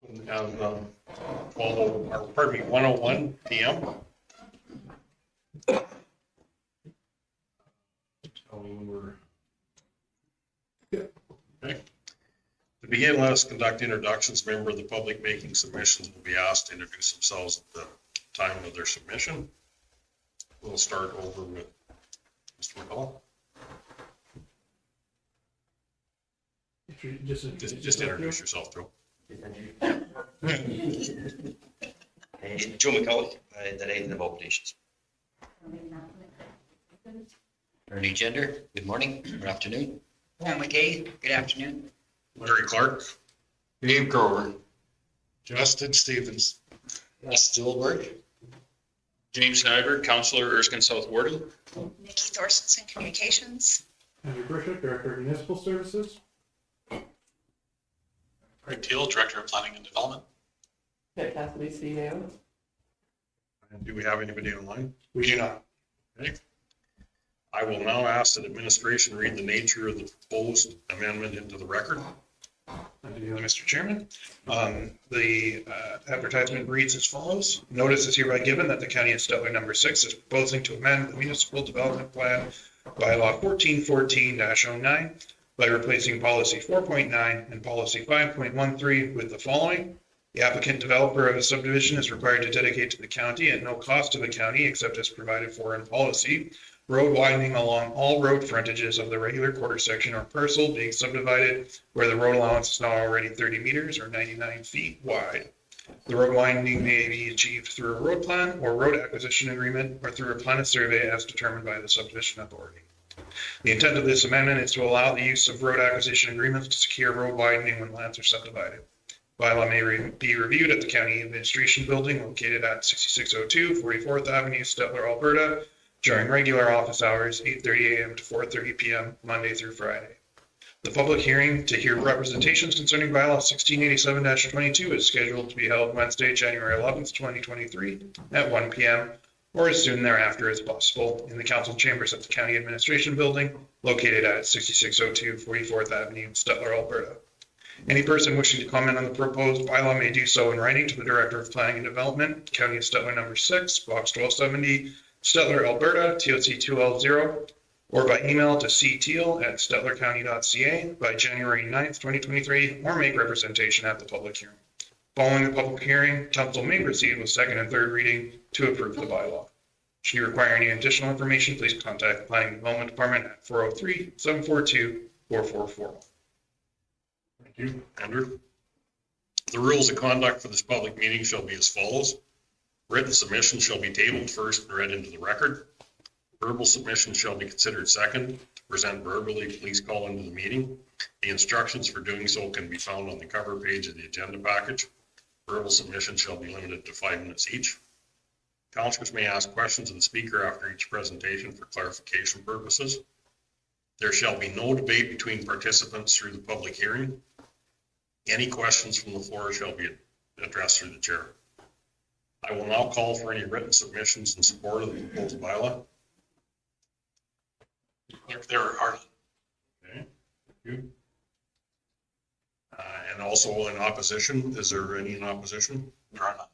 Have, 1:01 PM. Tell me when we're. Okay. To begin, let us conduct introductions. Member of the public making submissions will be asked to introduce themselves at the time of their submission. We'll start over with Mr. McCullough. Just introduce yourself, Joe. Joe McCullough, the Island of Operations. Ernie Gender, good morning, good afternoon. Paul McKay, good afternoon. Larry Clark. Dave Grover. Justin Stevens. Russ Stillberg. James Nyberg, Councillor, Erskine South Warden. Nikki Thorstensen, Communications. Andrew Bishop, Director of Municipal Services. Craig Teal, Director of Planning and Development. Kathleen CEO. And do we have anybody online? We do not. Okay. I will now ask that administration read the nature of the proposed amendment into the record. Thank you, Mr. Chairman. The advertisement reads as follows. Notice is hereby given that the County of Stettler number 6 is proposing to amend the Municipal Development Plan Bylaw 1414-09 by replacing policy 4.9 and policy 5.13 with the following. The applicant developer of a subdivision is required to dedicate to the county at no cost to the county except as provided for in policy, road widening along all road frontages of the regular quarter section or parcel being subdivided where the road allowance is not already 30 meters or 99 feet wide. The road widening may be achieved through a road plan or road acquisition agreement or through a plan of survey as determined by the subdivision authority. The intent of this amendment is to allow the use of road acquisition agreements to secure road widening when lands are subdivided. Bylaw may be reviewed at the County Administration Building located at 6602 44th Avenue, Stettler, Alberta, during regular office hours, 8:30 a.m. to 4:30 p.m., Monday through Friday. The public hearing to hear representations concerning Bylaw 1687-22 is scheduled to be held Wednesday, January 11th, 2023 at 1 p.m. or as soon thereafter as possible in the council chambers at the County Administration Building located at 6602 44th Avenue, Stettler, Alberta. Any person wishing to comment on the proposed bylaw may do so in writing to the Director of Planning and Development, County of Stettler number 6, Box 1270, Stettler, Alberta, TOC 2L0, or by email to cteal@stetlercounty.ca by January 9th, 2023, or make representation at the public hearing. Following the public hearing, council may proceed with second and third reading to approve the bylaw. Should you require any additional information, please contact the Planning and Development Department at 403-742-4440. Thank you, Andrew. The rules of conduct for this public meeting shall be as follows. Written submissions shall be tabled first and read into the record. Verbal submissions shall be considered second. To present verbally, please call into the meeting. The instructions for doing so can be found on the cover page of the agenda package. Verbal submissions shall be limited to 5 minutes each. Councilors may ask questions of the speaker after each presentation for clarification purposes. There shall be no debate between participants through the public hearing. Any questions from the floor shall be addressed through the chair. I will now call for any written submissions in support of the proposed bylaw. There are. Okay, thank you. And also in opposition, is there any in opposition? There are none.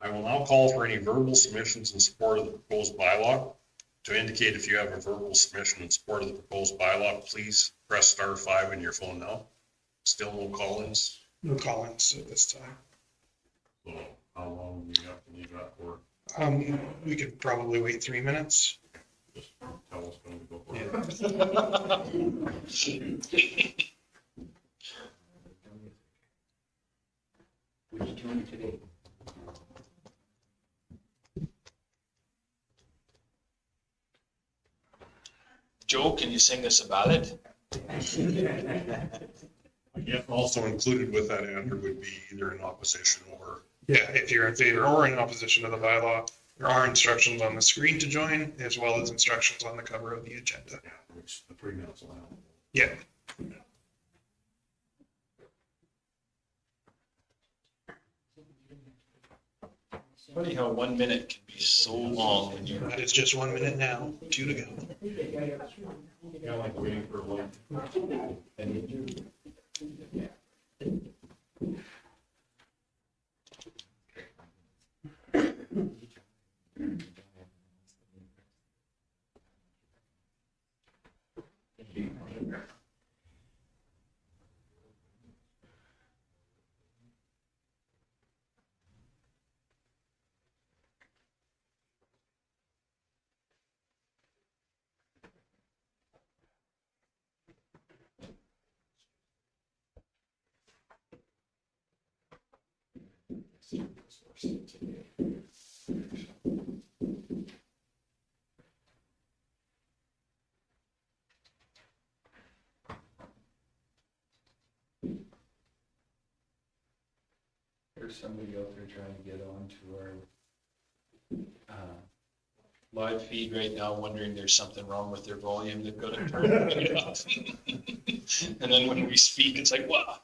I will now call for any verbal submissions in support of the proposed bylaw. To indicate if you have a verbal submission in support of the proposed bylaw, please press *5 on your phone now. Still no call-ins? No call-ins at this time. So how long do you have to leave that for? We could probably wait 3 minutes. Just tell us when to go for Yeah. Which one today? Joe, can you sing us a ballad? I guess also included with that, Andrew, would be either in opposition or. Yeah, if you're in favor or in opposition to the bylaw, there are instructions on the screen to join, as well as instructions on the cover of the agenda. Yeah, which the 3 minutes allow. Yeah. Funny how 1 minute can be so long when you're. That is just 1 minute now, 2 to go. Yeah, like waiting for one. There's somebody out there trying to get onto our live feed right now, wondering there's something wrong with their volume. They've got to turn it off. And then when we speak, it's like, wow.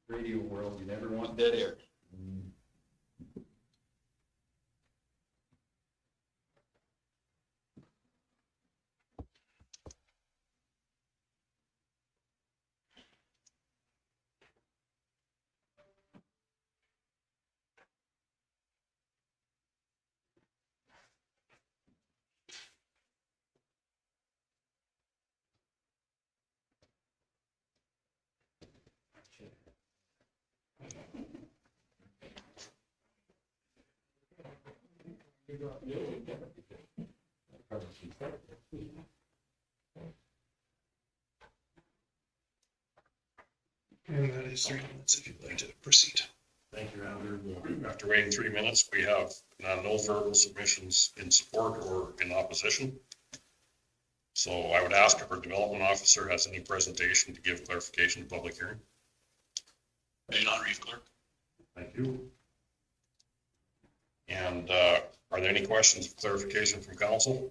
Radio world, you never want dead air. And that is 3 minutes if you'd like to proceed. Thank you, Andrew. After waiting 3 minutes, we have no verbal submissions in support or in opposition. So I would ask if our development officer has any presentation to give clarification to public hearing. Right on, Reeve Clerk. Thank you. And are there any questions of clarification from council?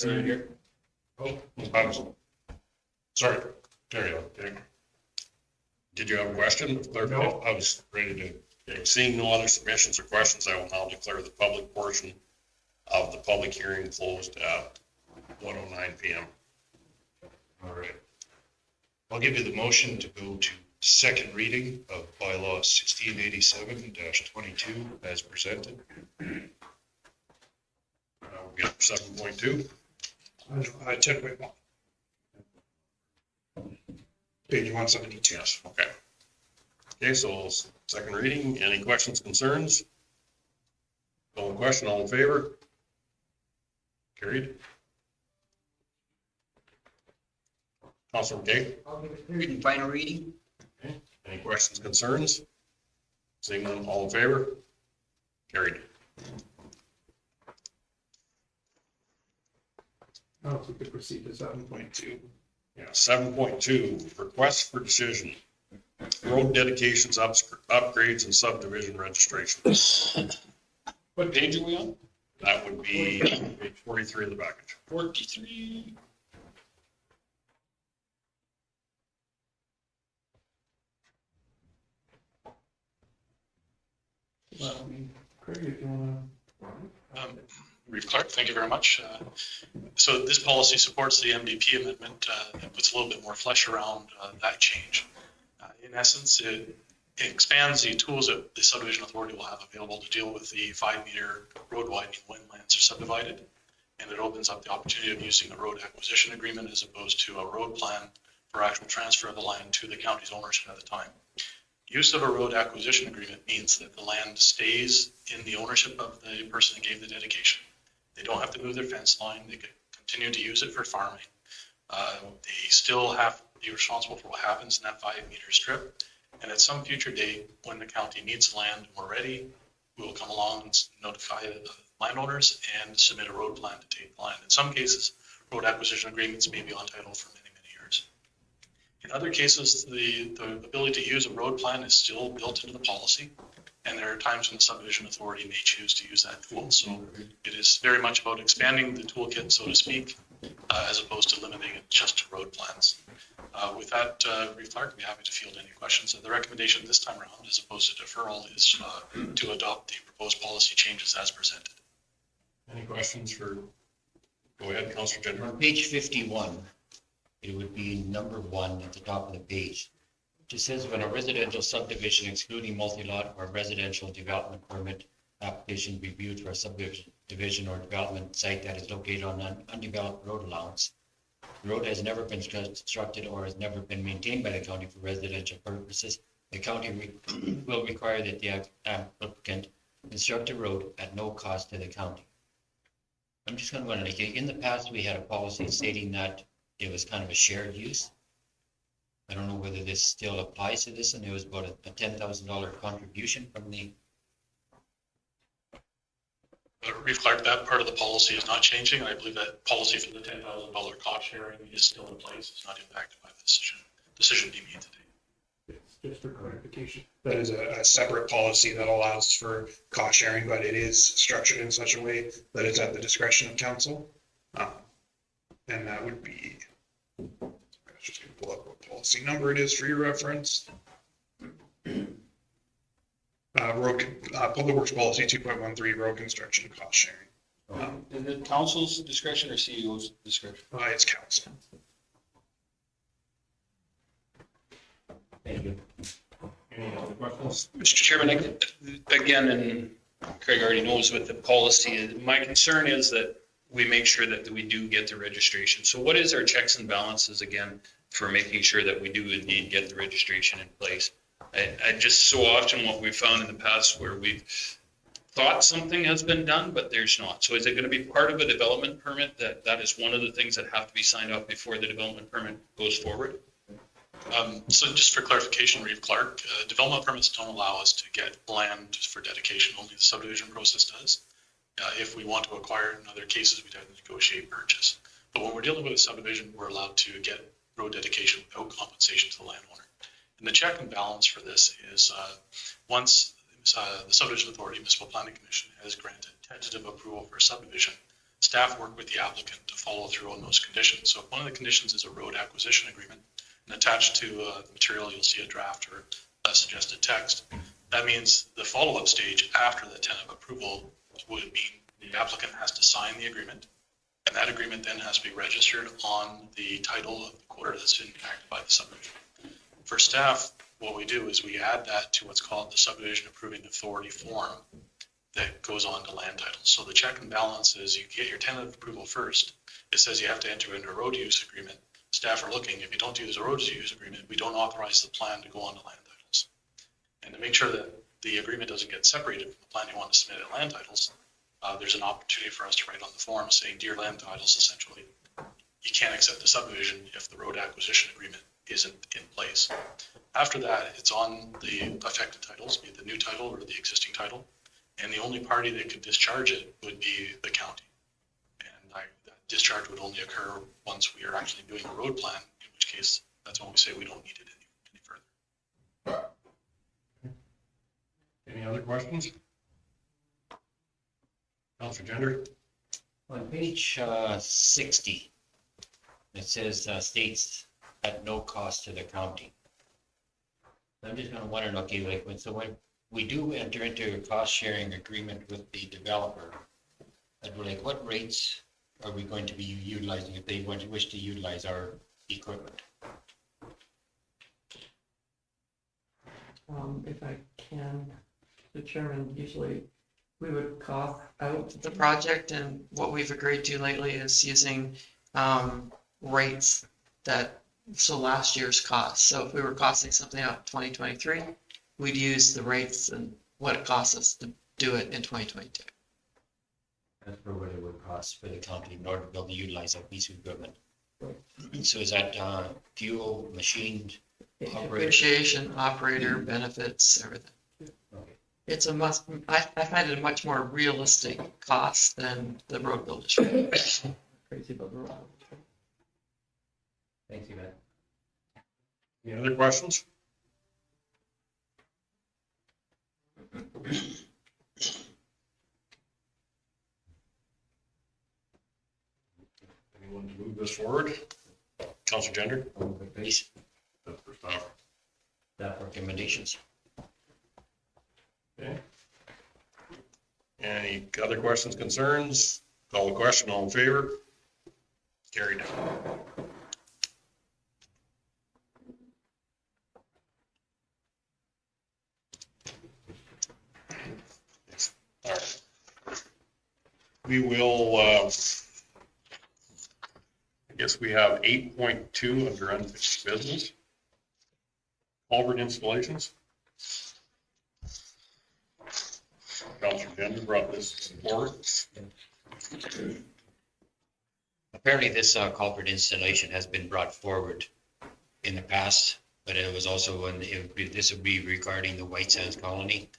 Right here. Oh, sorry, carry on. Okay. Did you have a question? No, I was ready to. Okay, seeing no other submissions or questions, I will now declare the public portion of the public hearing closed at 1:09 PM. All right. I'll give you the motion to go to second reading of bylaw 1687-22 as presented. We got 7.2. 10.1. Page 172. Yes, okay. Okay, so second reading, any questions, concerns? No question, all in favor? Carried. Councilor McKay? Third and final reading. Okay. Any questions, concerns? Seeing none, all in favor? Carried. Now if we could proceed to 7.2. Yeah, 7.2, request for decision. Road dedications, upgrades, and subdivision registrations. What page are we on? That would be page 43 of the package. 43. Craig, if you wanna. Reeve Clark, thank you very much. So this policy supports the MDP amendment that puts a little bit more flesh around that change. In essence, it expands the tools that the subdivision authority will have available to deal with the 5-meter road widening when lands are subdivided. And it opens up the opportunity of using a road acquisition agreement as opposed to a road plan for actual transfer of the land to the county's ownership at the time. Use of a road acquisition agreement means that the land stays in the ownership of the person that gave the dedication. They don't have to move their fence line. They could continue to use it for farming. They still have to be responsible for what happens in that 5-meter strip. And at some future date, when the county needs land and we're ready, we will come along and notify the landowners and submit a road plan to take the land. In some cases, road acquisition agreements may be on title for many, many years. In other cases, the ability to use a road plan is still built into the policy. And there are times when the subdivision authority may choose to use that tool. So it is very much about expanding the toolkit, so to speak, as opposed to limiting it just to road plans. With that, Reeve Clark, I'd be happy to field any questions. The recommendation this time around, as opposed to deferral, is to adopt the proposed policy changes as presented. Any questions for, go ahead, Councillor Gender. On page 51, it would be number 1 at the top of the page. It just says when a residential subdivision excluding multi-lot or residential development permit application reviewed for a subdivision or development site that is located on an undeveloped road allowance. The road has never been constructed or has never been maintained by the county for residential purposes. The county will require that the applicant construct a road at no cost to the county. I'm just going to wonder, like, in the past, we had a policy stating that it was kind of a shared use. I don't know whether this still applies to this, and it was about a $10,000 contribution from the. Reeve Clark, that part of the policy is not changing. I believe that policy for the $10,000 cost sharing is still in place. It's not impacted by the decision being made today. Just for clarification. That is a separate policy that allows for cost sharing, but it is structured in such a way that it's at the discretion of council. And that would be, I was just gonna pull up what policy number it is for your reference. Public Works Policy 2.13, road construction cost sharing. Is it council's discretion or CEO's discretion? It's council. Thank you. Any other questions? Mr. Chairman, again, and Craig already knows with the policy, my concern is that we make sure that we do get the registration. So what is our checks and balances again for making sure that we do indeed get the registration in place? I just so often what we've found in the past where we've thought something has been done, but there's not. So is it going to be part of a development permit that is one of the things that have to be signed off before the development permit goes forward? So just for clarification, Reeve Clark, development permits don't allow us to get land for dedication. Only the subdivision process does. If we want to acquire it in other cases, we'd have to negotiate purchase. But when we're dealing with a subdivision, we're allowed to get road dedication without compensation to the landowner. And the check and balance for this is once the subdivision authority, municipal planning commission, has granted tentative approval for a subdivision, staff work with the applicant to follow through on those conditions. So if one of the conditions is a road acquisition agreement, and attached to the material, you'll see a draft or a suggested text. That means the follow-up stage after the tentative approval would mean the applicant has to sign the agreement, and that agreement then has to be registered on the title of the quarter that's impacted by the subdivision. For staff, what we do is we add that to what's called the subdivision approving authority form that goes on to land titles. So the check and balance is you get your tentative approval first. It says you have to enter into a road use agreement. Staff are looking, if you don't use a road use agreement, we don't authorize the plan to go on to land titles. And to make sure that the agreement doesn't get separated from the plan you want to submit at land titles, there's an opportunity for us to write on the form saying, dear land titles, essentially, you can't accept the subdivision if the road acquisition agreement isn't in place. After that, it's on the affected titles, be it the new title or the existing title, and the only party that could discharge it would be the county. And that discharge would only occur once we are actually doing a road plan, in which case that's when we say we don't need it any further. Any other questions? Councillor Gender? On page 60, it says states at no cost to the county. I'm just going to wonder, okay, like when we do enter into a cost sharing agreement with the developer, like what rates are we going to be utilizing if they wish to utilize our equipment? If I can, the chairman, usually we would cost out the project, and what we've agreed to lately is using rates that, so last year's cost. So if we were costing something out 2023, we'd use the rates and what it costs us to do it in 2022. That's for what it would cost for the county in order to be able to utilize that piece of equipment. So is that fuel, machine, Depreciation, operator, benefits, everything. Okay. It's a must, I find it a much more realistic cost than the road builders. Crazy about the road. Thanks, Yvette. Any other questions? Anyone to move this forward? Counselor Gender? Please, That's for staff. that recommendations. Okay. Any other questions, concerns? Call the question, all in favor? Carried. All right. We will, I guess we have 8.2 under unfinished business. Culvert installations. Counselor Gender brought this forward. Apparently this culvert installation has been brought forward in the past, but it was also when this would be regarding the White Sands colony.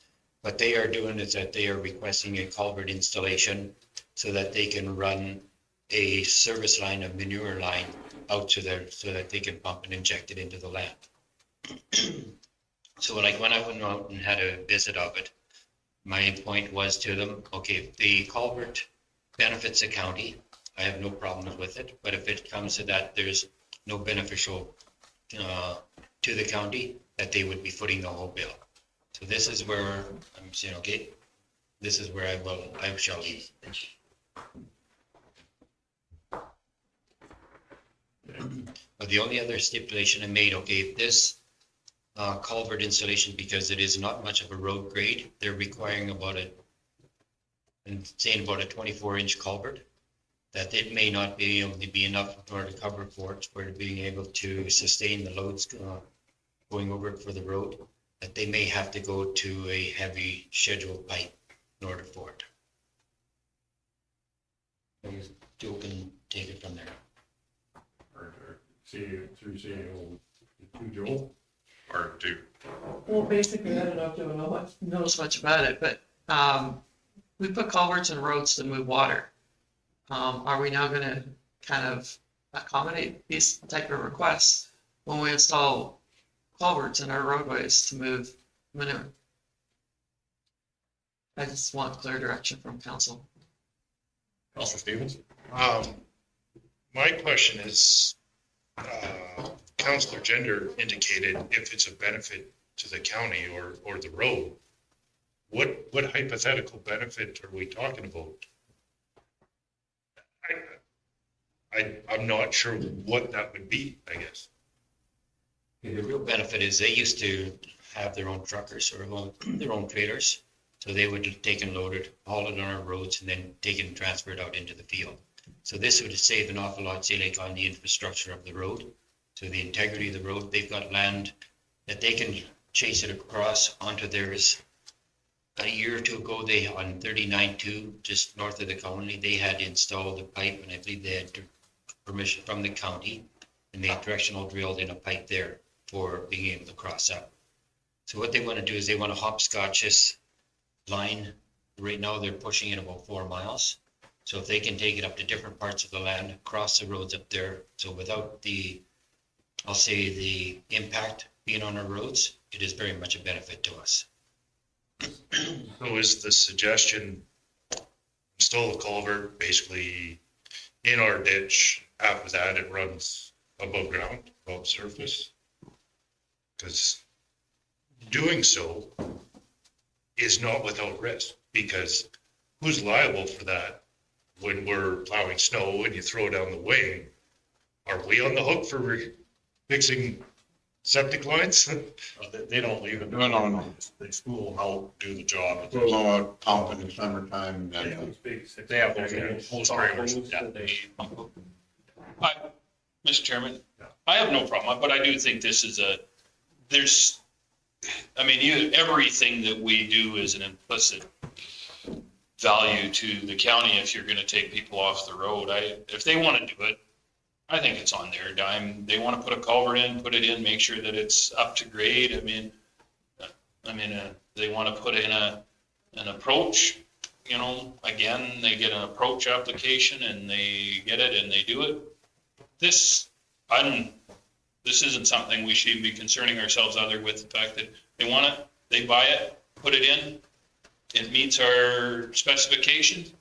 What they are doing is that they are requesting a culvert installation so that they can run a service line, a manure line out to there so that they can pump and inject it into the land. So like when I went out and had a visit of it, my point was to them, okay, if the culvert benefits the county, I have no problems with it. But if it comes to that, there's no beneficial to the county, that they would be footing the whole bill. So this is where I'm saying, okay, this is where I shall leave. But the only other stipulation I made, okay, if this culvert installation, because it is not much of a road grade, they're requiring about a 24-inch culvert, that it may not be able to be enough in order to cover for it, for being able to sustain the loads going over it for the road, that they may have to go to a heavy scheduled pipe in order for it. Joe can take it from there. Or through CAO to Joel or to. Well, basically, I don't know if anyone knows much about it, but we put culverts in roads to move water. Are we now gonna kind of accommodate these type of requests when we install culverts in our roadways to move manure? I just want clear direction from council. Counselor Stevens? My question is, Counselor Gender indicated if it's a benefit to the county or the road, what hypothetical benefit are we talking about? I'm not sure what that would be, I guess. The real benefit is they used to have their own truckers or their own trailers. So they would take and load it, haul it on our roads, and then take and transfer it out into the field. So this would save an awful lot, say like on the infrastructure of the road. So the integrity of the road, they've got land that they can chase it across onto theirs. A year or two ago, they on 39-2, just north of the colony, they had installed a pipe, and I believe they had permission from the county, and they directional drilled in a pipe there for being able to cross up. So what they want to do is they want to hopscotch this line. Right now, they're pushing it about 4 miles. So if they can take it up to different parts of the land, cross the roads up there, so without the, I'll say the impact being on our roads, it is very much a benefit to us. So is the suggestion, install a culvert basically in our ditch, after that it runs above ground, above surface? Because doing so is not without risk, because who's liable for that when we're plowing snow and you throw down the wing? Are we on the hook for fixing septic lines? They don't leave it. No. They school them out, do the job. Full out pump in the summertime. If they have those hose trailers, yeah. Mr. Chairman, I have no problem, but I do think this is everything that we do is an implicit value to the county if you're gonna take people off the road. If they wanna do it, I think it's on their dime. They wanna put a culvert in, put it in, make sure that it's up to grade. They wanna put in an approach, again, they get an approach application and they get it and they do it. This isn't something we should be concerning ourselves other with the fact that they want it, they buy it, put it in, it meets our specifications.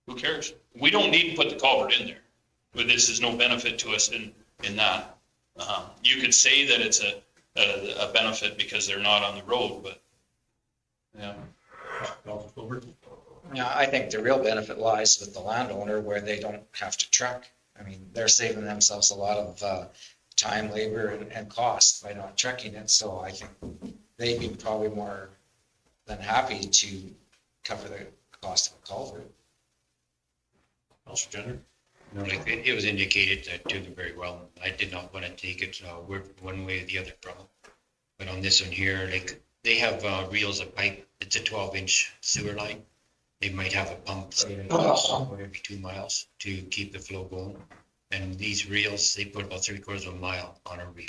Who cares? We don't need to put the culvert in there, but this is no benefit to us. And in that. You could say that it's a benefit because they're not on the road, but yeah. Yeah, I think the real benefit lies with the landowner where they don't have to truck. I mean, they're saving themselves a lot of time, labor, and cost by not trucking it. So I think they'd be probably more than happy to cover the cost of a culvert. Councilor Jenner? No, like it was indicated that took it very well. I did not want to take it one way or the other from it. But on this one here, like they have reels of pipe. It's a 12-inch sewer line. They might have a pump say, every 2 miles to keep the flow going. And these reels, they put about 3/4 of a mile on a reel.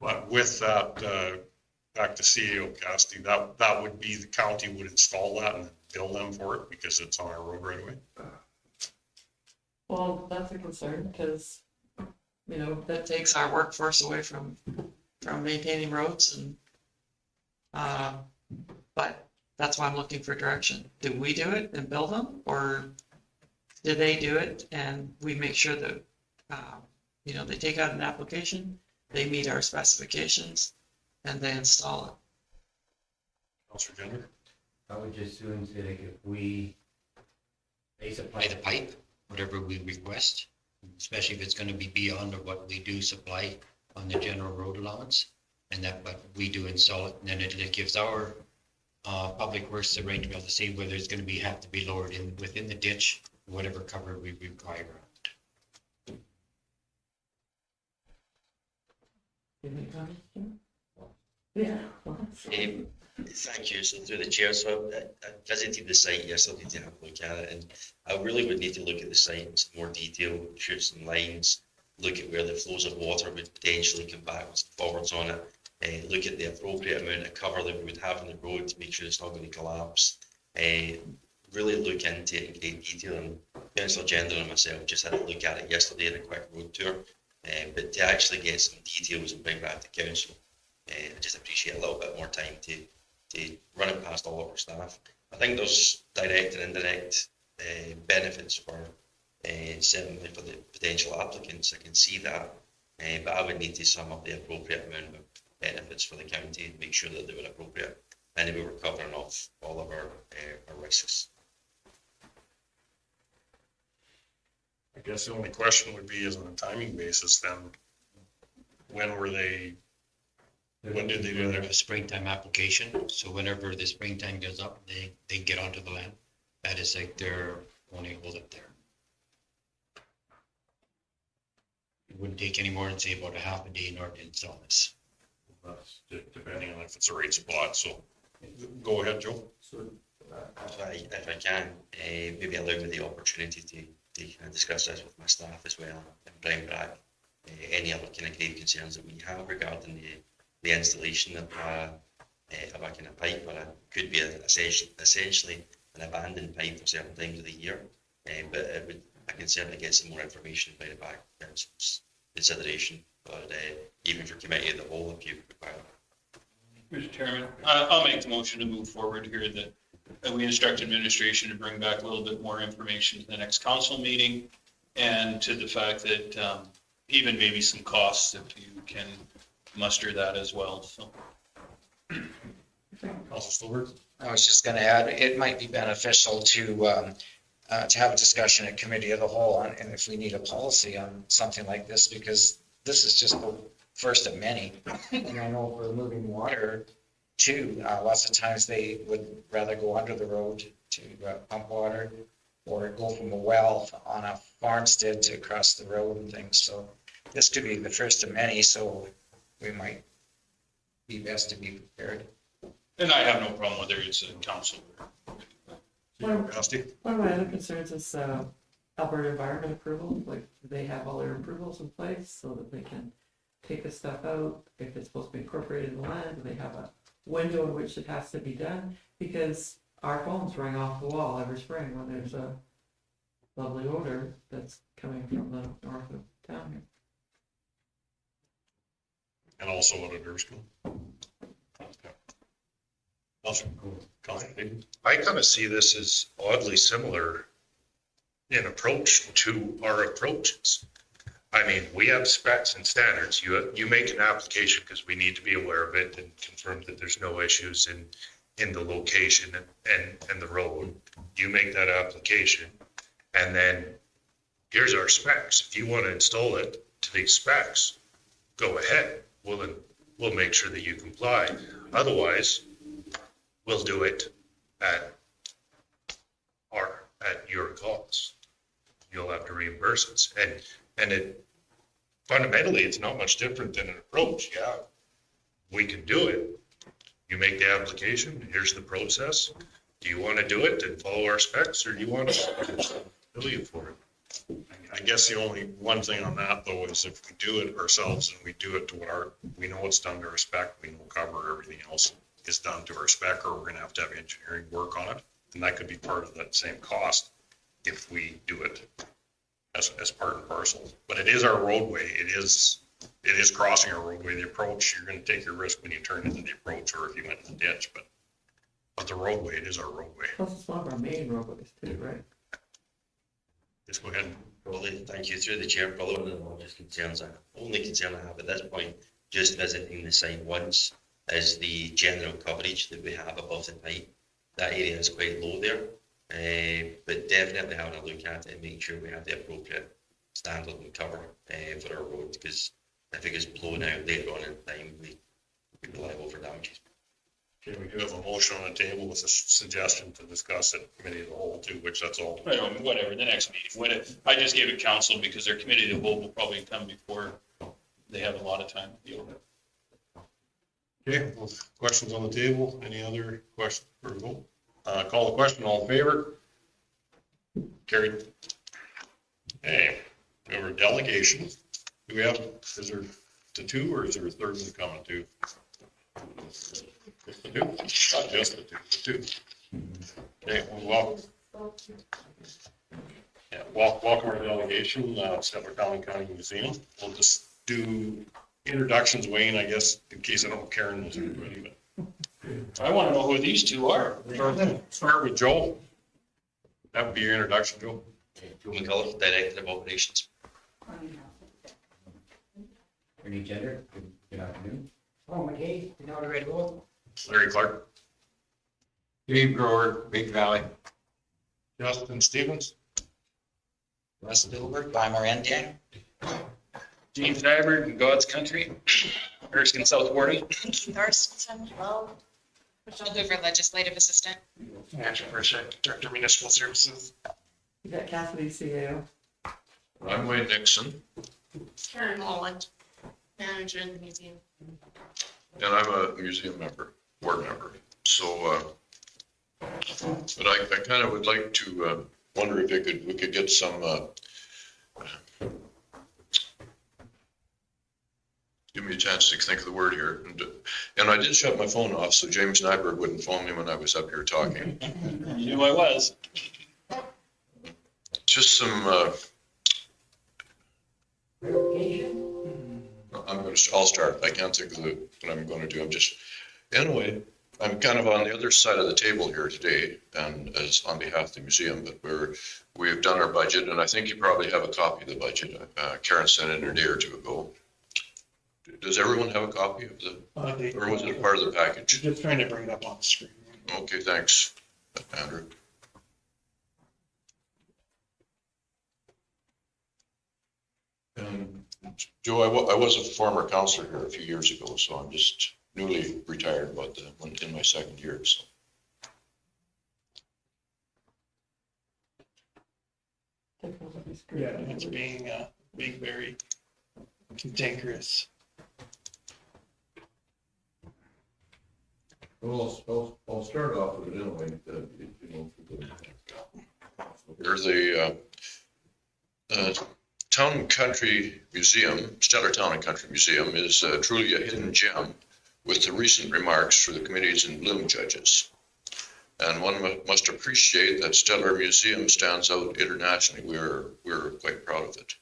But with that, back to CAO casting, that would be the county would install that and bill them for it because it's on our road right away. Well, that's a concern because, you know, that takes our workforce away from maintaining roads and, but that's why I'm looking for direction. Do we do it and bill them, or do they do it and we make sure that, you know, they take out an application, they meet our specifications, and they install it? Councilor Jenner? I would just soon say like if they Supply the pipe, whatever we request, especially if it's going to be beyond of what we do supply on the general road allowance, and that, but we do install it, and then it gives our public works the right to be able to say whether it's going to have to be lowered within the ditch, whatever cover we require. Yeah. Thank you. So through the chair, so I visited the site yesterday to have a look at it, and I really would need to look at the site in some more detail, shoot some lines, look at where the flows of water would potentially come backwards and forwards on it, and look at the appropriate amount of cover that we would have on the road to make sure it's not going to collapse. Really look into it in great detail, and Councillor Gender and myself just had a look at it yesterday in a quick road tour, but to actually get some details and bring back to council, I just appreciate a little bit more time to run it past all of our staff. I think there's direct and indirect benefits for certainly for the potential applicants. I can see that, but I would need to sum up the appropriate amount of benefits for the county and make sure that they were appropriate and we were covering off all of our risks. I guess the only question would be is on a timing basis then, when did they do Their that? springtime application, so whenever the springtime goes up, they get onto the land. That is like their only hold up there. It wouldn't take any more than say about a half a day in order to install this. That's depending on if it's a right spot, so go ahead, Joe. If I can, maybe allow me the opportunity to kind of discuss this with my staff as well and bring back any other kind of grave concerns that we have regarding the installation of a kind of pipe, or it could be essentially an abandoned pipe for certain times of the year. But I can certainly get some more information about it back in some consideration, but even for committee of the whole, if you require that. Mr. Chairman, I'll make the motion to move forward here that we instruct administration to bring back a little bit more information to the next council meeting, and to the fact that even maybe some costs, if you can muster that as well, so. Councilor Stolberg? I was just going to add, it might be beneficial to have a discussion at committee of the whole on, and if we need a policy on something like this, because this is just the first of many. And I know for moving water too, lots of times they would rather go under the road to pump water, or go from a well on a farmstead to across the road and things. So this could be the first of many, so we might be best to be prepared. And I have no problem whether it's a council. One of my other concerns is Alberta environment approval. Like, do they have all their approvals in place so that they can take the stuff out if it's supposed to be incorporated in the land? Do they have a window in which it has to be done? Because our phones ring off the wall every spring when there's a lovely odor that's coming from the north of town here. And also auditors go. I kind of see this as oddly similar an approach to our approaches. I mean, we have specs and standards. You make an application because we need to be aware of it and confirm that there's no issues in the location and the road. You make that application, and then here's our specs. If you want to install it to these specs, go ahead. We'll make sure that you comply. Otherwise, we'll do it at your cost. You'll have to reimburse us. And it fundamentally, it's not much different than an approach. Yeah, we can do it. You make the application, here's the process. Do you want to do it and follow our specs, or do you want to bill you for it? I guess the only one thing on that though is if we do it ourselves and we do it to what we know it's done to our spec, we know cover everything else is done to our spec, or we're gonna have to have engineering work on it. And that could be part of that same cost if we do it as part and parcel. But it is our roadway. It is crossing our roadway. The approach, you're gonna take your risk when you turn into the approach or if you went in the ditch, but the roadway, it is our roadway. Plus it's one of our main roadways too, right? Just go ahead. Probably, thank you through the chair. Probably one of the largest concerns, only concern I have at this point, just visiting the site once, is the general coverage that we have above the pipe. That area is quite low there, but definitely having a look at it and making sure we have the appropriate standard and cover for our road, because if it gets blown out later on in time, we could be liable for damages. Okay, we do have a motion on the table with a suggestion to discuss it committee of the whole too, which that's all. I don't know, whatever, the next meeting, I just gave it council because their committee of the whole will probably come before they have a lot of time to deal with it. Okay, well, questions on the table? Any other questions for a vote? Call the question, all in favor? Carried. Okay, we have our delegation. Do we have, is there the two or is there a third one coming too? Just the two? Not just the two. Okay, well, welcome our delegation, Stettler County Museum. We'll just do introductions, Wayne, I guess, in case I don't know Karen knows everybody, but. I want to know who these two are. Start with Joel. That would be your introduction, Joel. Joe McCullough, Director of Operations. Ernie Gender, good afternoon. Oh, McKay, you know the red gold? Larry Clark. Dave Grower, Big Valley. Justin Stevens. Russ Middleburg, Weimar Indian. James Nyberg in God's Country, Erskine South Warden. Keith Arsenson, hello. Michelle Hoover, Legislative Assistant. Andrew Burchett, Director of Municipal Services. You got Cassidy, CAO. I'm Wayne Nixon, Karen Holland, Manager in the museum. and I'm a museum member, board member. So, but I kind of would like to wonder if we could get some, give me a chance to think of the word here. And I did shut my phone off so James Nyberg wouldn't phone me when I was up here talking. You knew I was. Just some, I'll start. I can't think of what I'm going to do. Anyway, I'm kind of on the other side of the table here today, and as on behalf of the museum, but we've done our budget, and I think you probably have a copy of the budget. Karen sent it in a day or two ago. Does everyone have a copy of the, or was it part of the package? Just trying to bring it up on the screen. Okay, thanks, Andrew. Joe, I was a former counselor here a few years ago, so I'm just newly retired, but in my second year, so. Yeah, it's being very cantankerous. Well, I'll start off with it anyway. Here's the Town and Country Museum, Stettler Town and Country Museum is truly a hidden gem with the recent remarks for the committees and bloom judges. And one must appreciate that Stettler Museum stands out internationally. We're quite proud of it.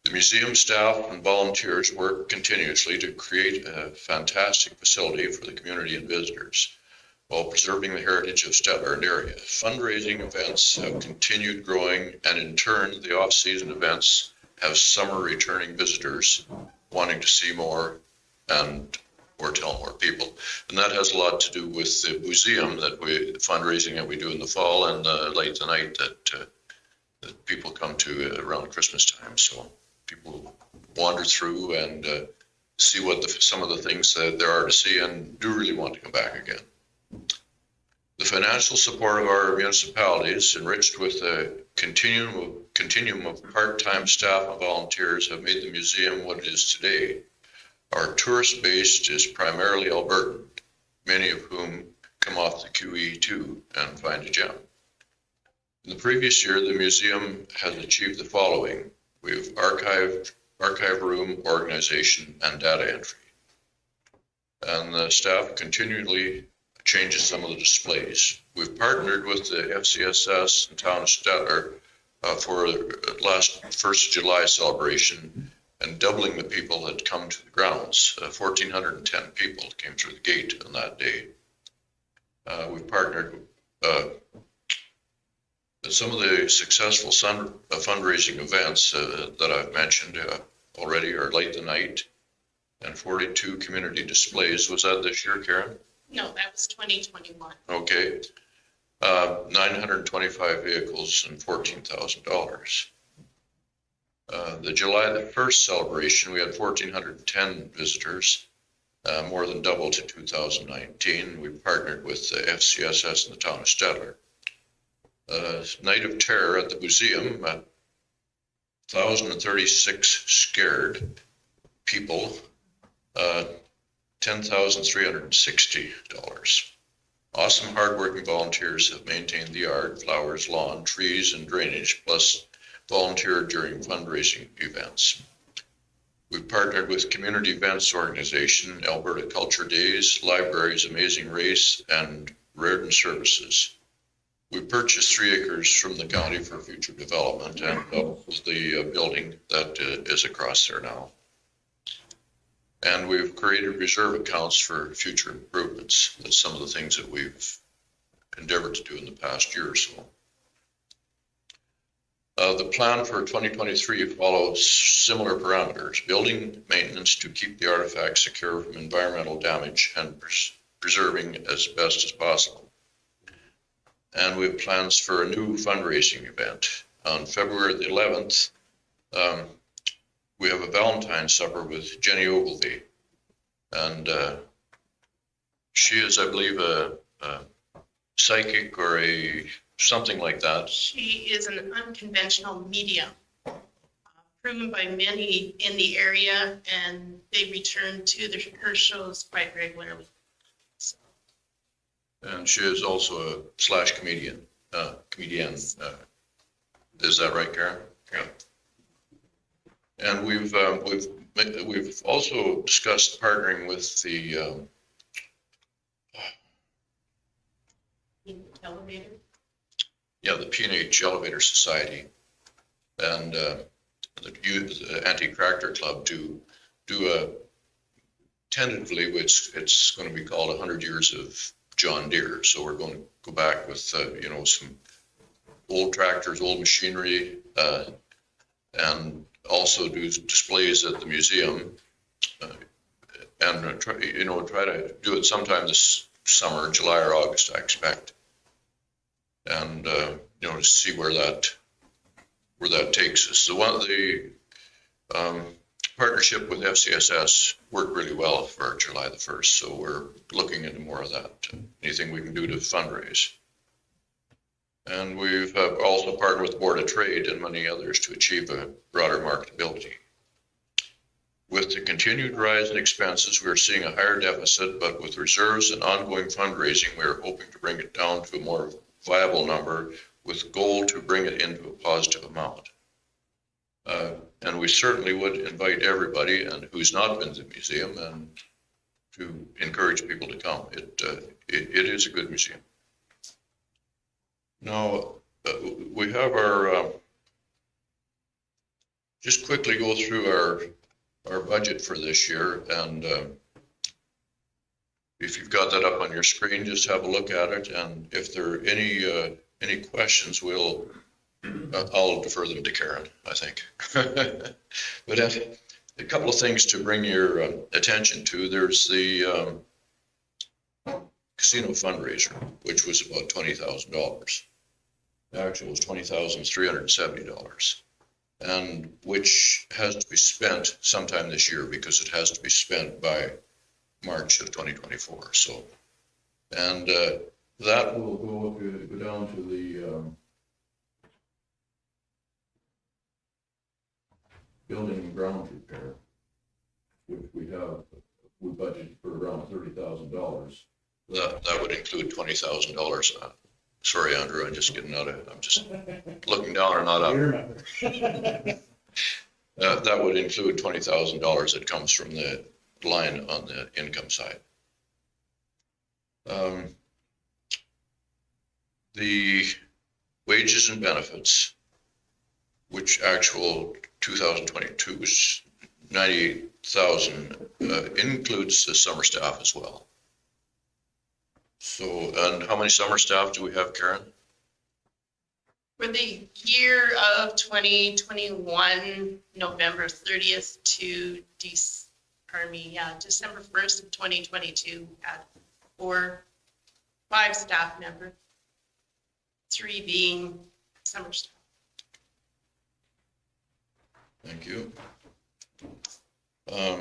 The museum staff and volunteers work continuously to create a fantastic facility for the community and visitors. while preserving the heritage of Stettler and area. Fundraising events have continued growing, and in turn, the off-season events have summer returning visitors wanting to see more and or tell more people. And that has a lot to do with the museum fundraising that we do in the fall and late the night that people come to around Christmas time. So people wander through and see what some of the things that there are to see and do really want to come back again. The financial support of our municipalities, enriched with a continuum of part-time staff and volunteers, have made the museum what it is today. Our tourist base is primarily Albertan, many of whom come off the QE2 and find a gem. In the previous year, the museum has achieved the following. We have archive room organization and data entry. And the staff continually changes some of the displays. We've partnered with the FCSS and Town of Stettler for the last 1st July celebration and doubling the people that come to the grounds. 1,410 people came through the gate on that day. We've partnered some of the successful fundraising events that I've mentioned already are Light the Night and 42 community displays. Was that this year, Karen? No, that was 2021. Okay. 925 vehicles and $14,000. The July the 1st celebration, we had 1,410 visitors, more than double to 2019. We partnered with the FCSS and the Town of Stettler. Night of Terror at the museum, 1,036 scared people, $10,360. Awesome hardworking volunteers have maintained the yard, flowers, lawn, trees, and drainage, plus volunteered during fundraising events. We've partnered with Community Events Organization, Alberta Culture Days, Libraries, Amazing Race, and Reardon Services. We purchased 3 acres from the county for future development and the building that is across there now. And we've created reserve accounts for future improvements. That's some of the things that we've endeavored to do in the past year or so. The plan for 2023 follows similar parameters: building maintenance to keep the artifacts secure from environmental damage and preserving as best as possible. And we have plans for a new fundraising event. On February the 11th, we have a Valentine's supper with Jenny Ogilvy. And she is, I believe, a psychic or something like that. She is an unconventional medium, proven by many in the area, and they return to her shows quite regularly. So. And she is also a / comedian. Is that right, Karen? Yeah. And we've also discussed partnering with the elevator. Yeah, the P&H Elevator Society and the Anti-Tractor Club to do a tentatively, which it's going to be called 100 Years of John Deere. So we're going to go back with some old tractors, old machinery, and also do displays at the museum, and try to do it sometime this summer, July or August, I expect. And to see where that takes us. The partnership with FCSS worked really well for July the 1st, so we're looking into more of that. Anything we can do to fundraise. And we've also partnered with the Board of Trade and many others to achieve a broader marketability. With the continued rise in expenses, we are seeing a higher deficit, but with reserves and ongoing fundraising, we are hoping to bring it down to a more viable number with goal to bring it into a positive amount. And we certainly would invite everybody and who's not been to the museum and to encourage people to come. It is a good museum. Now, we have just quickly go through our budget for this year, and if you've got that up on your screen, just have a look at it, and if there are any questions, I'll defer them to Karen, I think. But a couple of things to bring your attention to. There's the casino fundraiser, which was about $20,000. The actual was $20,370, and which has to be spent sometime this year because it has to be spent by March of 2024. So, and that will go down to the building and grounds repair, which we budgeted for around $30,000. That would include $20,000. Sorry, Andrew, I'm just looking down or not up. That would include $20,000 that comes from the line on the income side. The wages and benefits, which actual 2022 was 98,000, includes the summer staff as well. So, and how many summer staff do we have, Karen? For the year of 2021, November 30th to December 1st of 2022, we had 5 staff members, 3 being summer staff. Thank you. Are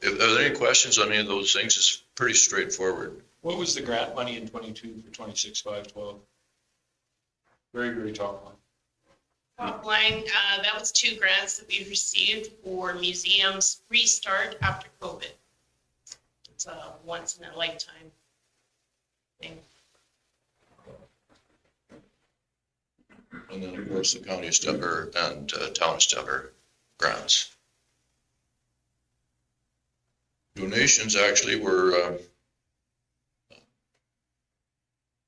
there any questions on any of those things? It's pretty straightforward. What was the grant money in 22 for 26,512? Very, very top line. Top line, that was 2 grants that we received for museums restart after COVID. It's a once in a lifetime thing. And then, of course, the county of Stettler and town of Stettler grants. Donations actually were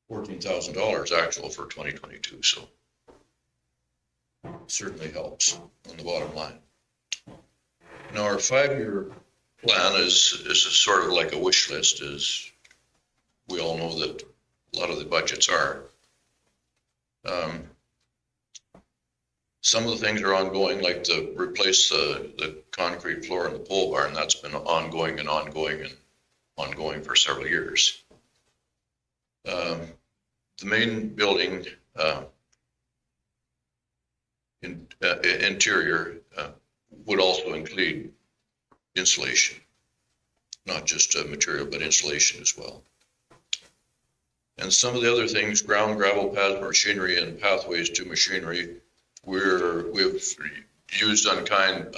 $14,000 actual for 2022, so certainly helps on the bottom line. Now, our 5-year plan is a sort of like a wish list, as we all know that a lot of the budgets are. Some of the things are ongoing, like to replace the concrete floor in the pole barn. That's been ongoing for several years. The main building interior would also include insulation, not just material, but insulation as well. And some of the other things, ground, gravel pads, machinery, and pathways to machinery, we've used in kind.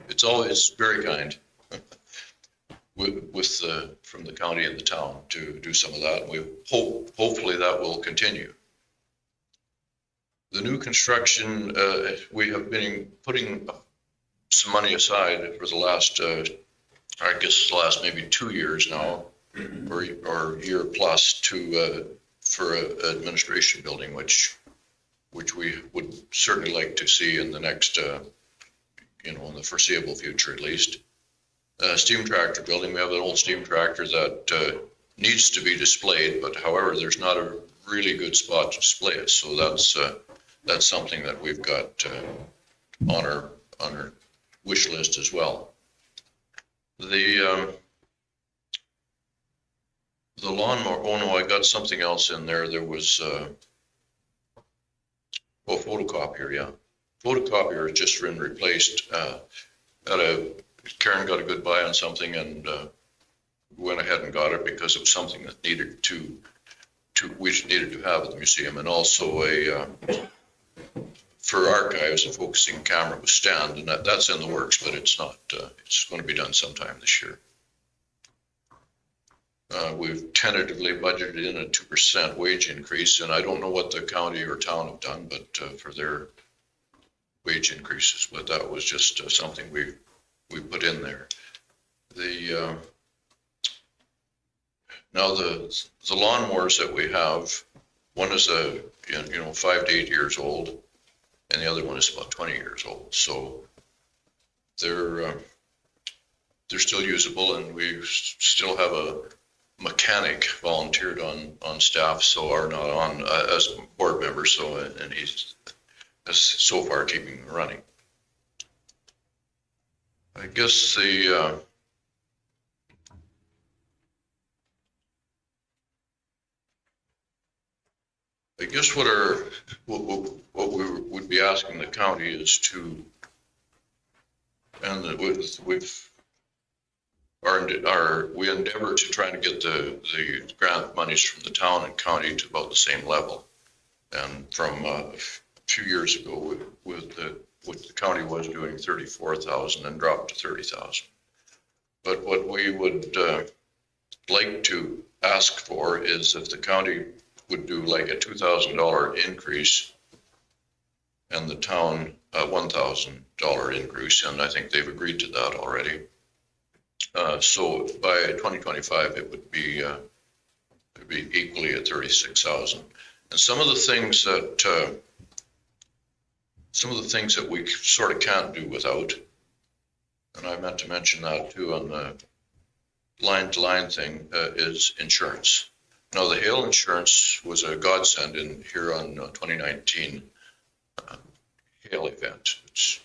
It's always very kind from the county and the town to do some of that. We hopefully that will continue. The new construction, we have been putting some money aside for the last, maybe 2 years now, or year plus for an administration building, which we would certainly like to see in the next, in the foreseeable future at least. Steam tractor building, we have an old steam tractor that needs to be displayed, but however, there's not a really good spot to display it. So that's something that we've got on our wish list as well. The lawnmower, oh no, I got something else in there. There was, photocopier, yeah. Photocopier has just been replaced. Karen got a good buy on something and went ahead and got it because it was something that needed to have at the museum, and also for archives, a focusing camera with stand, and that's in the works, but it's not, it's going to be done sometime this year. We've tentatively budgeted in a 2% wage increase, and I don't know what the county or town have done, but for their wage increases, but that was just something we put in there. Now the lawnmowers that we have, one is 5 to 8 years old, and the other one is about 20 years old. So they're they're still usable, and we still have a mechanic volunteered on staff, so are not on as a board member, so, and he's so far keeping them running. I guess what we would be asking the county is to, and we endeavor to try to get the grant monies from the town and county to about the same level. And from a few years ago, with the county was doing 34,000 and dropped to 30,000. But what we would like to ask for is if the county would do like a $2,000 increase and the town a $1,000 increase, and I think they've agreed to that already. So by 2025, it would be equally at 36,000. And some of the things that we sort of can't do without, and I meant to mention that too on the line-to-line thing, is insurance. Now, the hail insurance was a godsend in here on 2019 hail event, which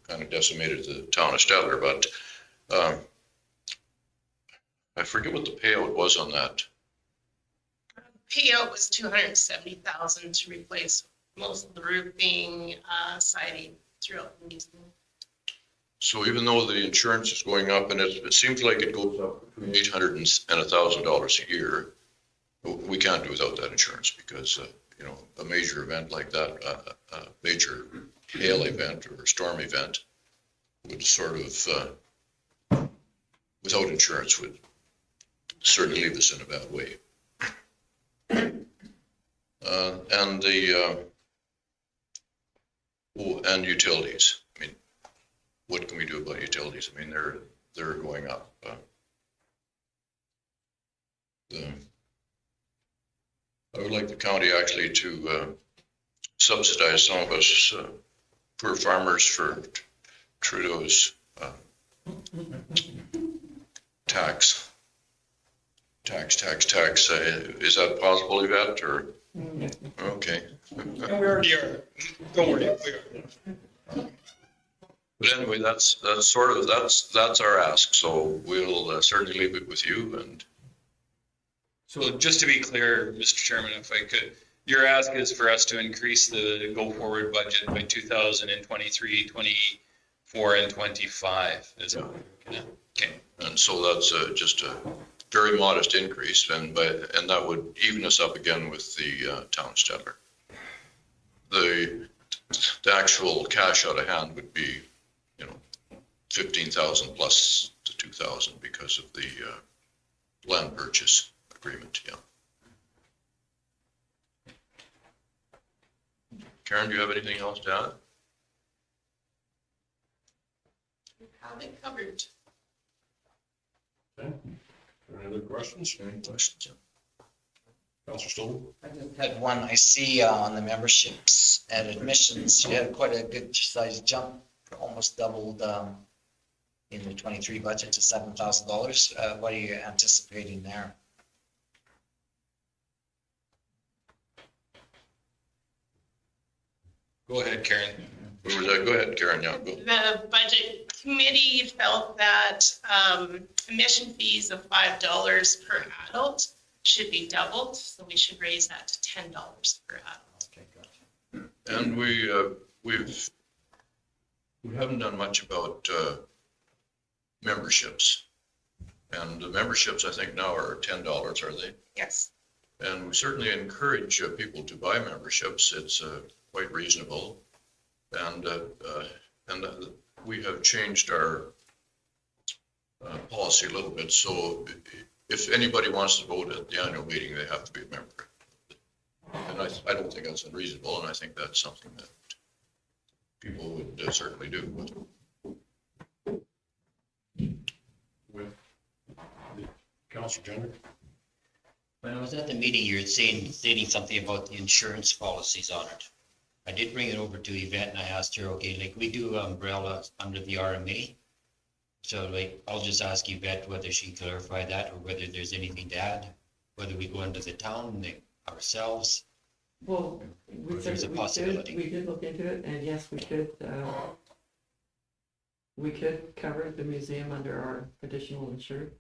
kind of decimated the town of Stettler, but I forget what the payout was on that. Payout was 270,000 to replace most of the roofing, siding throughout the museum. So even though the insurance is going up, and it seems like it goes up between $800 and $1,000 a year, we can't do without that insurance because a major event like that, a major hail event or storm event, would sort of without insurance would certainly leave us in a bad way. And utilities. I mean, what can we do about utilities? I mean, they're going up. I would like the county actually to subsidize some of us poor farmers for Trudeau's tax. Is that possible, Yvette, or? Okay. We already are. Don't worry, we are. But anyway, that's our ask. So we'll certainly leave it with you. And So just to be clear, Mr. Chairman, if I could, your ask is for us to increase the go forward budget by 2023, 24, and 25. Is it? Okay. And so that's just a very modest increase, and that would even us up again with the town of Stettler. The actual cash out of hand would be, 15,000 plus the 2,000 because of the land purchase agreement. Yeah. Karen, do you have anything else to add? Have it covered. Okay. Any other questions? Any questions? Councilor Stoll? I just had one. I see on the memberships and admissions, you had quite a good sized jump, almost doubled in the 23 budget to $7,000. What are you anticipating there? Go ahead, Karen. Go ahead, Karen. Yeah, go. The budget committee felt that admission fees of $5 per adult should be doubled, so we should raise that to $10 per adult. Okay, gotcha. And we haven't done much about memberships. And the memberships, I think now are $10, are they? Yes. And we certainly encourage people to buy memberships. It's quite reasonable. And we have changed our policy a little bit. So if anybody wants to vote at the annual meeting, they have to be a member. And I don't think that's unreasonable. And I think that's something that people would certainly do. With Councilor Jenner? When I was at the meeting, you were stating something about the insurance policies on it. I did bring it over to Yvette and I asked her, okay, like we do umbrellas under the RMA. So like, I'll just ask Yvette whether she can clarify that or whether there's anything to add, whether we go into the town ourselves. Well, we said There's a that possibility. we did look into it, and yes, we could cover the museum under our additional insured.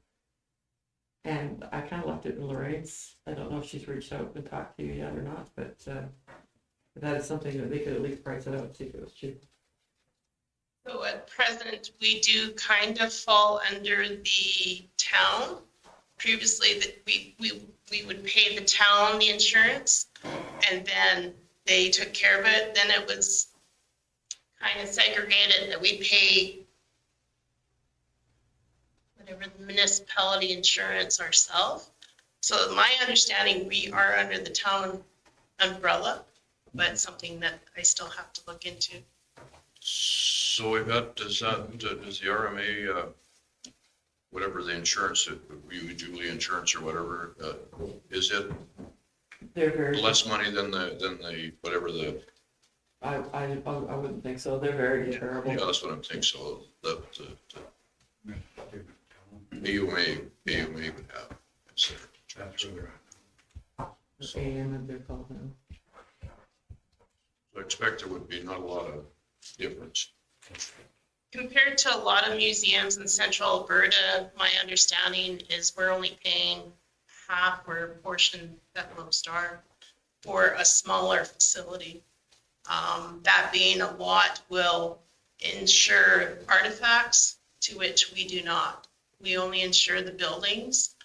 And I kind of left it in Lorraine's. I don't know if she's reached out and talked to you yet or not, but that is something that they could at least price it out, see if it was cheap. So at present, we do kind of fall under the town. Previously, that we would pay the town the insurance, and then they took care of it. Then it was kind of segregated that we pay whatever the municipality insurance ourselves. So my understanding, we are under the town umbrella, but something that I still have to look into. So we've got, does the RMA, whatever the insurance, we Julie insurance or whatever, is it They're very, less money than the, whatever the, I wouldn't think so. They're very terrible. yeah, that's what I'm thinking, so the AUMA would have. So, AM and they're called now. I expect there would be not a lot of difference. Compared to a lot of museums in central Alberta, my understanding is we're only paying half or a portion at most are for a smaller facility. That being a lot will insure artifacts, to which we do not. We only insure the buildings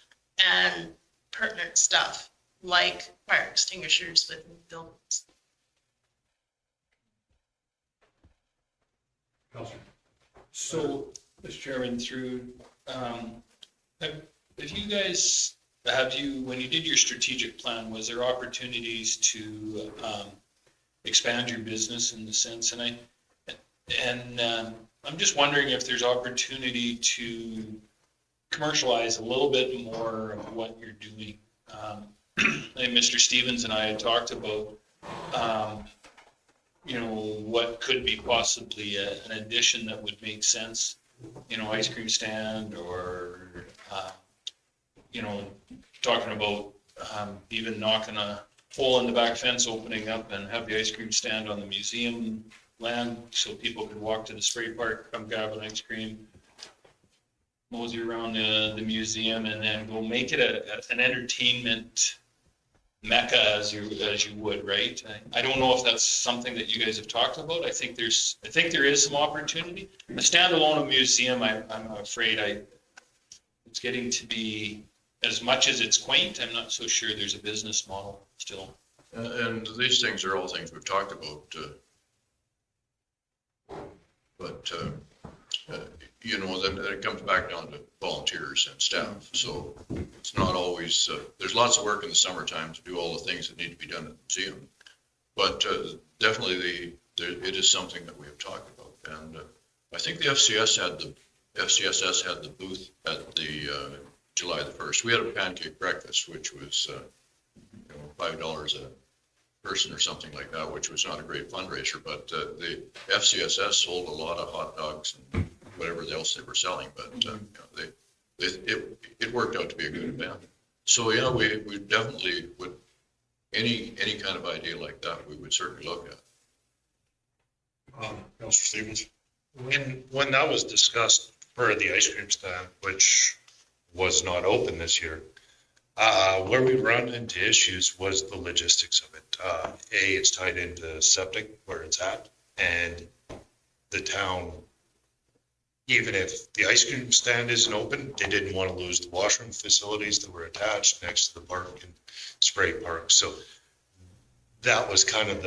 and pertinent stuff like fire extinguishers within buildings. So, Mr. Chairman, through, have you guys, when you did your strategic plan, was there opportunities to expand your business in the sense, and I'm just wondering if there's opportunity to commercialize a little bit more of what you're doing. And Mr. Stevens and I had talked about, what could be possibly an addition that would make sense, ice cream stand or, talking about even knocking a hole in the back fence, opening up and have the ice cream stand on the museum land so people could walk to the spray park, come grab an ice cream, mosey around the museum, and then go make it an entertainment mecca as you would, right? I don't know if that's something that you guys have talked about. I think there is some opportunity. A standalone museum, I'm afraid it's getting to be, as much as it's quaint, I'm not so sure there's a business model still. And these things are all things we've talked about. But then it comes back down to volunteers and staff. So it's not always, there's lots of work in the summertime to do all the things that need to be done at the museum. But definitely it is something that we have talked about. And I think the FCSS had the booth at the July the 1st. We had a pancake breakfast, which was $5 a person or something like that, which was not a great fundraiser, but the FCSS sold a lot of hot dogs and whatever else they were selling, but it worked out to be a good event. So yeah, we definitely would, any kind of idea like that, we would certainly look at. Mr. Stevens? When that was discussed for the ice cream stand, which was not open this year, where we run into issues was the logistics of it. It's tied into septic where it's at, and the town, even if the ice cream stand isn't open, they didn't want to lose the washroom facilities that were attached next to the park and spray park. So that was kind of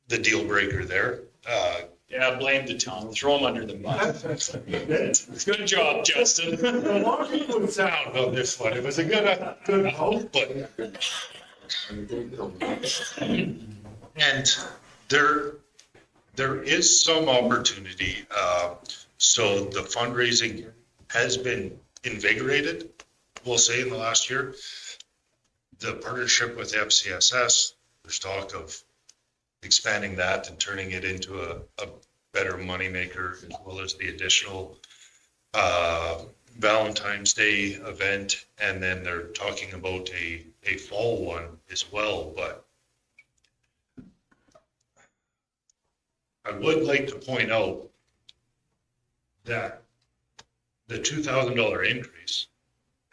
the deal breaker there. Yeah, blame the town, throw them under the bus. Good job, Justin. A lot of people would sound on this one. It was a good hope, but. And there is some opportunity. So the fundraising has been invigorated, we'll say, in the last year. The partnership with FCSS, there's talk of expanding that and turning it into a better moneymaker, as well as the additional Valentine's Day event, and then they're talking about a fall one as well, but I would like to point out that the $2,000 increase,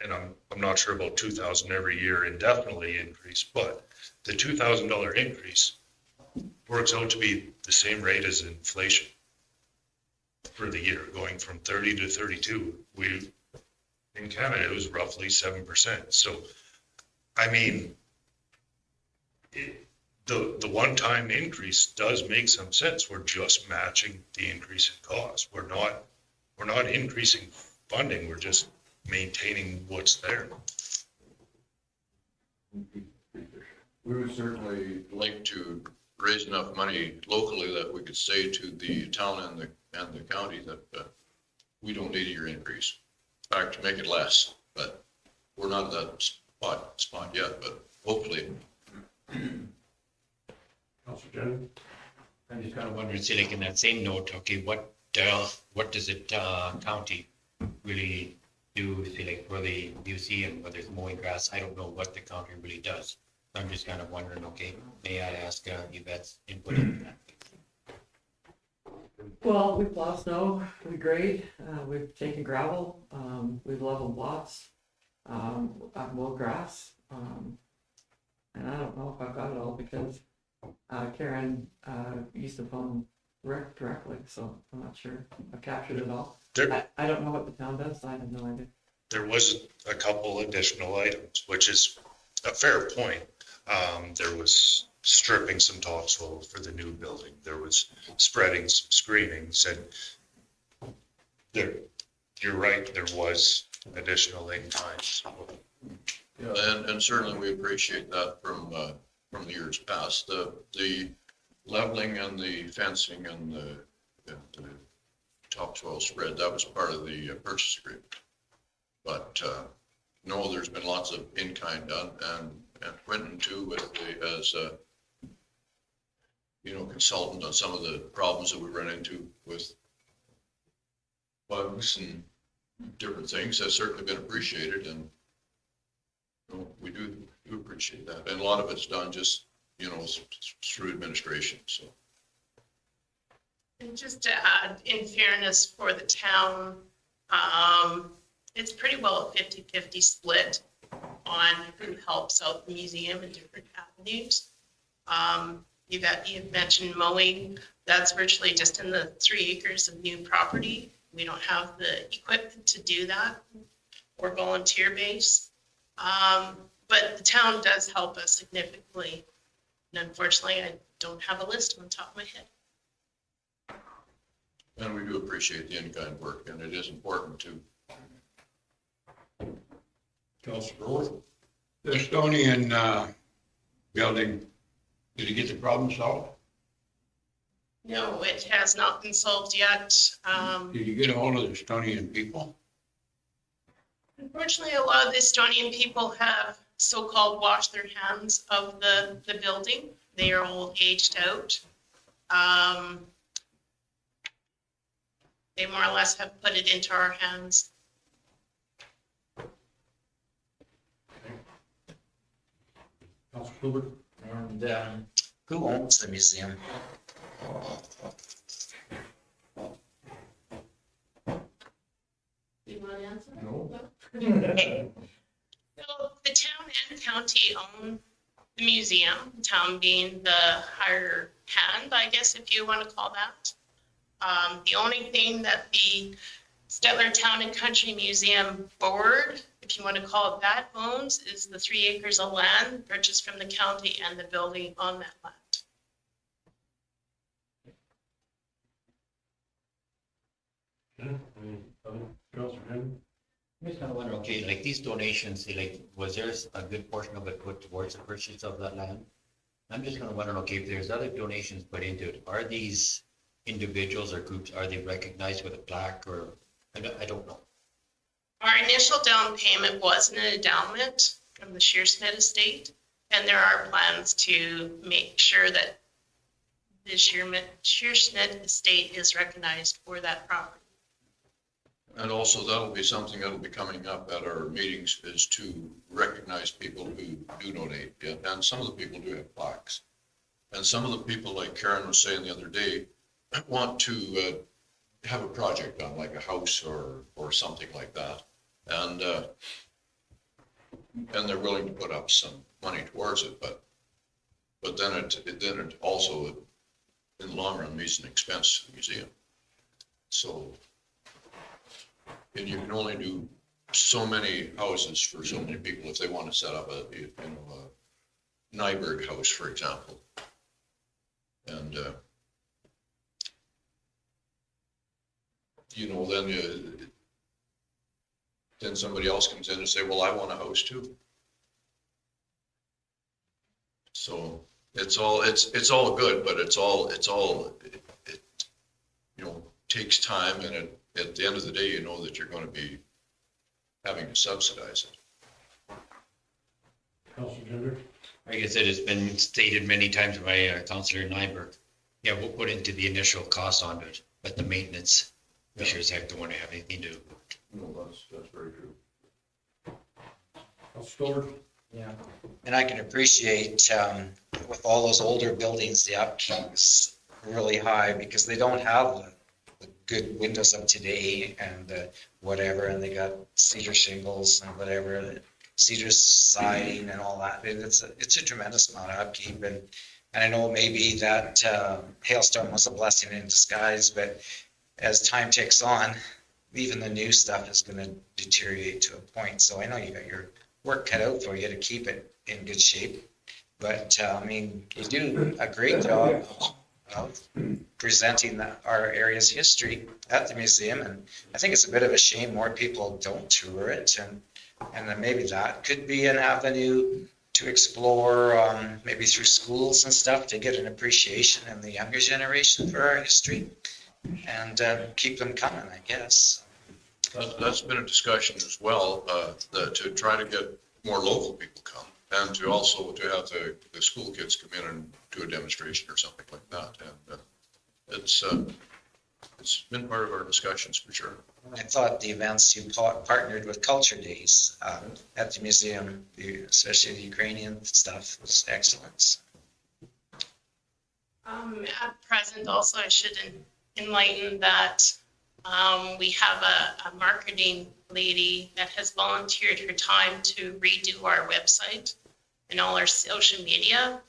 and I'm not sure about 2,000 every year indefinitely increase, but the $2,000 increase works out to be the same rate as inflation for the year, going from 30 to 32. In Canada, it was roughly 7%. So, I mean, the one-time increase does make some sense. We're just matching the increase in cost. We're not increasing funding. We're just maintaining what's there. We would certainly like to raise enough money locally that we could say to the town and the county that we don't need your increase. In fact, to make it less, but we're not at that spot yet, but hopefully. Councilor Jen? I'm just kind of wondering, say like in that same note, okay, what does it, county really do, say like for the museum, whether it's mowing grass, I don't know what the county really does. I'm just kind of wondering, okay, may I ask Yvette's input in that? Well, we plow snow, we grade, we've taken gravel, we've leveled lots, I've mowed grass, and I don't know if I've got it all because Karen used to phone Rick directly, so I'm not sure I've captured it all. I don't know what the town does, so I have no idea. There was a couple additional items, which is a fair point. There was stripping some topsoil for the new building. There was spreading some screenings, and you're right, there was additional in kind. So. Yeah, and certainly we appreciate that from the years past. The leveling and the fencing and the topsoil spread, that was part of the purchase agreement. But no, there's been lots of in-kind done, and Quentin too, as consultant on some of the problems that we run into with bugs and different things has certainly been appreciated, and we do appreciate that. And a lot of it's done just, through administration, so. And just to add, in fairness for the town, it's pretty well a 50-50 split on who helps out the museum in different avenues. You've mentioned mowing. That's virtually just in the 3 acres of new property. We don't have the equipment to do that or volunteer base. But the town does help us significantly. And unfortunately, I don't have a list on the top of my head. And we do appreciate the in-kind work, and it is important too. Councilor Brewer? The Estonian building, did you get the problem solved? No, it has not been solved yet. Did you get a hold of the Estonian people? Unfortunately, a lot of the Estonian people have so-called washed their hands of the building. They are all aged out. They more or less have put it into our hands. Councilor Hubert? And who owns the museum? Do you want to answer? No. So the town and county own the museum, the town being the higher hand, I guess, if you want to call that. The only thing that the Stettler Town and Country Museum Board, if you want to call it that, owns is the 3 acres of land purchased from the county and the building on that land. Councilor Jen? I just kind of wonder, okay, like these donations, say like, was there a good portion of it put towards the purchase of that land? I'm just kind of wondering, okay, if there's other donations put into it, are these individuals or groups, are they recognized with a plaque or, I don't know. Our initial down payment was an endowment from the Shearsmith estate, and there are plans to make sure that the Shearsmith estate is recognized for that property. And also that'll be something that'll be coming up at our meetings is to recognize people who do donate. Yeah, and some of the people do have plaques. And some of the people, like Karen was saying the other day, want to have a project done, like a house or something like that. And they're willing to put up some money towards it, but then it also, in the long run, means an expense to the museum. So, and you can only do so many houses for so many people if they want to set up a Nyberg house, for example. And, then somebody else comes in and say, well, I want a house too. So it's all good, but it takes time, and at the end of the day, you know that you're going to be having to subsidize it. Councilor Gender? Like I said, it's been stated many times by Councilor Nyberg. Yeah, we'll put into the initial cost on it, but the maintenance, we sure as heck don't want to have anything to do. No, that's very true. Councilor? Yeah. And I can appreciate, with all those older buildings, the upkeep is really high because they don't have the good windows of today and whatever, and they got cedar shingles and whatever, cedar siding and all that. It's a tremendous amount of upkeep, and I know maybe that hailstorm was a blessing in disguise, but as time ticks on, even the new stuff is going to deteriorate to a point. So I know you got your work cut out for you to keep it in good shape, but I mean, you do a great job of presenting our area's history at the museum, and I think it's a bit of a shame more people don't tour it, and then maybe that could be an avenue to explore, maybe through schools and stuff, to get an appreciation in the younger generation for our history, and keep them coming, I guess. That's been a discussion as well, to try to get more local people come, and to also to have the school kids come in and do a demonstration or something like that. And it's been part of our discussions for sure. I thought the events you partnered with Culture Days at the museum, especially the Ukrainian stuff, was excellent. At present, also, I should enlighten that we have a marketing lady that has volunteered her time to redo our website and all our social media.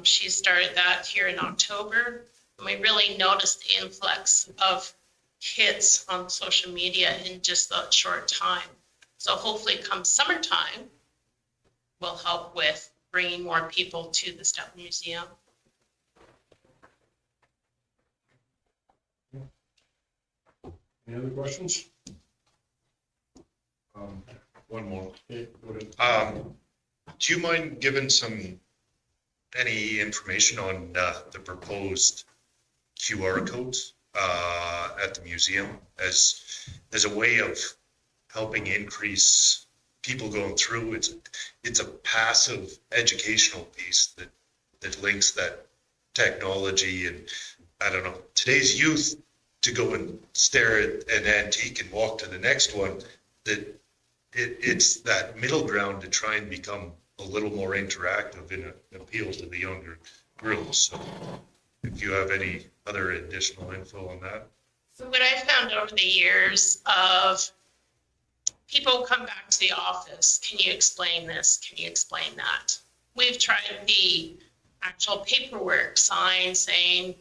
She started that here in October, and we really noticed the influx of hits on social media in just that short time. So hopefully come summertime, will help with bringing more people to the Stettler Museum. Any other questions? One more. Okay, go ahead. Do you mind giving any information on the proposed QR codes at the museum as a way of helping increase people going through? It's a passive educational piece that links that technology, and I don't know, today's youth, to go and stare at an antique and walk to the next one, that it's that middle ground to try and become a little more interactive and appeal to the younger groups. So if you have any other additional info on that. So what I found over the years of people come back to the office, can you explain this? Can you explain that? We've tried the actual paperwork sign saying,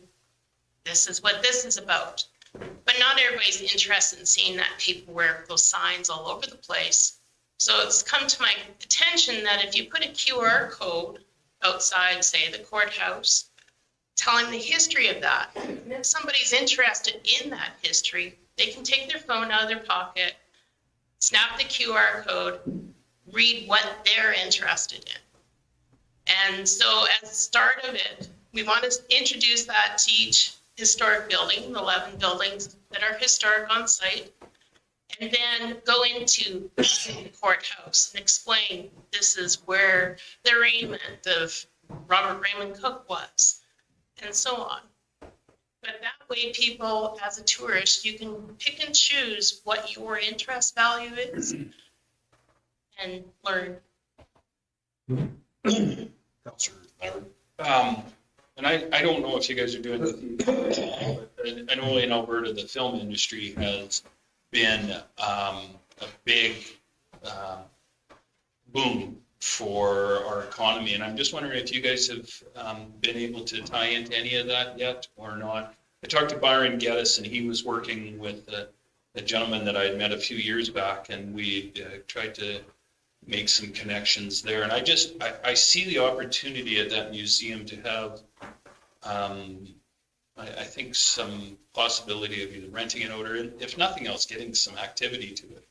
this is what this is about. But not everybody's interested in seeing that paperwork, those signs all over the place. So it's come to my attention that if you put a QR code outside, say, the courthouse, telling the history of that, and if somebody's interested in that history, they can take their phone out of their pocket, snap the QR code, read what they're interested in. And so as the start of it, we want to introduce that to each historic building, the 11 buildings that are historic on site, and then go into the courthouse and explain this is where the arraignment of Robert Raymond Cook was, and so on. But that way people, as a tourist, you can pick and choose what your interest value is and learn. Counselor Lowry? And I don't know if you guys are doing it, but I know in Alberta, the film industry has been a big boom for our economy. And I'm just wondering if you guys have been able to tie into any of that yet or not. I talked to Byron Geddes, and he was working with a gentleman that I had met a few years back, and we tried to make some connections there. And I see the opportunity at that museum to have, I think, some possibility of either renting it out or, if nothing else, getting some activity to it.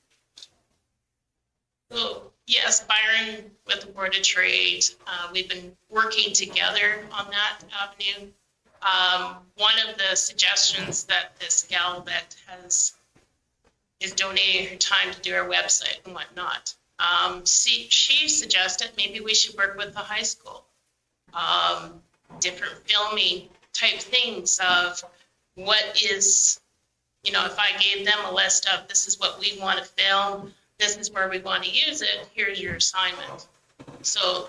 So yes, Byron with the Board of Trade, we've been working together on that avenue. One of the suggestions that this gal that is donating her time to do our website and whatnot, she suggested maybe we should work with the high school. Different filming type things of what is, if I gave them a list of this is what we want to film, this is where we want to use it, here's your assignment. So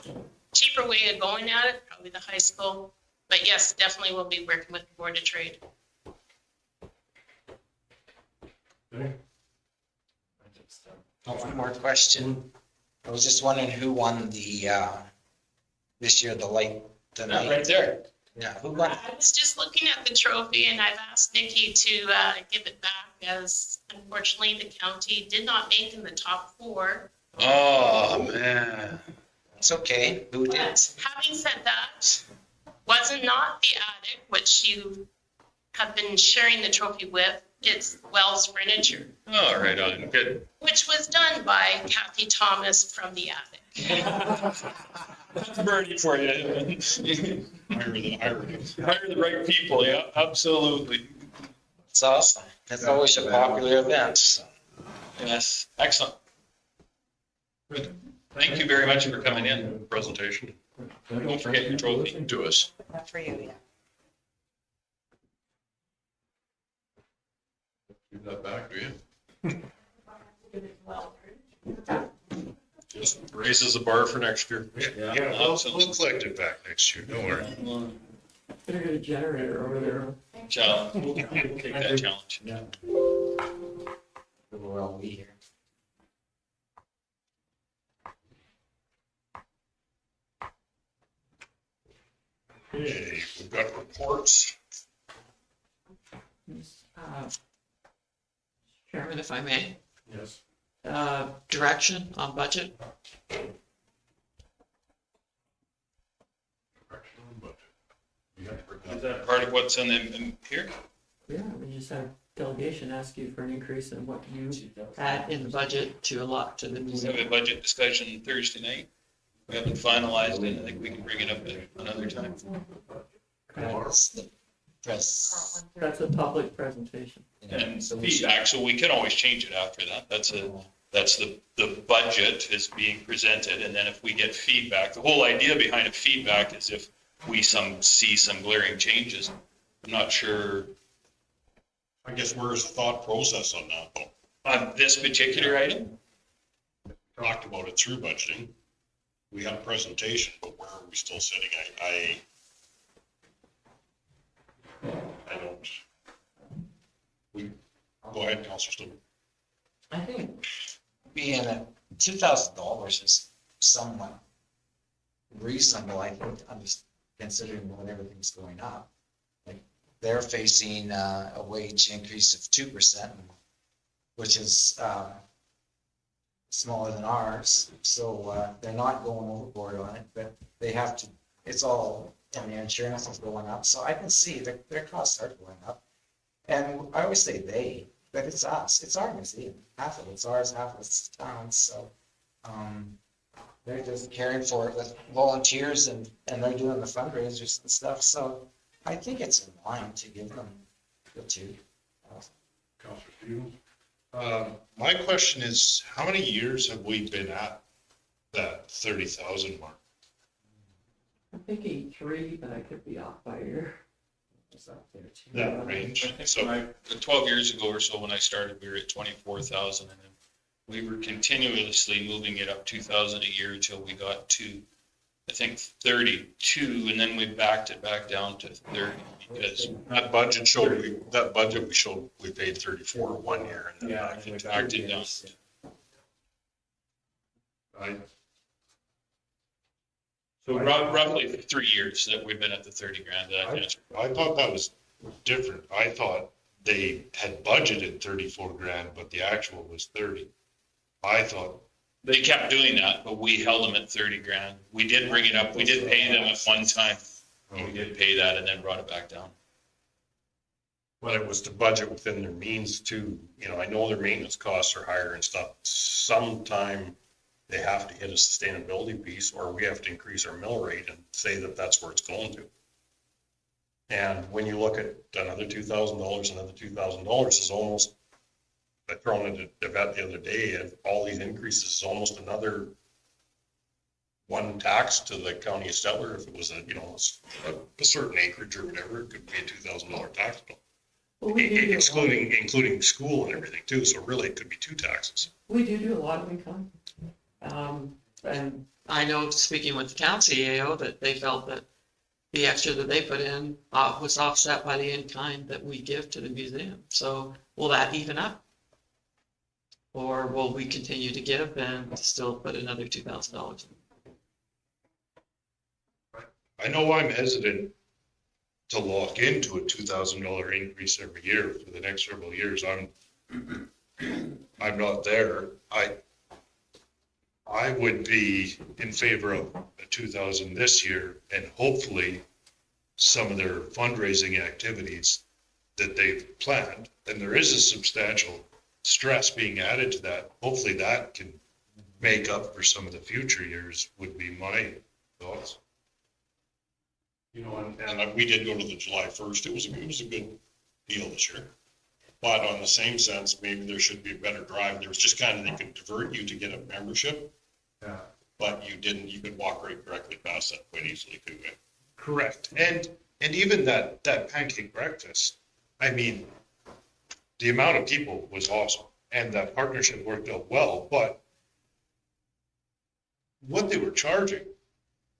cheaper way of going at it, probably the high school. But yes, definitely we'll be working with the Board of Trade. One more question. I was just wondering who won this year, the night. Right there. Yeah, who won? I was just looking at the trophy and I've asked Nikki to give it back, as unfortunately the county did not make in the top 4. Oh, man. It's okay. Who did? But having said that, wasn't not the attic, which you have been sharing the trophy with. It's Wells Furniture, Oh, right on. Good. which was done by Kathy Thomas from the attic. That's a birdie for you. Hire Hire the right people. Yeah, absolutely. It's awesome. It's always a popular event. So. Yes. Excellent. Good. Thank you very much for coming in. Presentation Don't forget your trophy. to us. Not for you, yeah. Give that back to you. Just raises the bar for next year. Yeah, we'll collect it back next year, don't worry. Better get a generator over there. Challenge. We'll take that challenge. Yeah. We'll all be here. Okay, we've got reports. Chairman, if I may, Yes. direction on budget. Is that part of what's in here? Yeah, we just had delegation ask you for an increase in what you Add in the budget to allot to the Let's have new. a budget discussion Thursday night. We haven't finalized it. I think we can bring it up at another time. That's the press. That's a public presentation. And feedback, so we can always change it after that. That's the budget is being presented, and then if we get feedback, the whole idea behind a feedback is if we see some glaring changes. I'm not sure I guess where's the thought process on that though? on this particular item. Talked about it through budgeting. We had a presentation, but where are we still sitting? I don't. Go ahead, Councilor Stewart. I think being at $2,000 is somewhat reasonable, I think, considering what everything's going up. Like, they're facing a wage increase of 2%, which is smaller than ours. So they're not going overboard on it, but they have to, it's all, and their insurance is going up. So I can see their costs are going up. And I always say they, but it's us. It's our museum. Half of it's ours, half of it's the town's. So they're just caring for it with volunteers and they're doing the fundraisers and stuff. So I think it's in line to give them the two. Councilor Stevens? My question is, how many years have we been at that 30,000 mark? I'm thinking 3, but I could be off by a year. that range. I think So when 12 years ago or so, when I started, we were at 24,000, and then we were continuously moving it up 2,000 a year until we got to, I think, 32, and then we backed it back down to 30 because that budget we showed, we paid 34 1 year and then back we into backed it down. So roughly 3 years that we've been at the 30 grand. That answer. I thought that was different. I thought they had budgeted 34 grand, but the actual was 30. I thought They kept doing that, but we held them at 30 grand. We did bring it up. We did pay them at one time. We did pay that and then brought it back down. But it was to budget within their means too. I know their maintenance costs are higher and stuff. Sometime they have to hit a sustainability piece, or we have to increase our mill rate and say that that's where it's going to. And when you look at another $2,000, another $2,000 is almost, I thrown it at Yvette the other day, and all these increases is almost another one tax to the county of Stettler. If it was a certain acreage or whatever, it could be a $2,000 tax bill. Well, we do Including school and everything too, so really it could be two taxes. We do a lot of in-kind. And I know, speaking with the town CAO, that they felt that the extra that they put in was offset by the in-kind that we give to the museum. So will that even up? Or will we continue to give and still put another $2,000 in? I know I'm hesitant to lock into a $2,000 increase every year for the next several years. I'm not there. I would be in favor of a 2,000 this year, and hopefully some of their fundraising activities that they've planned, and there is a substantial stress being added to that. Hopefully that can make up for some of the future years, would be my thoughts. And we did go to the July 1st. It was a good deal this year. But on the same sense, maybe there should be a better drive. There was just they could divert you to get a membership. Yeah. But you could walk right directly past that quite easily, couldn't you? Correct. And even that pancake breakfast, I mean, the amount of people was awesome, and that partnership worked out well, but what they were charging,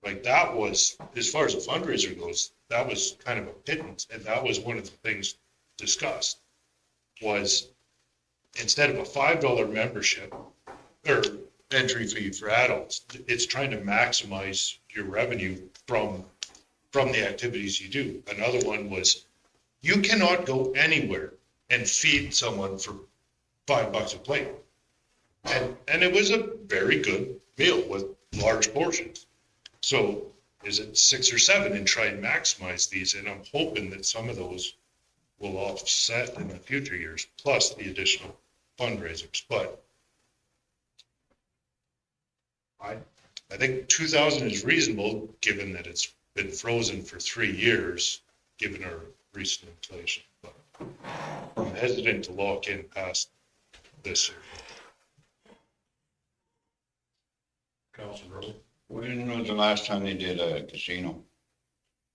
like that was, as far as a fundraiser goes, that was kind of a pittance, and that was one of the things discussed, was instead of a $5 membership or entry fee for adults, it's trying to maximize your revenue from the activities you do. Another one was, you cannot go anywhere and feed someone for $5 a plate. And it was a very good meal with large portions. So is it 6 or 7 and try and maximize these? And I'm hoping that some of those will offset in the future years, plus the additional fundraisers. But I think 2,000 is reasonable, given that it's been frozen for 3 years, given our recent inflation. But I'm hesitant to lock in past this year. Councilor Rowe? When was the last time they did a casino?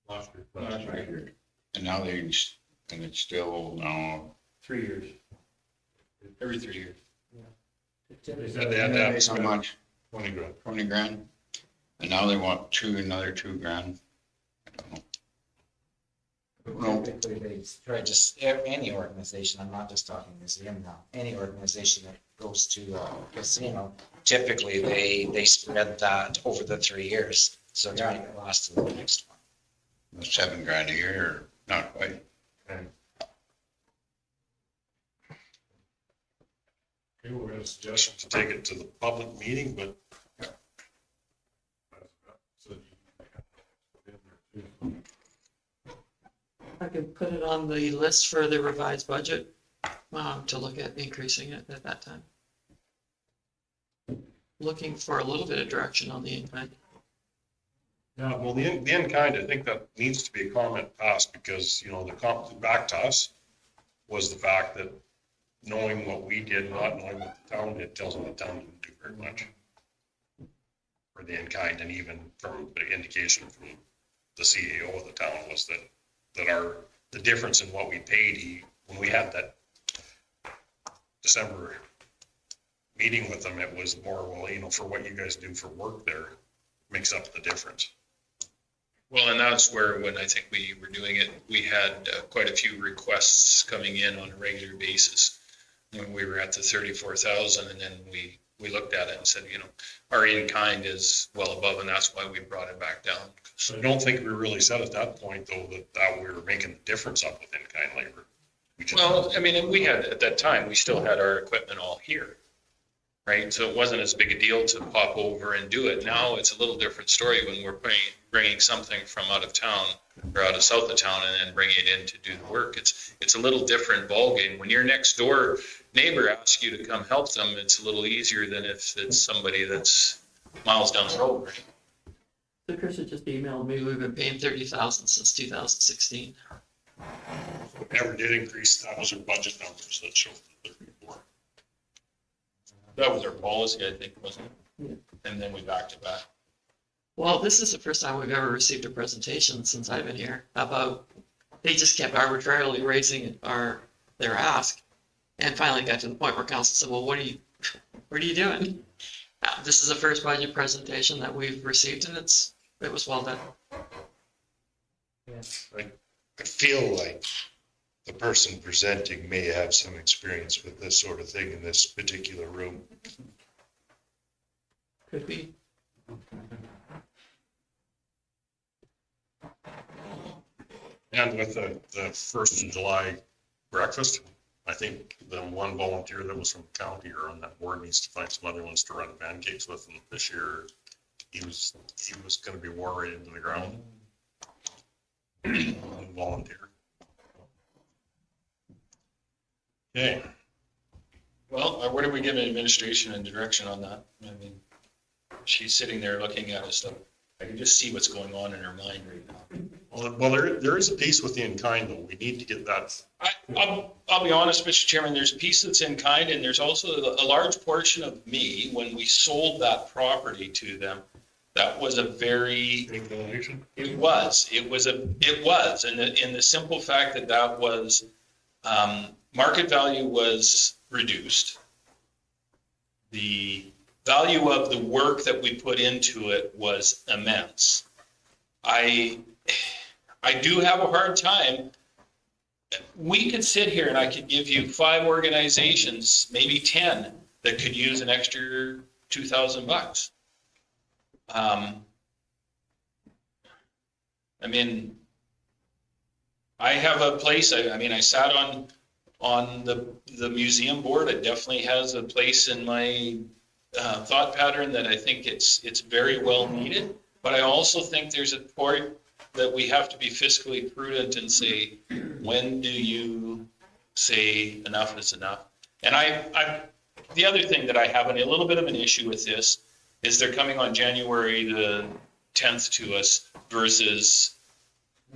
Last year. Last year. And now and it's still, 3 years. Every 3 years. They said they had to have how much? 20 grand. 20 grand? And now they want another 2 grand. I don't know. No. Typically, they try just, any organization, I'm not just talking museum now, any organization that goes to a casino, typically they spread that over the 3 years. So it's going to last to the next one. 7 grand a year, or not quite. Okay, we're going to suggest to take it to the public meeting, but I could put it on the list for the revised budget, to look at increasing it at that time. Looking for a little bit of direction on the in-kind. yeah, well, the in-kind, I think that needs to be a comment passed because, the comment back to us was the fact that knowing what we did, not knowing what the town did, tells me the town didn't do very much for the in-kind, and even from the indication from the CEO of the town was that the difference in what we paid, when we had that December meeting with them, it was more, well, you know, for what you guys do for work there, makes up the difference. Well, and that's where, when I think we were doing it, we had quite a few requests coming in on a regular basis. When we were at the 34,000, and then we looked at it and said, you know, our in-kind is well above, and that's why we brought it back down. So I don't think we really said at that point, though, that we were making the difference up with in-kind labor. Well, I mean, and we had, at that time, we still had our equipment all here, right? So it wasn't as big a deal to pop over and do it. Now it's a little different story when we're bringing something from out of town or out of south of town and then bringing it in to do the work. It's a little different ballgame. When your next door neighbor asks you to come help them, it's a little easier than if it's somebody that's miles down the road, right? So Chris had just emailed me, we've been paying 30,000 since 2016. Never did increase. That was our budget numbers that showed the report. That was our policy, I think, wasn't it? Yeah. And then we backed it back. Well, this is the first time we've ever received a presentation since I've been here about, they just kept arbitrarily raising their ask, and finally got to the point where council said, well, what are you doing? This is the first budget presentation that we've received, and it was well done. I feel like the person presenting may have some experience with this sort of thing in this particular room. Could be. And with the 1st of July breakfast, I think the one volunteer that was from the county or on that board needs to find some other ones to run pancakes with. And this year, he was going to be wore right into the ground. Volunteer. Okay. Well, where do we give administration and direction on that? I mean, she's sitting there looking at us, so I can just see what's going on in her mind right now. Well, there is a piece with the in-kind, though. We need to get that. I'll be honest, Mr. Chairman, there's a piece that's in kind, and there's also a large portion of me, when we sold that property to them, that was a very, it was, and in the simple fact that was, market value was reduced. The value of the work that we put into it was immense. I do have a hard time. We could sit here and I could give you 5 organizations, maybe 10, that could use an extra $2,000. I mean, I have a place, I sat on the museum board. It definitely has a place in my thought pattern that I think it's very well needed. But I also think there's a part that we have to be fiscally prudent and say, when do you say enough is enough? And the other thing that I have a little bit of an issue with this is they're coming on January the 10th to us versus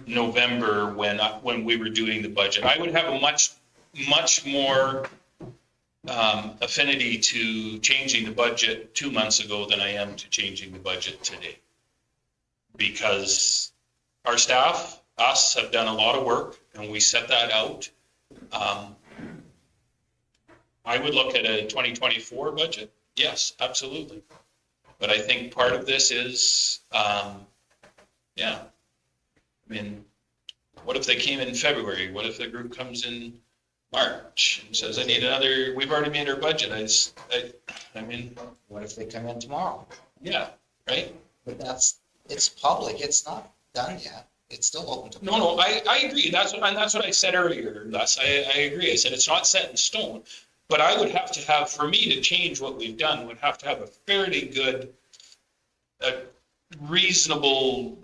November when we were doing the budget. I would have a much more affinity to changing the budget 2 months ago than I am to changing the budget today. Because our staff, us, have done a lot of work and we set that out. I would look at a 2024 budget. Yes, absolutely. But I think part of this is, I mean, what if they came in February? What if the group comes in March and says, I need another, we've already made our budget. I mean. What if they come in tomorrow? Yeah, right? But it's public, it's not done yet. It's still open to. No, I agree. That's what I said earlier. I agree. I said it's not set in stone, but I would have to have, for me to change what we've done, would have to have a fairly good, reasonable,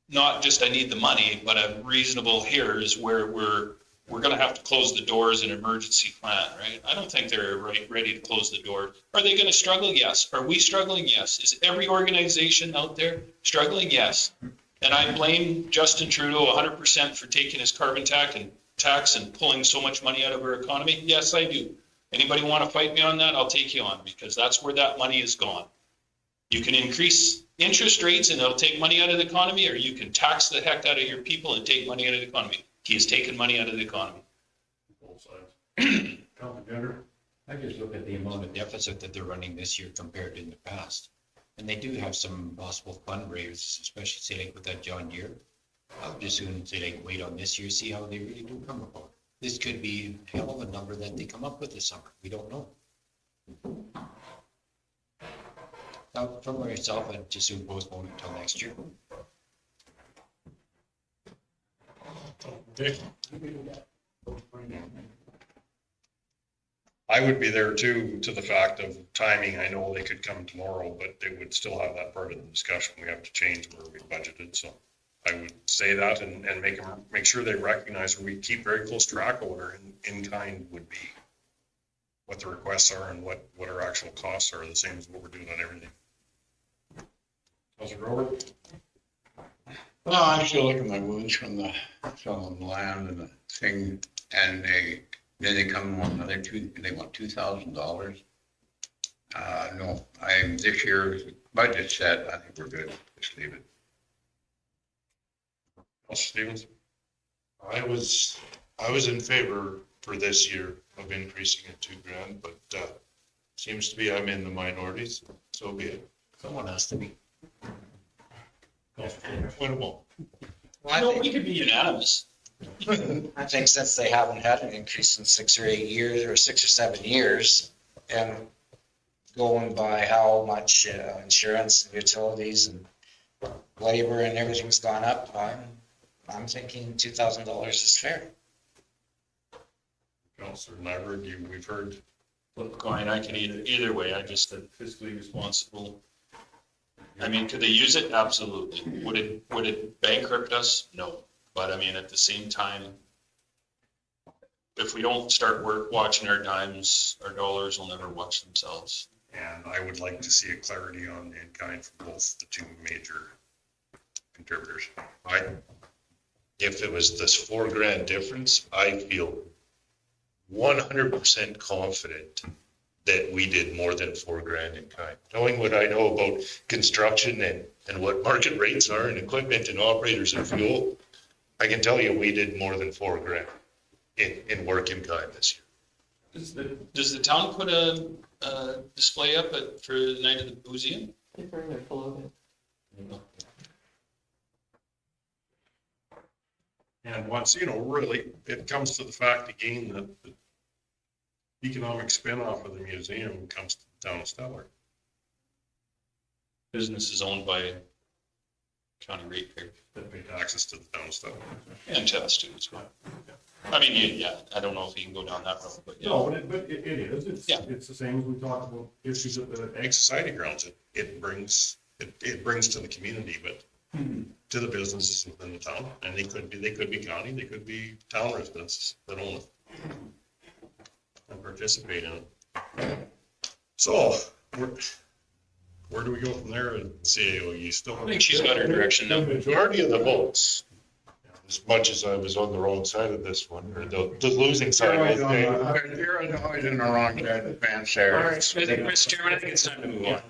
not just I need the money, but a reasonable here is where we're going to have to close the doors in emergency plan, right? I don't think they're ready to close the door. Are they going to struggle? Yes. Are we struggling? Yes. Is every organization out there struggling? Yes. And I blame Justin Trudeau 100% for taking his carbon tax and pulling so much money out of our economy. Yes, I do. Anybody want to fight me on that? I'll take you on, because that's where that money is gone. You can increase interest rates and it'll take money out of the economy, or you can tax the heck out of your people and take money out of the economy. He has taken money out of the economy. Both sides. Councilor Gender? I just look at the amount of deficit that they're running this year compared to in the past. And they do have some possible fundraisers, especially say like with that John Deere. I would just soon say like wait on this year, see how they really do come about. This could be a hell of a number that they come up with this summer. We don't know. Now, from myself, I'd just soon postpone it until next year. Okay. I would be there too, to the fact of timing. I know they could come tomorrow, but they would still have that part of the discussion. We have to change where we budgeted, so I would say that and make sure they recognize, or we keep very close track of what our in-kind would be. What the requests are and what our actual costs are, the same as what we're doing on everything. Councilor Grover? Well, I still look at my wounds from the selling land and the thing, and then they come on another they want $2,000. No, this year's budget set, I think we're good, just leave it. Councilor Stevens? I was in favor for this year of increasing it $2,000, but seems to be I'm in the minorities, so be it. Someone has to be. Winnable. No, we could be unanimous. I think since they haven't had an increase in 6 or 8 years, or 6 or 7 years, and going by how much insurance and utilities and labor and everything's gone up, I'm thinking $2,000 is fair. Councilor Nyberg, we've heard. Flip coin, I can either way. I just said fiscally responsible. I mean, could they use it? Absolutely. Would it bankrupt us? No. But I mean, at the same time, if we don't start watching our dimes, our dollars will never watch themselves. And I would like to see a clarity on the in-kind for both the two major contributors. If it was this $4,000 difference, I feel 100% confident that we did more than $4,000 in kind. Knowing what I know about construction and what market rates are and equipment and operators and fuel, I can tell you we did more than $4,000 in work in kind this year. Does the town put a display up for the night of the museum? They bring their full of it. And once, really, it comes to the fact again that the economic spin-off of the museum comes to the town of Stettler. Business is owned by county ratepayer. That pay taxes to the town of Stettler. And to us too as well. I mean, yeah, I don't know if you can go down that road, but yeah. No, but it is. It's the same as we talked about issues at the Ag Society grounds. It brings to the community, but to the businesses within the town. And they could be county, they could be town residents that own it and participate in it. So where do we go from there at CAO? You still? I think she's got her direction now. The majority of the votes, as much as I was on the wrong side of this one, or the losing side. You're always in the wrong side of the fence there. All right, Mr. Chairman, I think it's time to move on.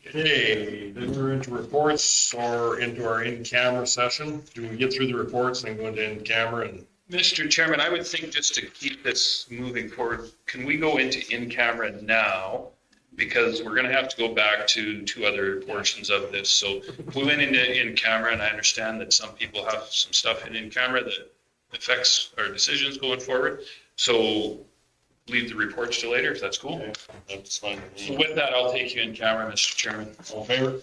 Okay, then we're into reports or into our in-camera session. Do we get through the reports and then go into in-camera and? Mr. Chairman, I would think just to keep this moving forward, can we go into in-camera now? Because we're gonna have to go back to two other portions of this. So if we went into in-camera, and I understand that some people have some stuff in camera that affects our decisions going forward. So leave the reports to later, if that's cool. Okay, that's fine. So with that, I'll take you in camera, Mr. Chairman. All in favor?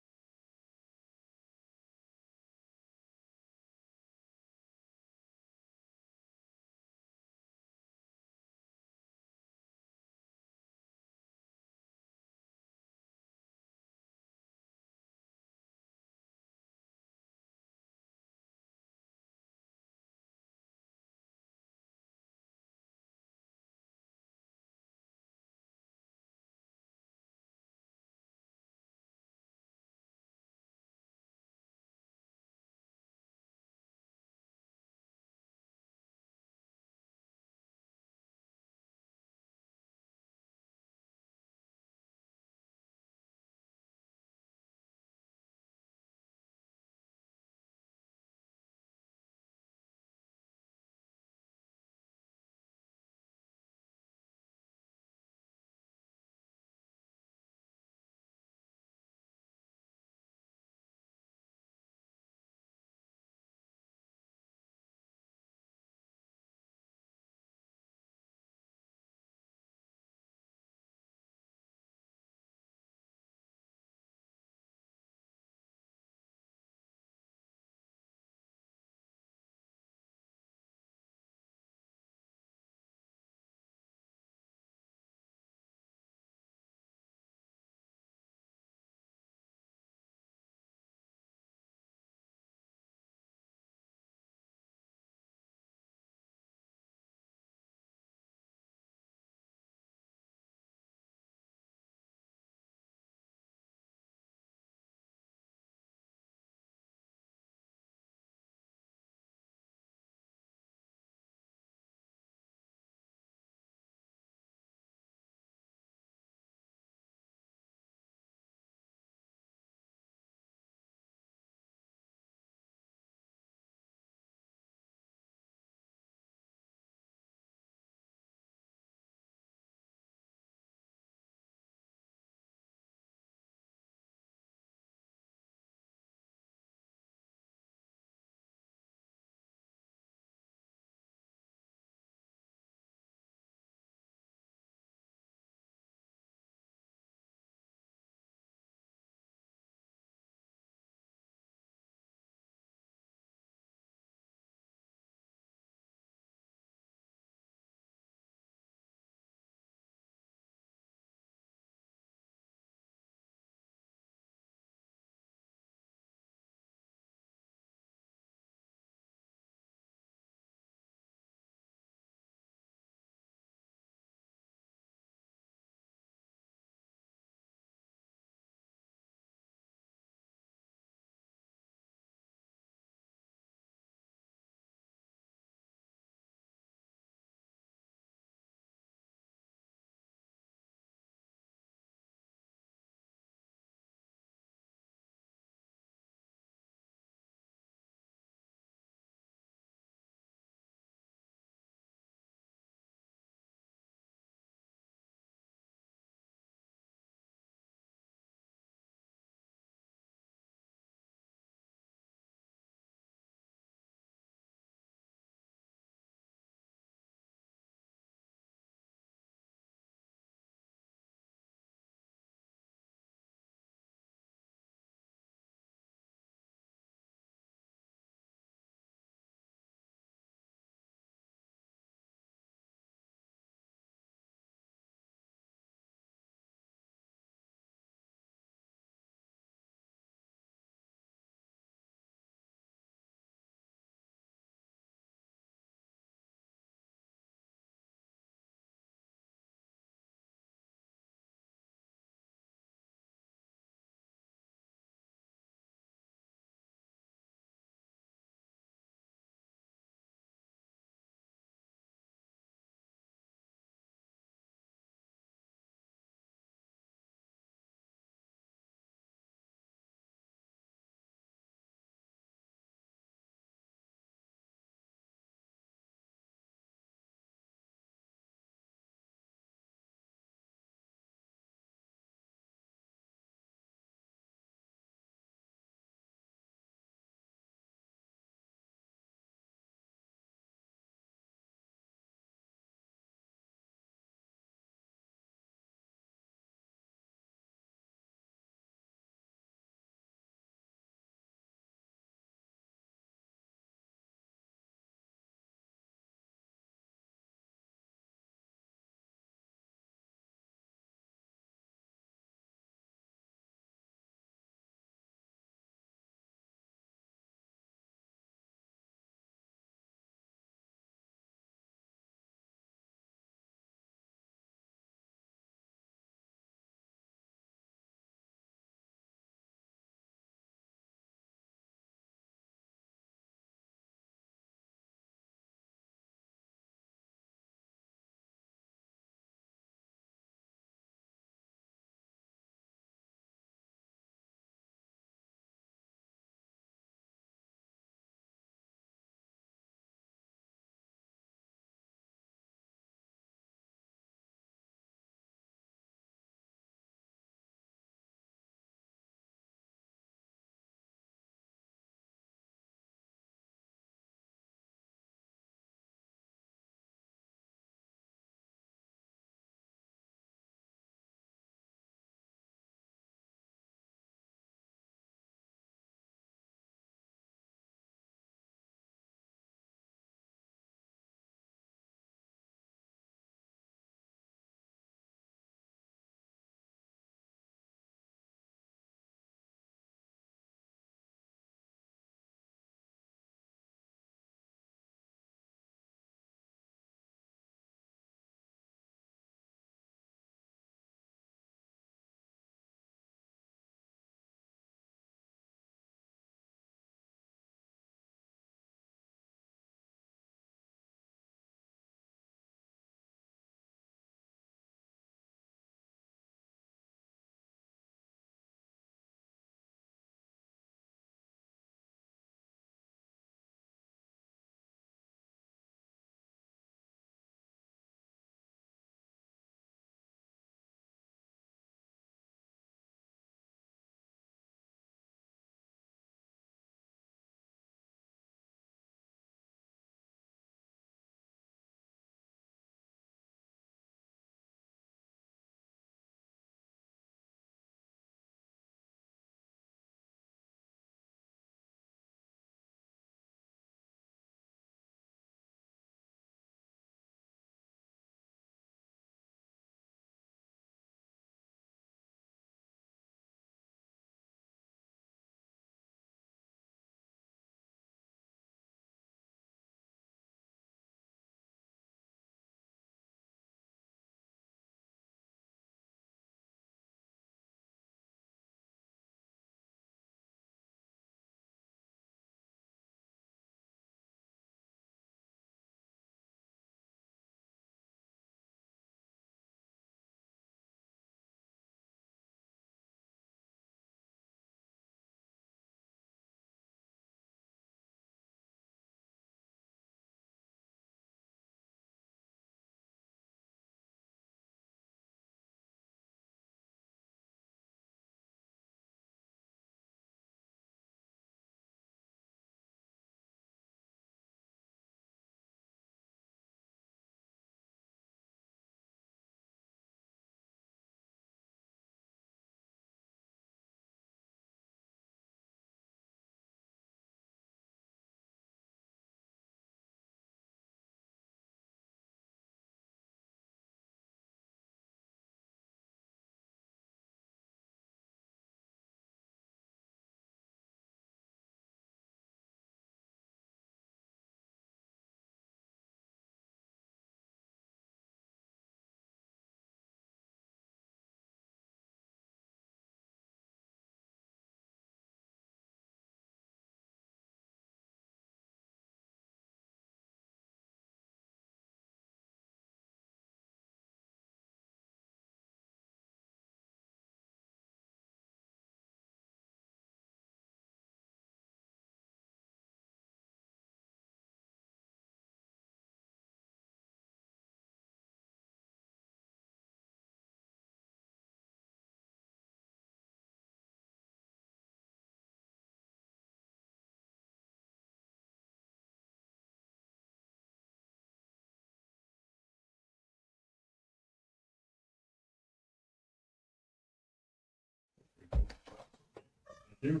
James.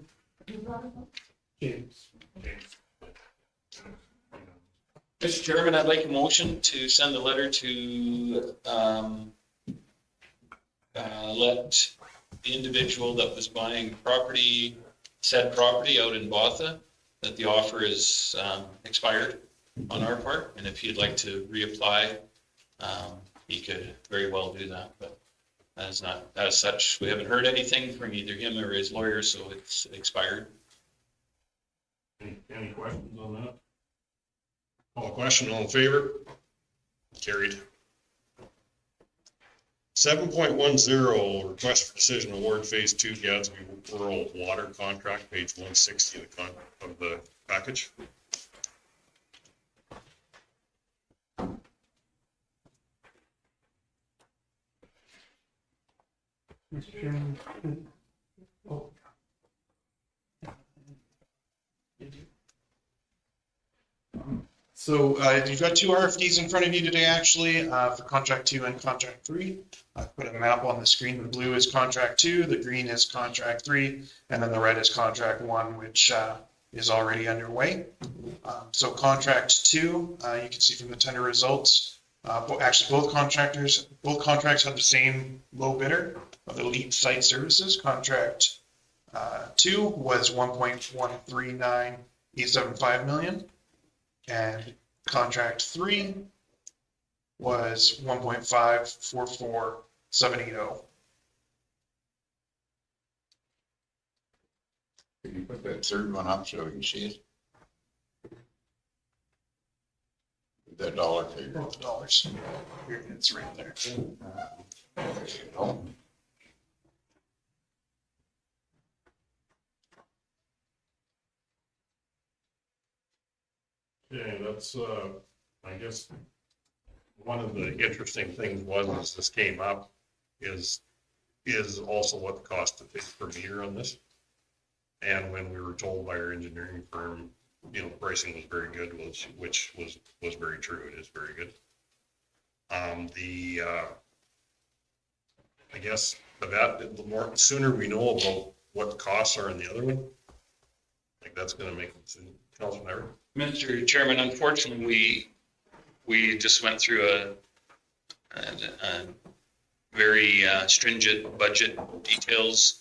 Mr. Chairman, I'd like a motion to send a letter to, let the individual that was buying said property out in Botha, that the offer is, expired on our part, and if he'd like to reapply, he could very well do that, but as such, we haven't heard anything from either him or his lawyer, so it's expired. Any questions on that? Call the question, all in favor? Carried. 7.10, request for decision award phase 2 Gadsby Rural Water Contract, page 160 of the package. Mr. Chairman. Oh. So you've got two RFDs in front of you today, actually, for contract 2 and contract 3. I put a map on the screen. The blue is contract 2, the green is contract 3, and then the red is contract 1, which is already underway. So contract 2, you can see from the tender results, actually both contracts have the same low bidder of Elite Site Services. Contract 2 was 1.139875 million. And contract 3 was 1.544780. Can you put that third one up so we can see it? That dollar figure. Both dollars. Here, it's right there. There you go. Okay, that's, I guess, one of the interesting things was, as this came up, is also what the cost to fix per meter on this. And when we were told by our engineering firm, pricing was very good, which was very true. It is very good. I guess the more sooner we know about what the costs are in the other one, I think that's gonna make it, Councilman Everett. Mr. Chairman, unfortunately, we just went through a very stringent budget details.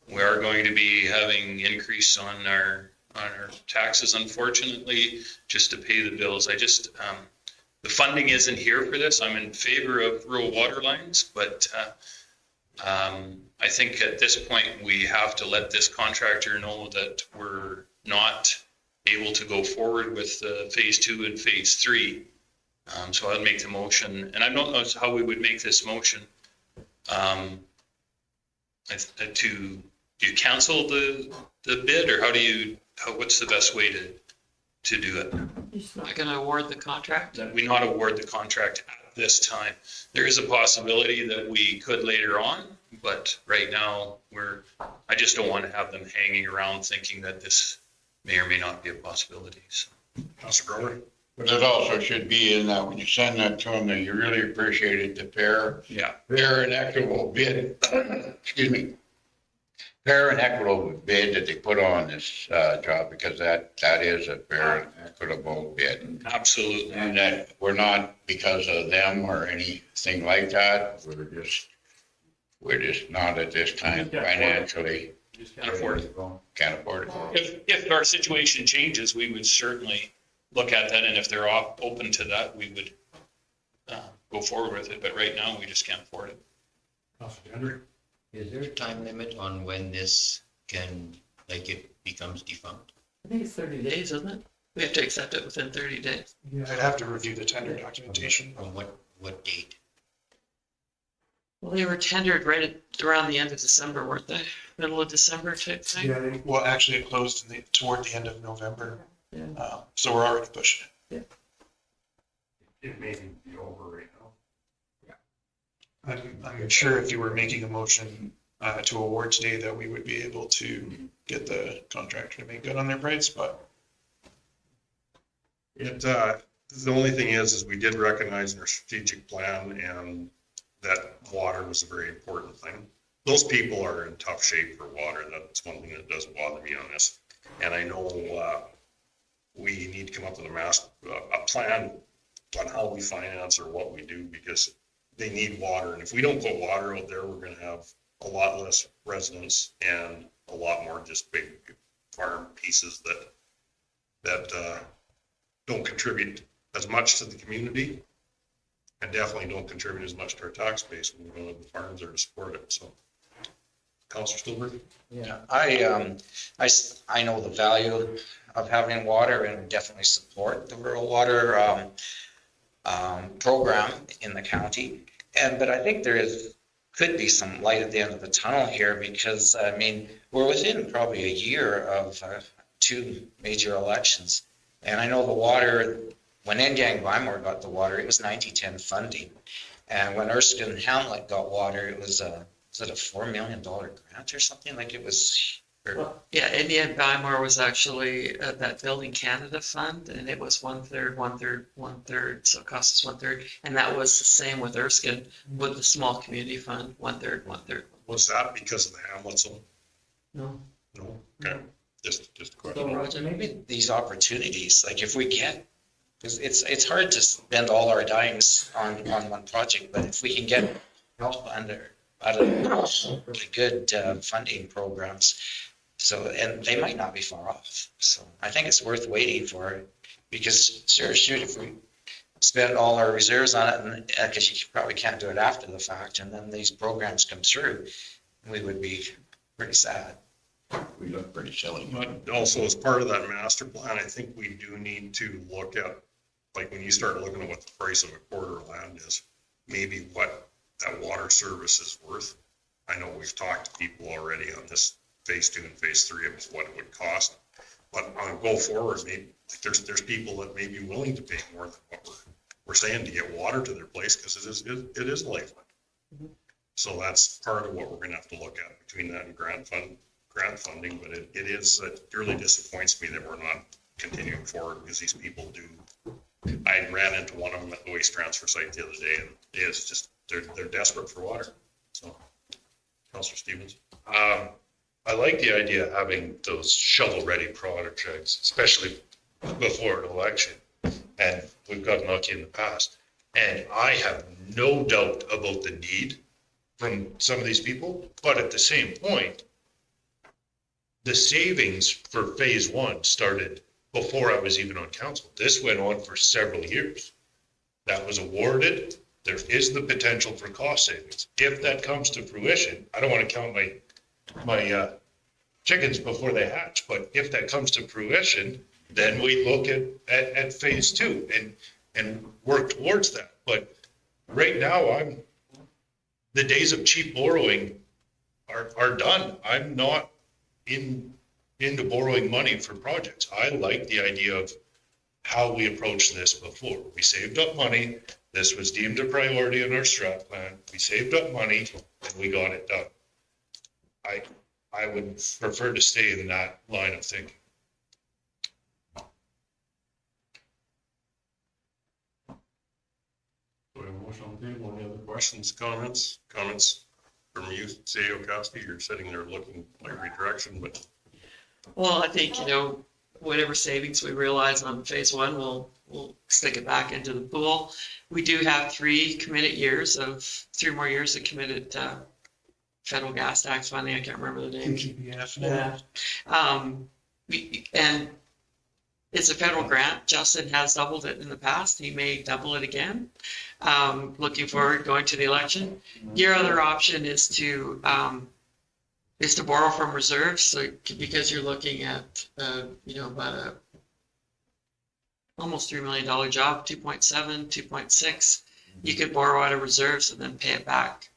We are going to be having increase on our taxes, unfortunately, just to pay the bills. The funding isn't here for this. I'm in favor of rural water lines, but I think at this point, we have to let this contractor know that we're not able to go forward with phase 2 and phase 3. So I'd make the motion, and I don't know how we would make this motion. Do you cancel the bid, or what's the best way to do it? He's not going to award the contract? That we not award the contract at this time. There is a possibility that we could later on, but right now I just don't want to have them hanging around thinking that this may or may not be a possibility. So. Councilor Grover? But it also should be in that when you send that to them, that you really appreciated the fair and equitable bid. Excuse me. Fair and equitable bid that they put on this job, because that is a fair and equitable bid. Absolutely. And that we're not because of them or anything like that. We're just not at this time financially. Just can't afford it. Can't afford it. If our situation changes, we would certainly look at that, and if they're open to that, we would go forward with it. But right now, we just can't afford it. Councilor Hendry? Is there a time limit on when this it becomes defunct? I think it's 30 days, isn't it? We have to accept it within 30 days. Yeah, I'd have to review the tender documentation. From what date? Well, they were tendered around the end of December, weren't they? Middle of December type thing? Yeah, well, actually, it closed toward the end of November. Yeah. So we're already pushing it. It may be over right now. I'm sure if you were making a motion to award today, that we would be able to get the contractor to make good on their price, but. The only thing is we did recognize in our strategic plan and that water was a very important thing. those people are in tough shape for water. That's one thing that does bother me on this. And I know, we need to come up with a plan on how we finance or what we do, because they need water. And if we don't put water out there, we're gonna have a lot less residents and a lot more just big farm pieces that don't contribute as much to the community, and definitely don't contribute as much to our tax base when we don't have the farms there to support it. So, Councilor Stillberg? Yeah, I know the value of having water and definitely support the rural water program in the county. But I think could be some light at the end of the tunnel here, because I mean, we're within probably a year of 2 major elections. And I know the water, when Indiana-Weimar got the water, it was 90-10 funding. And when Erskine Hamlet got water, it was a $4 million grant or something? Like it was. Well, yeah, Indiana Weimar was actually that Building Canada fund, and it was 1/3, 1/3, 1/3, so it cost us 1/3. And that was the same with Erskine, with the small community fund, 1/3, 1/3. Was that because of the Hamlets? No. No? Okay. Just a question. So maybe these opportunities, like if we get, because it's hard to spend all our dimes on one project, but if we can get help out of really good funding programs, so, and they might not be far off. So I think it's worth waiting for, because sure, shoot, if we spend all our reserves on it, and because you probably can't do it after the fact, and then these programs come through, we would be pretty sad. We look pretty silly. But also, as part of that master plan, I think we do need to look at, like, when you start looking at what the price of a quarter of land is, maybe what that water service is worth. I know we've talked to people already on this phase 2 and phase 3 of what it would cost. But on go forward, maybe like there's people that may be willing to pay more than what we're saying to get water to their place, because it is a lifeline. Mm-hmm. So that's part of what we're gonna have to look at between that and grant funding. But it really disappoints me that we're not continuing forward, because these people do. I ran into one of them at the waste transfer site the other day, and it is just, they're desperate for water. So, Councilor Stevens. I like the idea of having those shovel-ready projects, especially before an election. And we've gotten lucky in the past. And I have no doubt about the need from some of these people. But at the same point, the savings for phase 1 started before I was even on council. This went on for several years. That was awarded. There is the potential for cost savings. If that comes to fruition, I don't want to count my chickens before they hatch, but if that comes to fruition, then we look at phase 2 and work towards that. But right now, the days of cheap borrowing are done. I'm not into borrowing money for projects. I like the idea of how we approached this before. We saved up money. This was deemed a priority in our strat plan. We saved up money and we got it done. I would prefer to stay in that line of thinking. Do we have a motion on the table? Any other questions, comments? Comments from you, CEO Costi? You're sitting there looking like every direction, but. Well, I think, whatever savings we realize on phase 1, we'll stick it back into the pool. We do have 3 more years of committed federal gas tax funding. I can't remember the name. Yeah. And it's a federal grant. Justin has doubled it in the past. He may double it again. Looking forward, going to the election. Your other option is to borrow from reserves. So because you're looking at about almost $3 million job, 2.7, 2.6, you could borrow out of reserves and then pay it back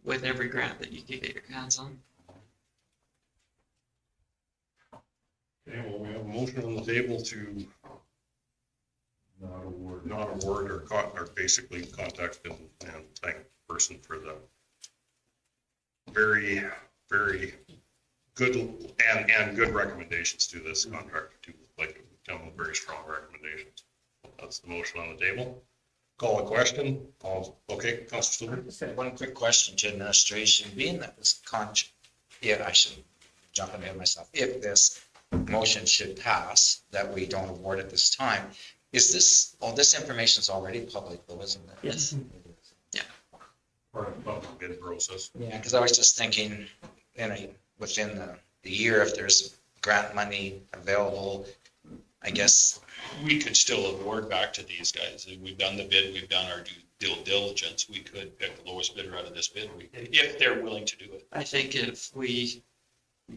with every grant that you can get your hands on. Okay, well, we have a motion on the table to not award or basically contact and thank the person for the very, very good and good recommendations to this contractor too. Like, very strong recommendations. That's the motion on the table. Call a question. All, okay, Councilor Stewart? Just had one quick question to administration, being that this yeah, I should jump ahead of myself. If this motion should pass, that we don't award at this time, is this, this information is already public though, isn't it? Yes. Part of the public bid process. Yeah, because I was just thinking, within the year, if there's grant money available, I guess. We could still award back to these guys. We've done the bid, we've done our due diligence. We could pick the lowest bidder out of this bid, if they're willing to do it. I think if we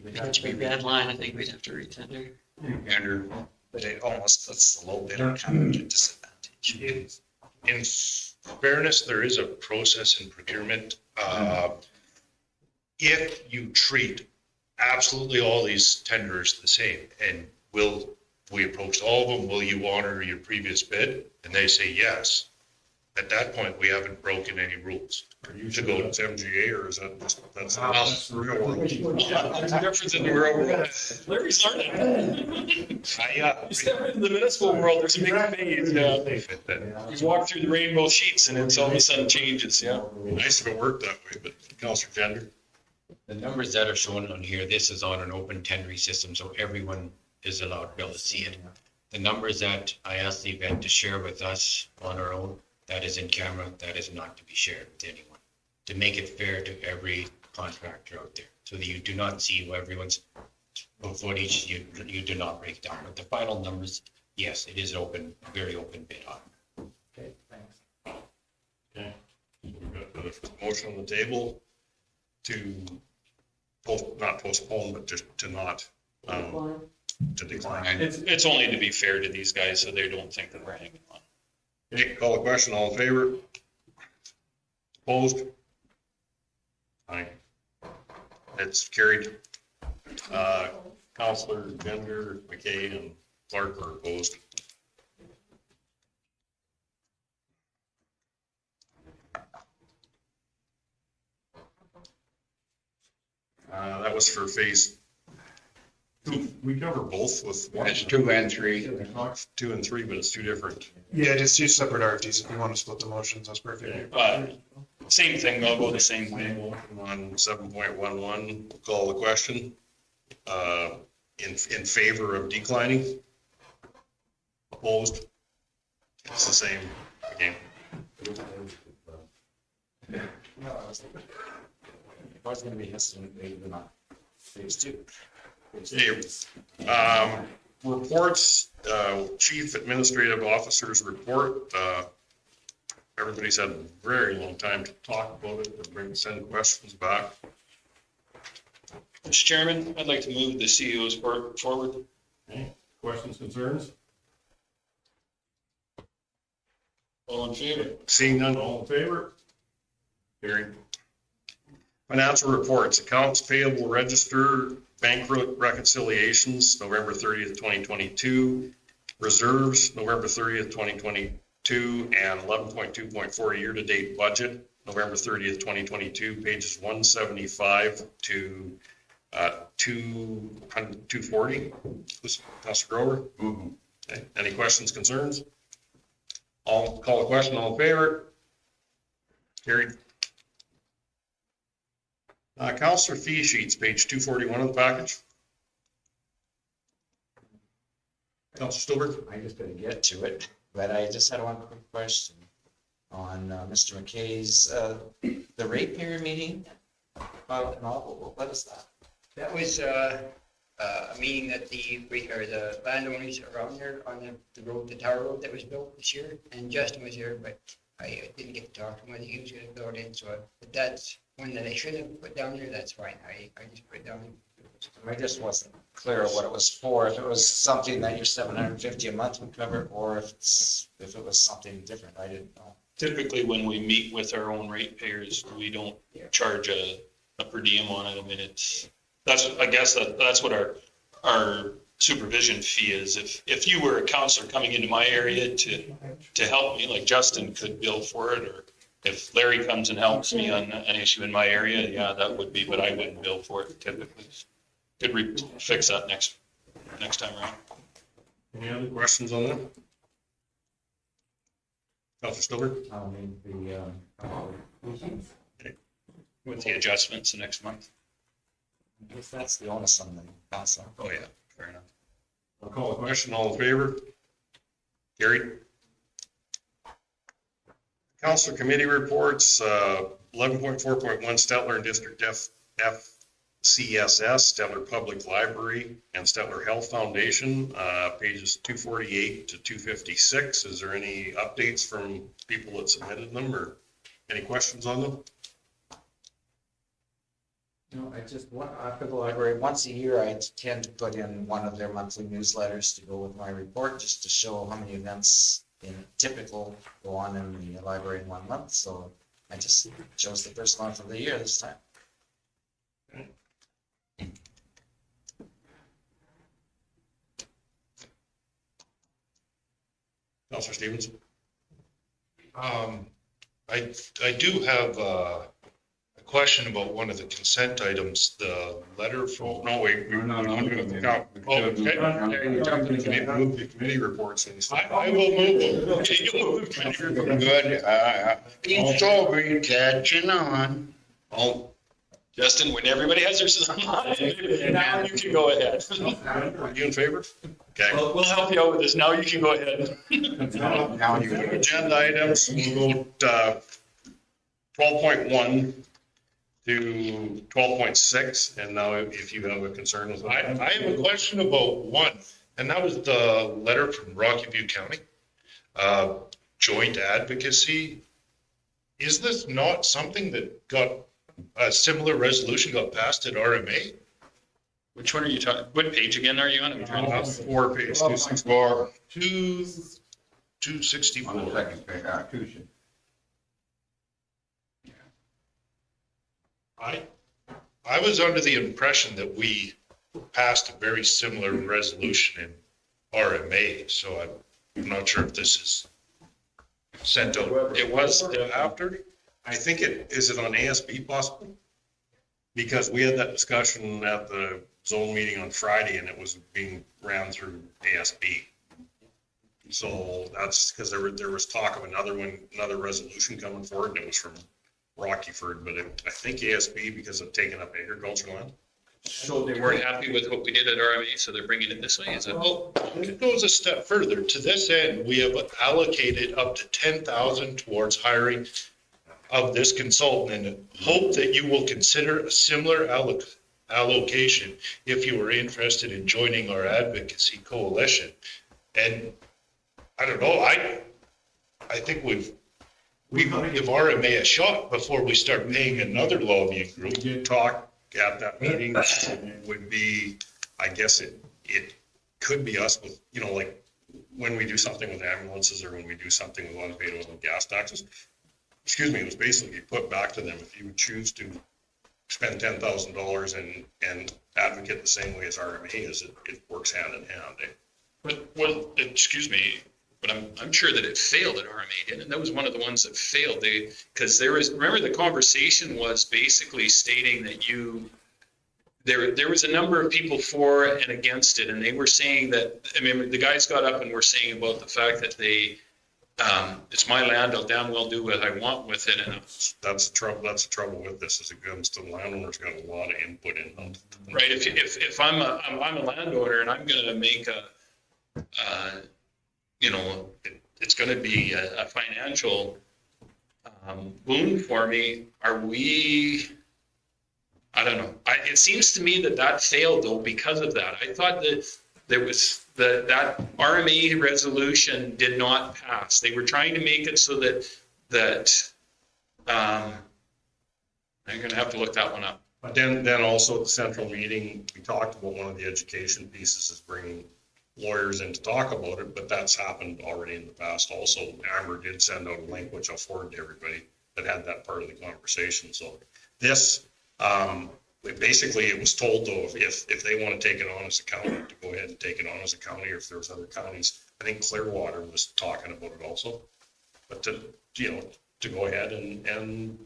reach a deadline, I think we'd have to retender. Andrew? But it almost puts the low bidder kind of at disadvantage. In fairness, there is a process in procurement. If you treat absolutely all these tenders the same, and we approached all of them, will you honor your previous bid? And they say yes. At that point, we haven't broken any rules. Are you to go to MGA or is that just, that's the real world? There's a difference in the real world. Larry's learning. You step into the municipal world, there's a big phase, yeah. You walk through the rainbow sheets and it's all of a sudden changes, yeah. Nice if it worked that way, but Councilor Gender? The numbers that are shown on here, this is on an open tendering system, so everyone is allowed to be able to see it. The numbers that I asked the event to share with us on our own, that is in camera, that is not to be shared with anyone. To make it fair to every contractor out there, so that you do not see what everyone's footage, you do not break down. But the final numbers, yes, it is open, very open bid on. Okay, thanks. Okay, we've got the motion on the table to not postpone, but just to not, to decline. It's only to be fair to these guys, so they don't think that we're hanging on. Okay, call the question, all in favor? Opposed? Aye. It's carried. Councilor Gender, McKay, and Clark are opposed. That was for phase two. We cover both with one. It's 2 and 3. 2 and 3, but it's two different. Yeah, just 2 separate RFTs. If you want to split the motions, that's perfect. Same thing, I'll go the same way. On 7.11, we'll call the question. In favor of declining? Opposed? It's the same again. I was gonna be hesitant, maybe not. Phase two. Okay, reports, Chief Administrative Officer's report. Everybody's had a very long time to talk about it, to send questions back. Mr. Chairman, I'd like to move the CEO's report forward. Okay, questions, concerns? All in favor? Seeing none, all in favor? Carried. Financial reports, accounts payable register, bank reconciliations, November 30th, 2022. Reserves, November 30th, 2022, and 11.2.4 year-to-date budget, November 30th, 2022, pages 175 to 240. Councilor Grover? Okay. Any questions, concerns? I'll call a question, all in favor? Carried. Councilor fee sheets, page 241 of the package. Councilor Stillberg? I just didn't get to it, but I just had one quick question on Mr. McKay's, the ratepayer meeting. What is that? That was a meeting that the landowners around there on the road, the tower road that was built this year, and Justin was here, but I didn't get to talk to him. I think he was gonna build it in, so if that's one that I shouldn't have put down there, that's fine. I just put it down. I just wasn't clear what it was for, if it was something that your $750 a month would cover, or if it was something different, I didn't know. Typically, when we meet with our own ratepayers, we don't charge a per diem on it. I mean, I guess that's what our supervision fee is. If you were a counselor coming into my area to help me, like Justin could bill for it, or if Larry comes and helps me on an issue in my area, yeah, that would be, but I wouldn't bill for it typically. Could fix that next time around. Any other questions on that? Counselor Stiller? I'll make the, machines. With the adjustments the next month. I guess that's the onus on the council. Oh, yeah, fair enough. I'll call the question. All in favor? Carried. Council committee reports, 11.4.1 Stettler and District FCSS, Stettler Public Library, and Stettler Health Foundation, pages 248 to 256. Is there any updates from people that submitted them or any questions on them? No, I just, for the library, once a year, I tend to put in one of their monthly newsletters to go with my report, just to show how many events in typical go on in the library in 1 month. So I just chose the first month of the year this time. Councilor Stevens? I do have a question about one of the consent items, the letter from. No, wait. Okay. Move the committee reports. I will move them. Good, so we catching on. Justin, when everybody has their, now you can go ahead. Are you in favor? Okay. We'll help you out with this. Now you can go ahead. Now you can. Agenda items, we'll go 12.1 to 12.6, and now if you have a concern with that. I have a question about one, and that was the letter from Rocky View County, joint advocacy. Is this not something that got a similar resolution got passed at RMA? Which one are you talking, what page again are you on? I'm trying to. 4 page 264. 264. On the second page, 2. I was under the impression that we passed a very similar resolution in RMA, so I'm not sure if this is sent out. It was after. I think is it on ASB possible? Because we had that discussion at the zone meeting on Friday and it was being ran through ASB. So that's because there was talk of another resolution coming forward, and it was from Rockyford, but I think ASB because of taking up agricultural land. So they weren't happy with what we did at RMA, so they're bringing it this way, is it? Well, it goes a step further. To this end, we have allocated up to 10,000 towards hiring of this consultant and hope that you will consider a similar allocation if you are interested in joining our advocacy coalition. And I don't know, I think we want to give RMA a shot before we start paying another lobbying group. We did talk at that meeting, it would be, I guess it could be us with, like when we do something with ambulances or when we do something with unpaid oil and gas taxes. Excuse me, it was basically put back to them if you would choose to spend $10,000 and advocate the same way as RMA is, it works hand in hand. But, well, excuse me, but I'm sure that it failed at RMA, didn't it? That was one of the ones that failed. Because remember the conversation was basically stating that there was a number of people for and against it, and they were saying that, I mean, the guys got up and were saying about the fact that it's my land, I'll damn well do what I want with it. And that's the trouble with this is it comes to the landowner's got a lot of input in on. Right, if I'm a landowner and I'm gonna make it's gonna be a financial boon for me, I don't know. It seems to me that failed though because of that. I thought that there was that RMA resolution did not pass. They were trying to make it so that I'm gonna have to look that one up. But then also at the central meeting, we talked about one of the education pieces is bringing lawyers in to talk about it, but that's happened already in the past also. Amber did send out a link, which I'll forward to everybody that had that part of the conversation. So this, basically it was told though, if they want to take it on as a county, to go ahead and take it on as a county, or if there was other counties, I think Clearwater was talking about it also. But to go ahead and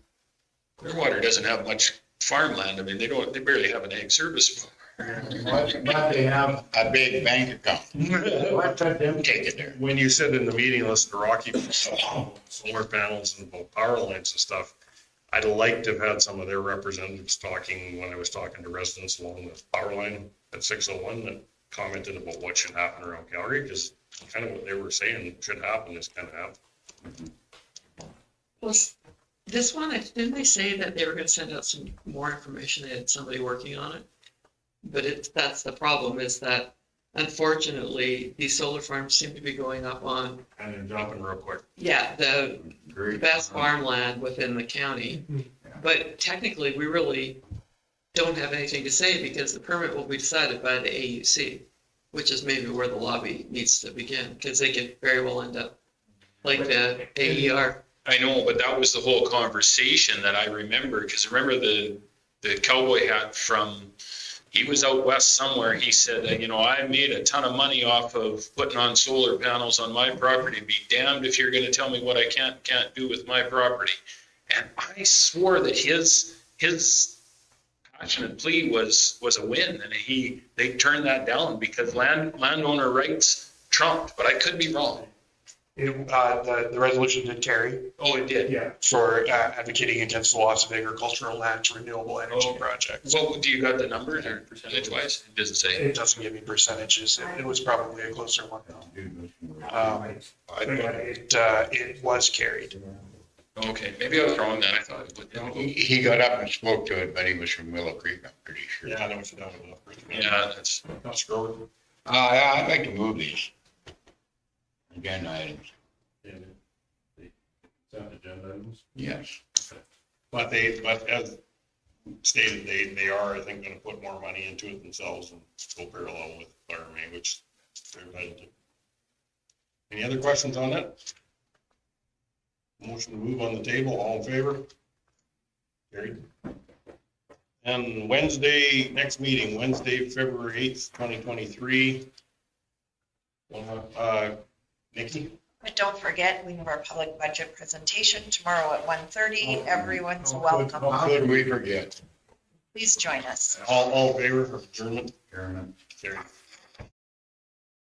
Clearwater doesn't have much farmland. I mean, they barely have an ag service. But they have a big bank account. Let them take it there. When you said in the meeting, listen to Rocky, solar panels and about power lines and stuff, I'd like to have had some of their representatives talking when I was talking to residents along the power line at 601 that commented about what should happen around Calgary, because kind of what they were saying should happen is kind of happening. Plus, this one, didn't they say that they were gonna send out some more information? They had somebody working on it. But that's the problem, is that unfortunately, these solar farms seem to be going up on, And then jumping real quick. the best farmland within the county. But technically, we really don't have anything to say because the permit will be decided by the AUC, which is maybe where the lobby needs to begin, because they could very well end up like the AER. I know, but that was the whole conversation that I remember, because remember the cowboy hat from, he was out west somewhere, he said, I made a ton of money off of putting on solar panels on my property, be damned if you're gonna tell me what I can't do with my property. And I swore that his passionate plea was a win, and they turned that down because landowner rights trumped, but I could be wrong. The resolution did carry. Oh, it did? Yeah, for advocating against the loss of agricultural land to renewable energy projects. Well, do you got the numbers or percentage wise? It doesn't say. It doesn't give me percentages. It was probably a closer one though. It was carried. Okay, maybe I was wrong then. I thought it would. He got up and spoke to it, but he was from Willow Creek, I'm pretty sure. Yeah, that was down enough. Yeah, that's. I'd like to move these agenda items. Agenda items? Yes. But as stated, they are, I think, gonna put more money into it themselves and go parallel with RMA, which they're entitled to. Any other questions on that? Motion to move on the table, all in favor? Carried. And Wednesday, next meeting, Wednesday, February 8th, 2023. Nikki? But don't forget, we have our public budget presentation tomorrow at 1:30. Everyone's welcome. How could we forget? Please join us. All in favor of adjournment? Adjournment. Carried.